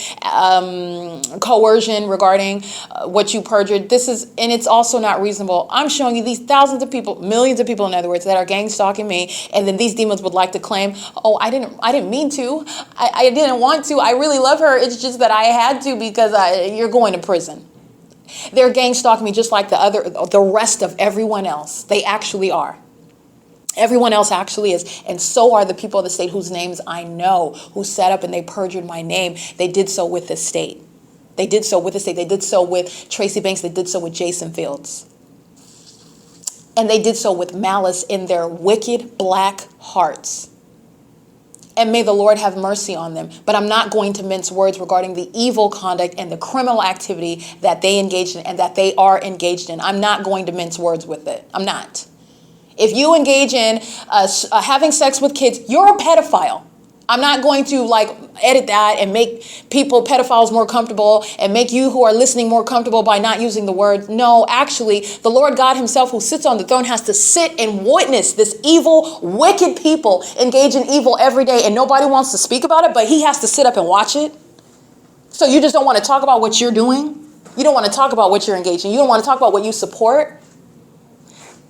coercion regarding what you perjured. This is, and it's also not reasonable. I'm showing you these thousands of people, millions of people, in other words, that are gang stalking me, and then these demons would like to claim, oh, I didn't mean to. I didn't want to. I really love her. It's just that I had to because you're going to prison. They're gang stalking me just like the rest of everyone else. They actually are. Everyone else actually is. And so are the people of the state whose names I know, who set up and they perjured my name. They did so with the state. They did so with the state. They did so with Tracy Banks. They did so with Jason Fields. And they did so with malice in their wicked black hearts. And may the Lord have mercy on them. But I'm not going to mince words regarding the evil conduct and the criminal activity that they engaged in and that they are engaged in. I'm not going to mince words with it. I'm not. If you engage in having sex with kids, you're a pedophile. I'm not going to edit that and make pedophiles more comfortable and make you who are listening more comfortable by not using the word. No, actually, the Lord God himself who sits on the throne has to sit and witness this evil, wicked people engage in evil every day, and nobody wants to speak about it, but he has to sit up and watch it. So you just don't want to talk about what you're doing? You don't want to talk about what you're engaged in? You don't want to talk about what you support?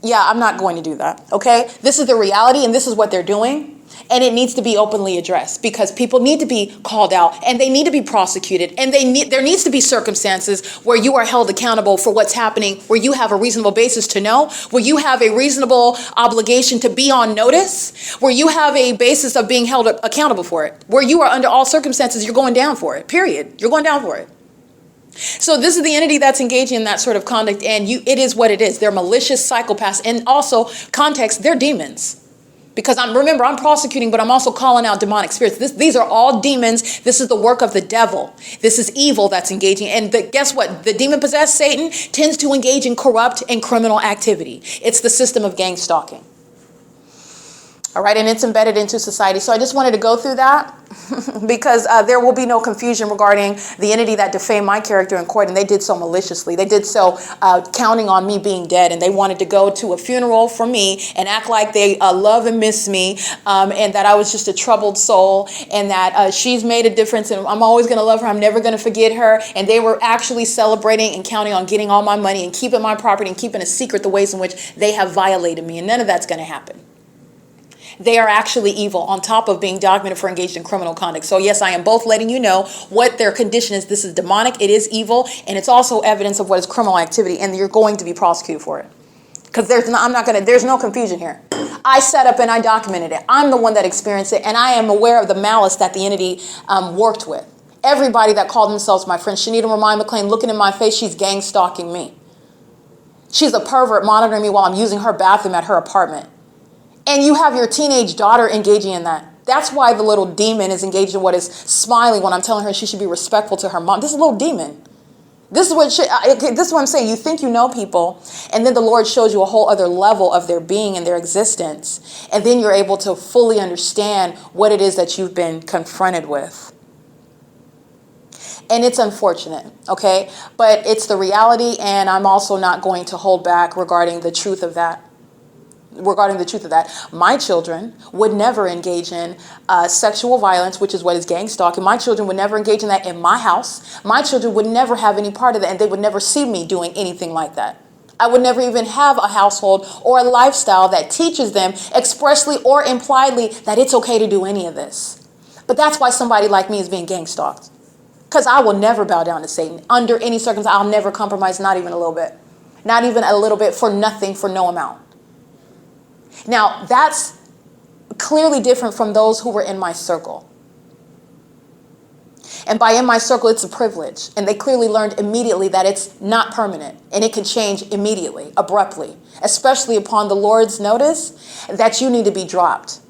Yeah, I'm not going to do that, okay? This is the reality, and this is what they're doing. And it needs to be openly addressed because people need to be called out and they need to be prosecuted. And there needs to be circumstances where you are held accountable for what's happening, where you have a reasonable basis to know, where you have a reasonable obligation to be on notice, where you have a basis of being held accountable for it, where you are under all circumstances, you're going down for it, period. You're going down for it. So this is the entity that's engaging in that sort of conduct, and it is what it is. They're malicious psychopaths, and also context, they're demons. Because remember, I'm prosecuting, but I'm also calling out demonic spirits. These are all demons. This is the work of the devil. This is evil that's engaging. And guess what? The demon-possessed Satan tends to engage in corrupt and criminal activity. It's the system of gang stalking. All right, and it's embedded into society. So I just wanted to go through that because there will be no confusion regarding the entity that defamed my character in court, and they did so maliciously. They did so counting on me being dead, and they wanted to go to a funeral for me and act like they love and miss me, and that I was just a troubled soul, and that she's made a difference, and I'm always going to love her. I'm never going to forget her. And they were actually celebrating and counting on getting all my money and keeping my property and keeping a secret the ways in which they have violated me, and none of that's going to happen. They are actually evil on top of being documented for engaged in criminal conduct. So yes, I am both letting you know what their condition is. This is demonic, it is evil, and it's also evidence of what is criminal activity, and you're going to be prosecuted for it. Because there's no confusion here. I set up and I documented it. I'm the one that experienced it, and I am aware of the malice that the entity worked with. Everybody that called themselves my friend, Shanita Ramai McLean, looking in my face, she's gang stalking me. She's a pervert monitoring me while I'm using her bathroom at her apartment. And you have your teenage daughter engaging in that. That's why the little demon is engaged in what is smiling when I'm telling her she should be respectful to her mom. This is a little demon. This is what I'm saying. You think you know people, and then the Lord shows you a whole other level of their being and their existence. And then you're able to fully understand what it is that you've been confronted with. And it's unfortunate, okay? But it's the reality, and I'm also not going to hold back regarding the truth of that. My children would never engage in sexual violence, which is what is gang stalking. My children would never engage in that in my house. My children would never have any part of that, and they would never see me doing anything like that. I would never even have a household or a lifestyle that teaches them expressly or impliedly that it's okay to do any of this. But that's why somebody like me is being gang stalked. Because I will never bow down to Satan. Under any circumstance, I'll never compromise, not even a little bit. Not even a little bit, for nothing, for no amount. Now, that's clearly different from those who were in my circle. And by in my circle, it's a privilege. And they clearly learned immediately that it's not permanent and it can change immediately, abruptly, especially upon the Lord's notice that you need to be dropped,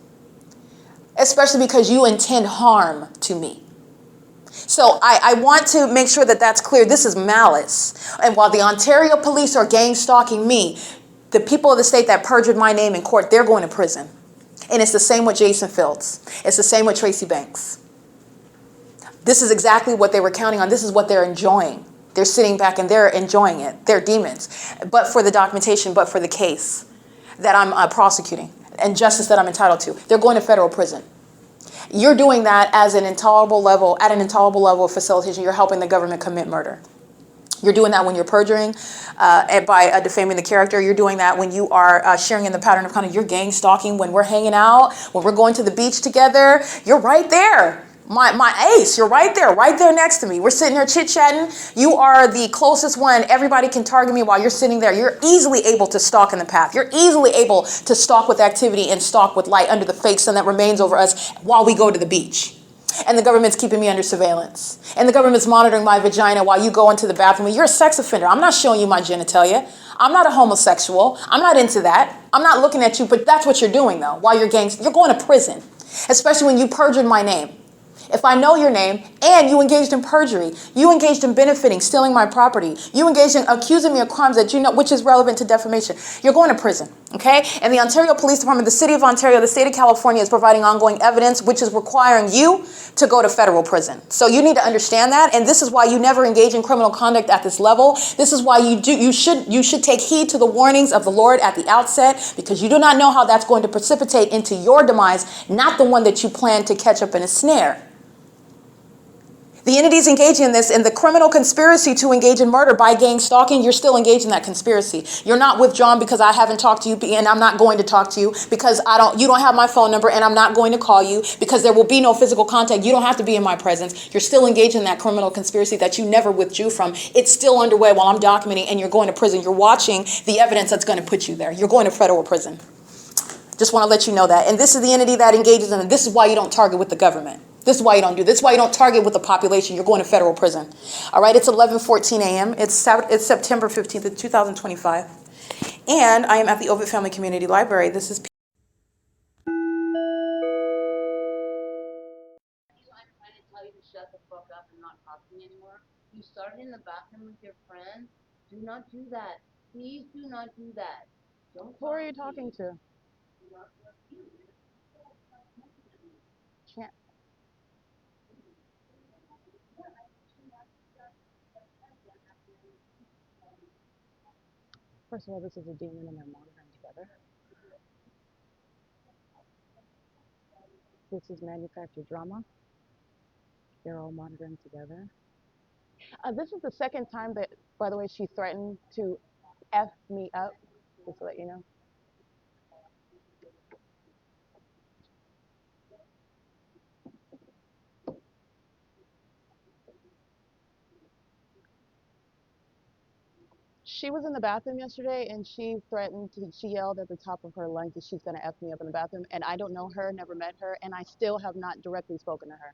especially because you intend harm to me. So I want to make sure that that's clear. This is malice. And while the Ontario police are gang stalking me, the people of the state that perjured my name in court, they're going to prison. And it's the same with Jason Fields. It's the same with Tracy Banks. This is exactly what they were counting on. This is what they're enjoying. They're sitting back and they're enjoying it. They're demons. But for the documentation, but for the case that I'm prosecuting and justice that I'm entitled to, they're going to federal prison. You're doing that as an intolerable level, at an intolerable level of facilitation. You're helping the government commit murder. You're doing that when you're perjuring by defaming the character. You're doing that when you are sharing in the pattern of conduct. You're gang stalking when we're hanging out, when we're going to the beach together. You're right there. My ace, you're right there next to me. We're sitting there chit-chatting. You are the closest one. Everybody can target me while you're sitting there. You're easily able to stalk in the path. You're easily able to stalk with activity and stalk with light under the fake sun that remains over us while we go to the beach. And the government's keeping me under surveillance. And the government's monitoring my vagina while you go into the bathroom. You're a sex offender. I'm not showing you my genitalia. I'm not a homosexual. I'm not into that. I'm not looking at you, but that's what you're doing though. While you're going to prison, especially when you perjured my name. If I know your name and you engaged in perjury, you engaged in benefiting, stealing my property, you engaged in accusing me of crimes that you know, which is relevant to defamation, you're going to prison, okay? And the Ontario Police Department, the City of Ontario, the State of California is providing ongoing evidence, which is requiring you to go to federal prison. So you need to understand that, and this is why you never engage in criminal conduct at this level. This is why you should take heed to the warnings of the Lord at the outset, because you do not know how that's going to precipitate into your demise, not the one that you plan to catch up in a snare. The entities engaging in this, in the criminal conspiracy to engage in murder by gang stalking, you're still engaged in that conspiracy. You're not withdrawn because I haven't talked to you and I'm not going to talk to you because you don't have my phone number and I'm not going to call you because there will be no physical contact. You don't have to be in my presence. You're still engaged in that criminal conspiracy that you never withdrew from. It's still underway while I'm documenting and you're going to prison. You're watching the evidence that's going to put you there. You're going to federal prison. Just want to let you know that. And this is the entity that engages in it. This is why you don't target with the government. This is why you don't do this. This is why you don't target with the population. You're going to federal prison. All right, it's 11:14 a.m. It's September 15th, 2025. And I am at the OVITT Family Community Library. This is I'm trying to tell you to shut the fuck up and not talk to me anymore. You started in the bathroom with your friend. Do not do that. Please do not do that. Don't. Who are you talking to? Can't. First of all, this is a demon and they're monitoring together. This is manufactured drama. They're all monitoring together. This is the second time that, by the way, she threatened to F me up, just to let you know. She was in the bathroom yesterday and she yelled at the top of her lungs that she's going to F me up in the bathroom. And I don't know her, never met her, and I still have not directly spoken to her.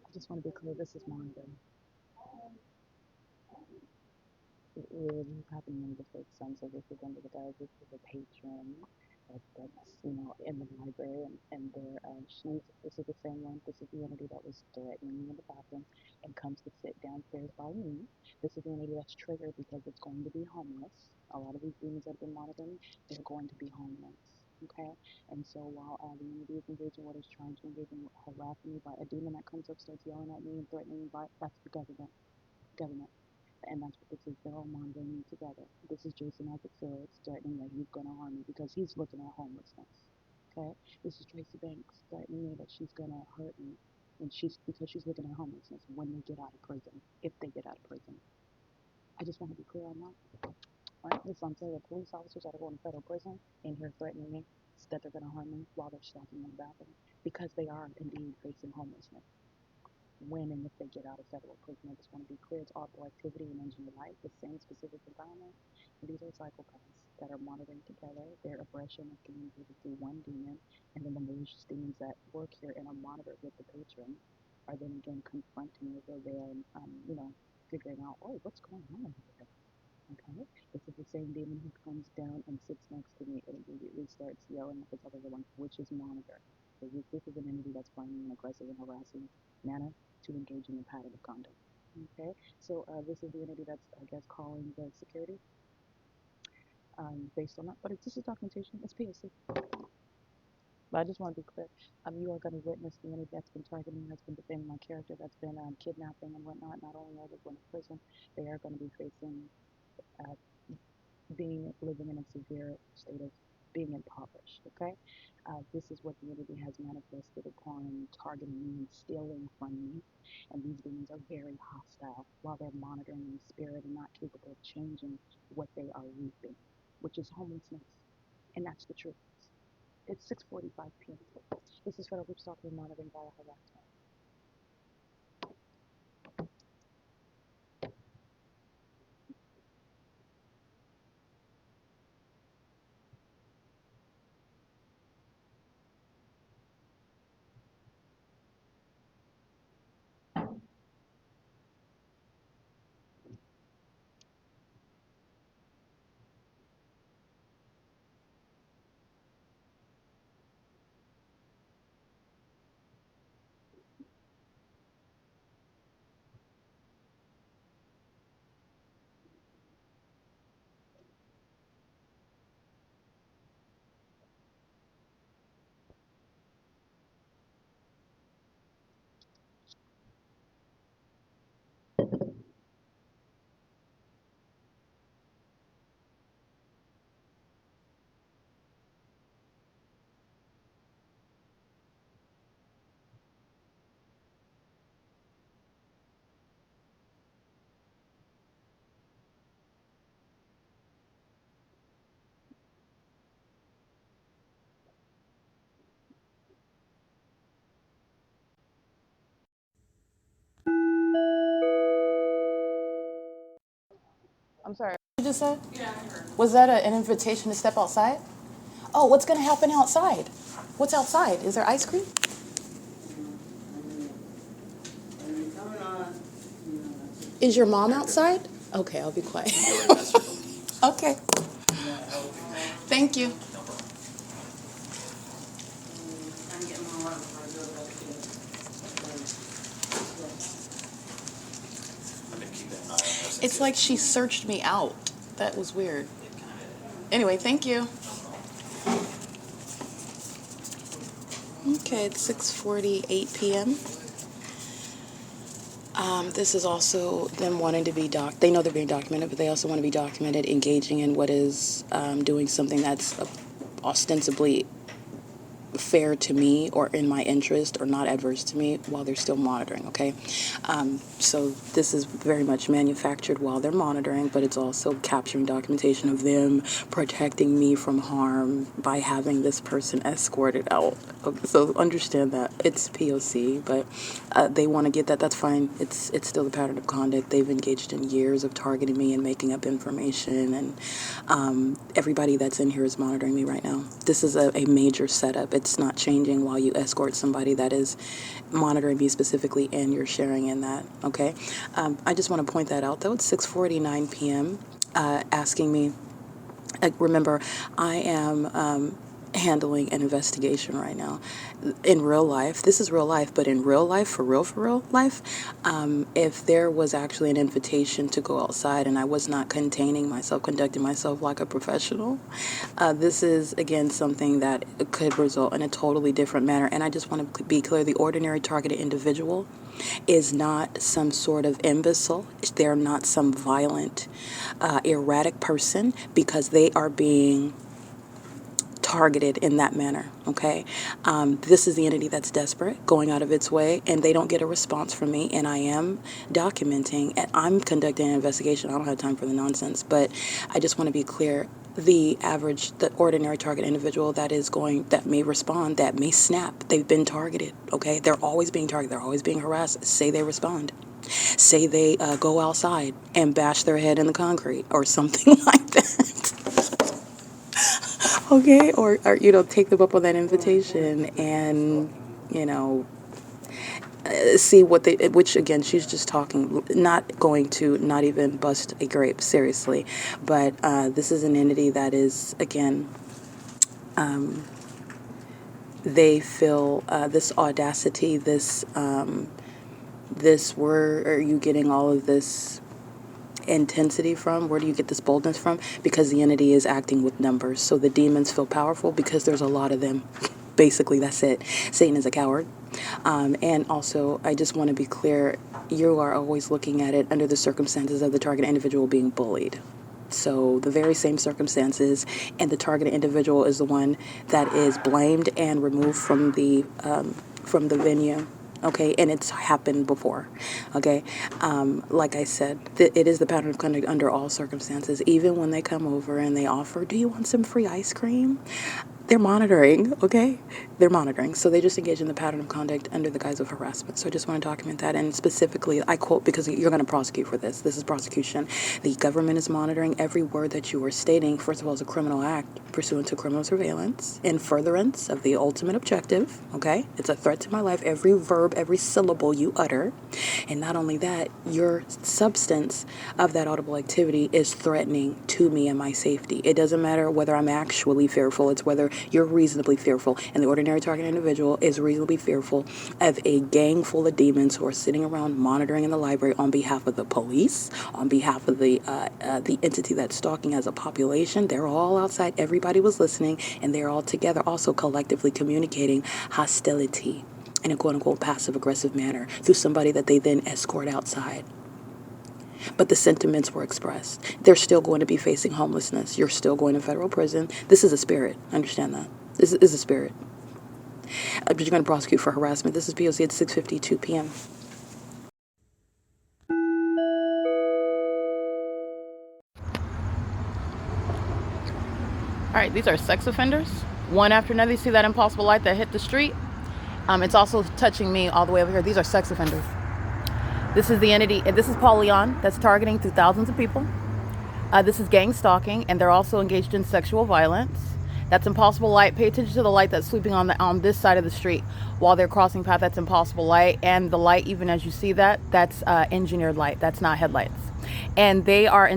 I just want to be clear, this is monitoring. This is happening under the fake sun, so this is under the guise this is a patron that's in the library and this is the same one. This is the entity that was threatening me in the bathroom and comes to sit downstairs by me. This is the entity that's triggered because it's going to be homeless. A lot of these demons that have been monitoring, they're going to be homeless. Okay, and so while the entity is engaging what is trying to engage in harassing me by a demon that comes up, starts yelling at me and threatening me by that's the government. And that's what this is. They're all monitoring me together. This is Jason Isaac Phillips threatening that he's going to harm me because he's looking at homelessness. Okay? This is Tracy Banks threatening me that she's going to hurt me and because she's looking at homelessness when they get out of prison, if they get out of prison. I just want to be clear on that. All right, this unfair that police officers that are going to federal prison in here threatening me that they're going to harm me while they're stalking in the bathroom because they are indeed facing homelessness when and if they get out of federal prison. I just want to be clear, it's audible activity and engineer life, the same specific environment. And these are psychopaths that are monitoring together. Their aggression is communicated through one demon, and then the malicious demons that work here and are monitored with the patron are then again confronting over there and, figuring out, oh, what's going on over there? Okay, this is the same demon who comes down and sits next to me and immediately starts yelling at the other one, which is monitor. So this is an entity that's finding an aggressive and harassing manner to engage in a pattern of conduct. Okay, so this is the entity that's, I guess, calling the security based on that. But this is documentation. It's P.O.C. But I just want to be clear. You are going to witness the entity that's been targeting, that's been defaming my character, that's been kidnapping and whatnot. Not only are they going to prison, they are going to be facing living in a severe state of being impoverished. Okay, this is what the entity has manifested upon targeting me and stealing from me, and these demons are very hostile while they're monitoring in spirit and not capable of changing what they are reaping, which is homelessness, and that's the truth. It's 6:45 p.m. This is federal group stalking and monitoring via harassment. I'm sorry. What you just said? Yeah, I heard. Was that an invitation to step outside? Oh, what's going to happen outside? What's outside? Is there ice cream? Is your mom outside? Okay, I'll be quiet. Okay. Thank you. It's like she searched me out. That was weird. Anyway, thank you. Okay, it's 6:48 p.m. This is also them wanting to be they know they're being documented, but they also want to be documented engaging in what is doing something that's ostensibly fair to me or in my interest or not adverse to me while they're still monitoring, okay? So this is very much manufactured while they're monitoring, but it's also capturing documentation of them protecting me from harm by having this person escorted out. Okay, so understand that it's P.O.C, but they want to get that. That's fine. It's still the pattern of conduct. They've engaged in years of targeting me and making up information, and everybody that's in here is monitoring me right now. This is a major setup. It's not changing while you escort somebody that is monitoring me specifically and you're sharing in that, okay? I just want to point that out, though. It's 6:49 p.m. Asking me, remember, I am handling an investigation right now. In real life, this is real life, but in real life, for real life, if there was actually an invitation to go outside and I was not containing myself, conducting myself like a professional, this is, again, something that could result in a totally different manner. And I just want to be clear, the ordinary targeted individual is not some sort of imbecile. They're not some violent, erratic person, because they are being targeted in that manner, okay? This is the entity that's desperate, going out of its way, and they don't get a response from me, and I am documenting, and I'm conducting an investigation. I don't have time for the nonsense, but I just want to be clear. The ordinary target individual that may respond, that may snap, they've been targeted, okay? They're always being targeted. They're always being harassed. Say they respond. Say they go outside and bash their head in the concrete or something like that. Okay? Or, take them up on that invitation and, see what which again, she's just talking, not going to not even bust a grape, seriously. But this is an entity that is, again, they feel this audacity, where are you getting all of this intensity from? Where do you get this boldness from? Because the entity is acting with numbers. So the demons feel powerful because there's a lot of them. Basically, that's it. Satan is a coward. And also, I just want to be clear, you are always looking at it under the circumstances of the target individual being bullied. So the very same circumstances, and the targeted individual is the one that is blamed and removed from the venue. Okay, and it's happened before. Okay, like I said, it is the pattern of conduct under all circumstances. Even when they come over and they offer, "Do you want some free ice cream?" They're monitoring, okay? They're monitoring. So they just engage in the pattern of conduct under the guise of harassment. So I just want to document that. And specifically, I quote, because you're going to prosecute for this. This is prosecution. The government is monitoring every word that you are stating. First of all, it's a criminal act pursuant to criminal surveillance in furtherance of the ultimate objective, okay? It's a threat to my life. Every verb, every syllable you utter. And not only that, your substance of that audible activity is threatening to me and my safety. It doesn't matter whether I'm actually fearful. It's whether you're reasonably fearful, and the ordinary target individual is reasonably fearful of a gang full of demons who are sitting around monitoring in the library on behalf of the police, on behalf of the entity that's stalking as a population. They're all outside. Everybody was listening, and they're all together also collectively communicating hostility in a quote-unquote passive-aggressive manner through somebody that they then escort outside. But the sentiments were expressed. They're still going to be facing homelessness. You're still going to federal prison. This is a spirit. Understand that. This is a spirit. But you're going to prosecute for harassment. This is P.O.C. at 6:52 p.m. All right, these are sex offenders, one after another. You see that impossible light that hit the street? It's also touching me all the way over here. These are sex offenders. This is the entity, and this is Paul Leon that's targeting through thousands of people. This is gang stalking, and they're also engaged in sexual violence. That's impossible light. Pay attention to the light that's sweeping on this side of the street while they're crossing path. That's impossible light, and the light, even as you see that's engineered light. That's not headlights. And they are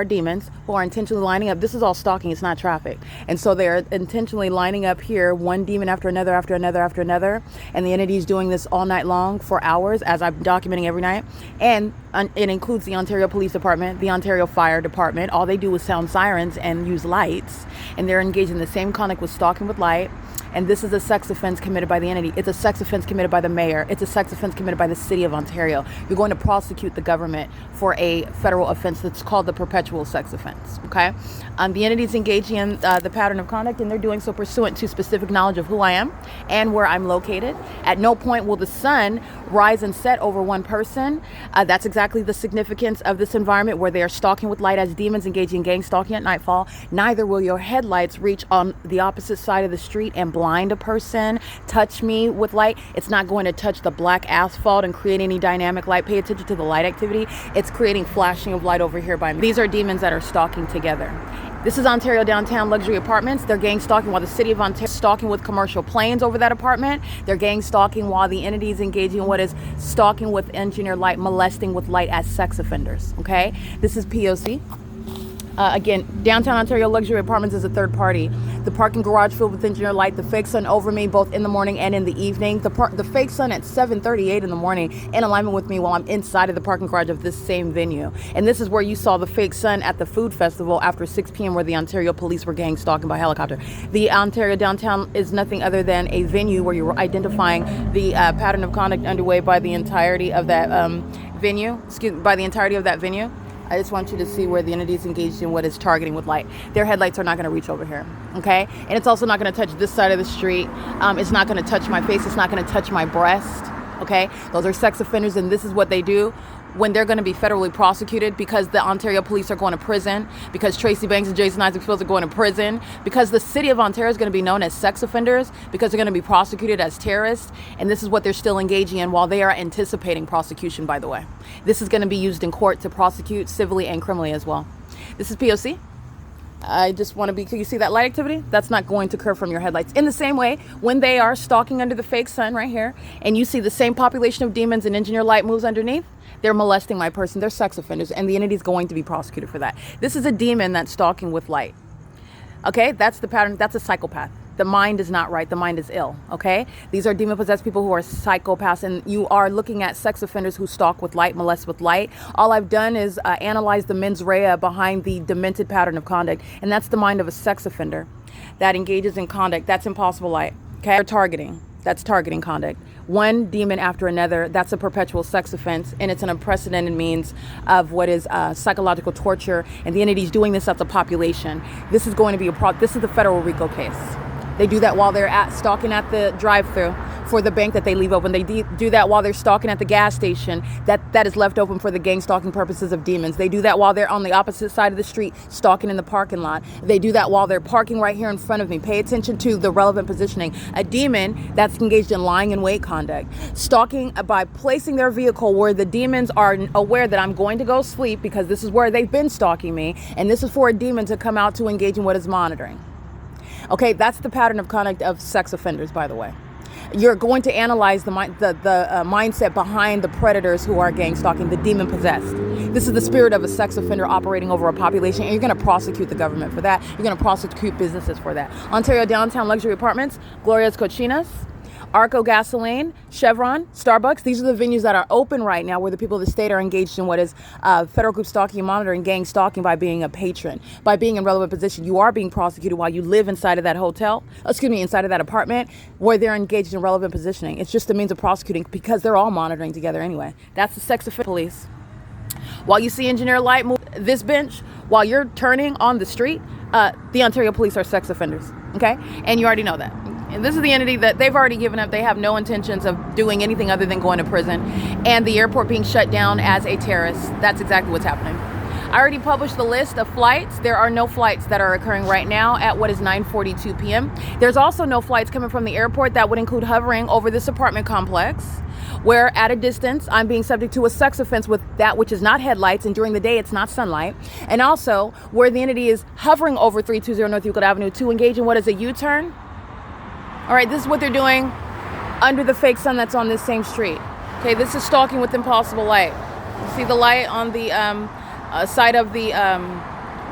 demons who are intentionally lining up. This is all stalking, it's not traffic. And so they're intentionally lining up here, one demon after another, after another, after another. And the entity is doing this all night long for hours, as I'm documenting every night. And it includes the Ontario Police Department, the Ontario Fire Department. All they do is sound sirens and use lights. And they're engaged in the same conduct with stalking with light. And this is a sex offense committed by the entity. It's a sex offense committed by the mayor. It's a sex offense committed by the city of Ontario. You're going to prosecute the government for a federal offense that's called the perpetual sex offense, okay? The entity is engaging in the pattern of conduct, and they're doing so pursuant to specific knowledge of who I am and where I'm located. At no point will the sun rise and set over one person. That's exactly the significance of this environment where they are stalking with light as demons engaging in gang stalking at nightfall. Neither will your headlights reach on the opposite side of the street and blind a person, touch me with light. It's not going to touch the black asphalt and create any dynamic light. Pay attention to the light activity. It's creating flashing of light over here by me. These are demons that are stalking together. This is Ontario Downtown Luxury Apartments. They're gang stalking while the city of Ontario is stalking with commercial planes over that apartment. They're gang stalking while the entity is engaging in what is stalking with engineered light, molesting with light as sex offenders, okay? This is P.O.C. Again, Downtown Ontario Luxury Apartments is a third party. The parking garage filled with engineered light, the fake sun over me both in the morning and in the evening. The fake sun at 7:38 in the morning in alignment with me while I'm inside of the parking garage of this same venue. And this is where you saw the fake sun at the food festival after 6 p.m. where the Ontario police were gang stalking by helicopter. The Ontario Downtown is nothing other than a venue where you're identifying the pattern of conduct underway by the entirety of that venue. I just want you to see where the entity is engaged in what is targeting with light. Their headlights are not going to reach over here, okay? And it's also not going to touch this side of the street. It's not going to touch my face. It's not going to touch my breast, okay? Those are sex offenders, and this is what they do when they're going to be federally prosecuted, because the Ontario police are going to prison, because Tracy Banks and Jason Isaac Fields are going to prison, because the city of Ontario is going to be known as sex offenders, because they're going to be prosecuted as terrorists. And this is what they're still engaging in while they are anticipating prosecution, by the way. This is going to be used in court to prosecute civilly and criminally as well. This is P.O.C. I just want to be, can you see that light activity? That's not going to occur from your headlights. In the same way, when they are stalking under the fake sun right here, and you see the same population of demons and engineer light moves underneath, they're molesting my person. They're sex offenders, and the entity is going to be prosecuted for that. This is a demon that's stalking with light. Okay, that's the pattern. That's a psychopath. The mind is not right. The mind is ill. Okay, these are demon-possessed people who are psychopaths, and you are looking at sex offenders who stalk with light, molest with light. All I've done is analyze the mens rea behind the demented pattern of conduct, and that's the mind of a sex offender that engages in conduct. That's impossible light. Okay, they're targeting. That's targeting conduct. One demon after another, that's a perpetual sex offense, and it's an unprecedented means of what is psychological torture, and the entity's doing this as a population. This is going to be this is the federal RICO case. They do that while they're stalking at the drive-thru for the bank that they leave open. They do that while they're stalking at the gas station that is left open for the gang stalking purposes of demons. They do that while they're on the opposite side of the street stalking in the parking lot. They do that while they're parking right here in front of me. Pay attention to the relevant positioning. A demon that's engaged in lying in wait conduct, stalking by placing their vehicle where the demons are aware that I'm going to go sleep because this is where they've been stalking me, and this is for a demon to come out to engage in what is monitoring. Okay, that's the pattern of conduct of sex offenders, by the way. You're going to analyze the mindset behind the predators who are gang stalking, the demon possessed. This is the spirit of a sex offender operating over a population, and you're going to prosecute the government for that. You're going to prosecute businesses for that. Ontario Downtown Luxury Apartments, Gloria's Cochinas, ARCO Gasoline, Chevron, Starbucks. These are the venues that are open right now where the people of the state are engaged in what is federal group stalking and monitoring, gang stalking by being a patron. By being in relevant position, you are being prosecuted while you live inside of that inside of that apartment where they're engaged in relevant positioning. It's just a means of prosecuting because they're all monitoring together anyway. That's the sex offender police. While you see engineer light move this bench, while you're turning on the street, the Ontario police are sex offenders, okay? And you already know that. And this is the entity that they've already given up. They have no intentions of doing anything other than going to prison. And the airport being shut down as a terrorist. That's exactly what's happening. I already published the list of flights. There are no flights that are occurring right now at what is 9:42 p.m. There's also no flights coming from the airport that would include hovering over this apartment complex, where at a distance I'm being subject to a sex offense with that which is not headlights, and during the day it's not sunlight. And also where the entity is hovering over 320 North Euclid Avenue to engage in what is a U-turn. All right, this is what they're doing under the fake sun that's on this same street. Okay, this is stalking with impossible light. You see the light on the side of the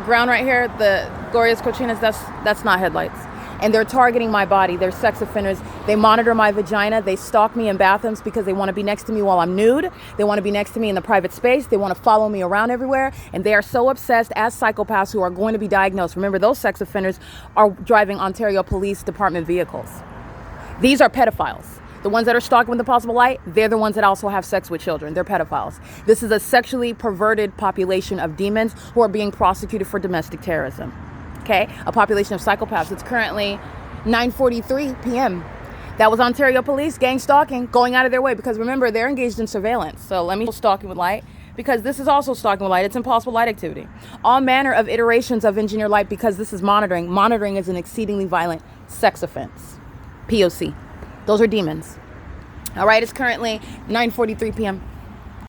ground right here, the Gloria's Cochinas, that's not headlights. And they're targeting my body. They're sex offenders. They monitor my vagina. They stalk me in bathrooms because they want to be next to me while I'm nude. They want to be next to me in the private space. They want to follow me around everywhere. And they are so obsessed as psychopaths who are going to be diagnosed. Remember, those sex offenders are driving Ontario Police Department vehicles. These are pedophiles. The ones that are stalking with impossible light, they're the ones that also have sex with children. They're pedophiles. This is a sexually perverted population of demons who are being prosecuted for domestic terrorism. Okay, a population of psychopaths. It's currently 9:43 p.m. That was Ontario Police gang stalking, going out of their way because remember, they're engaged in surveillance. So let me stalking with light because this is also stalking with light. It's impossible light activity. All manner of iterations of engineer light because this is monitoring. Monitoring is an exceedingly violent sex offense. P.O.C. Those are demons. All right, it's currently 9:43 p.m.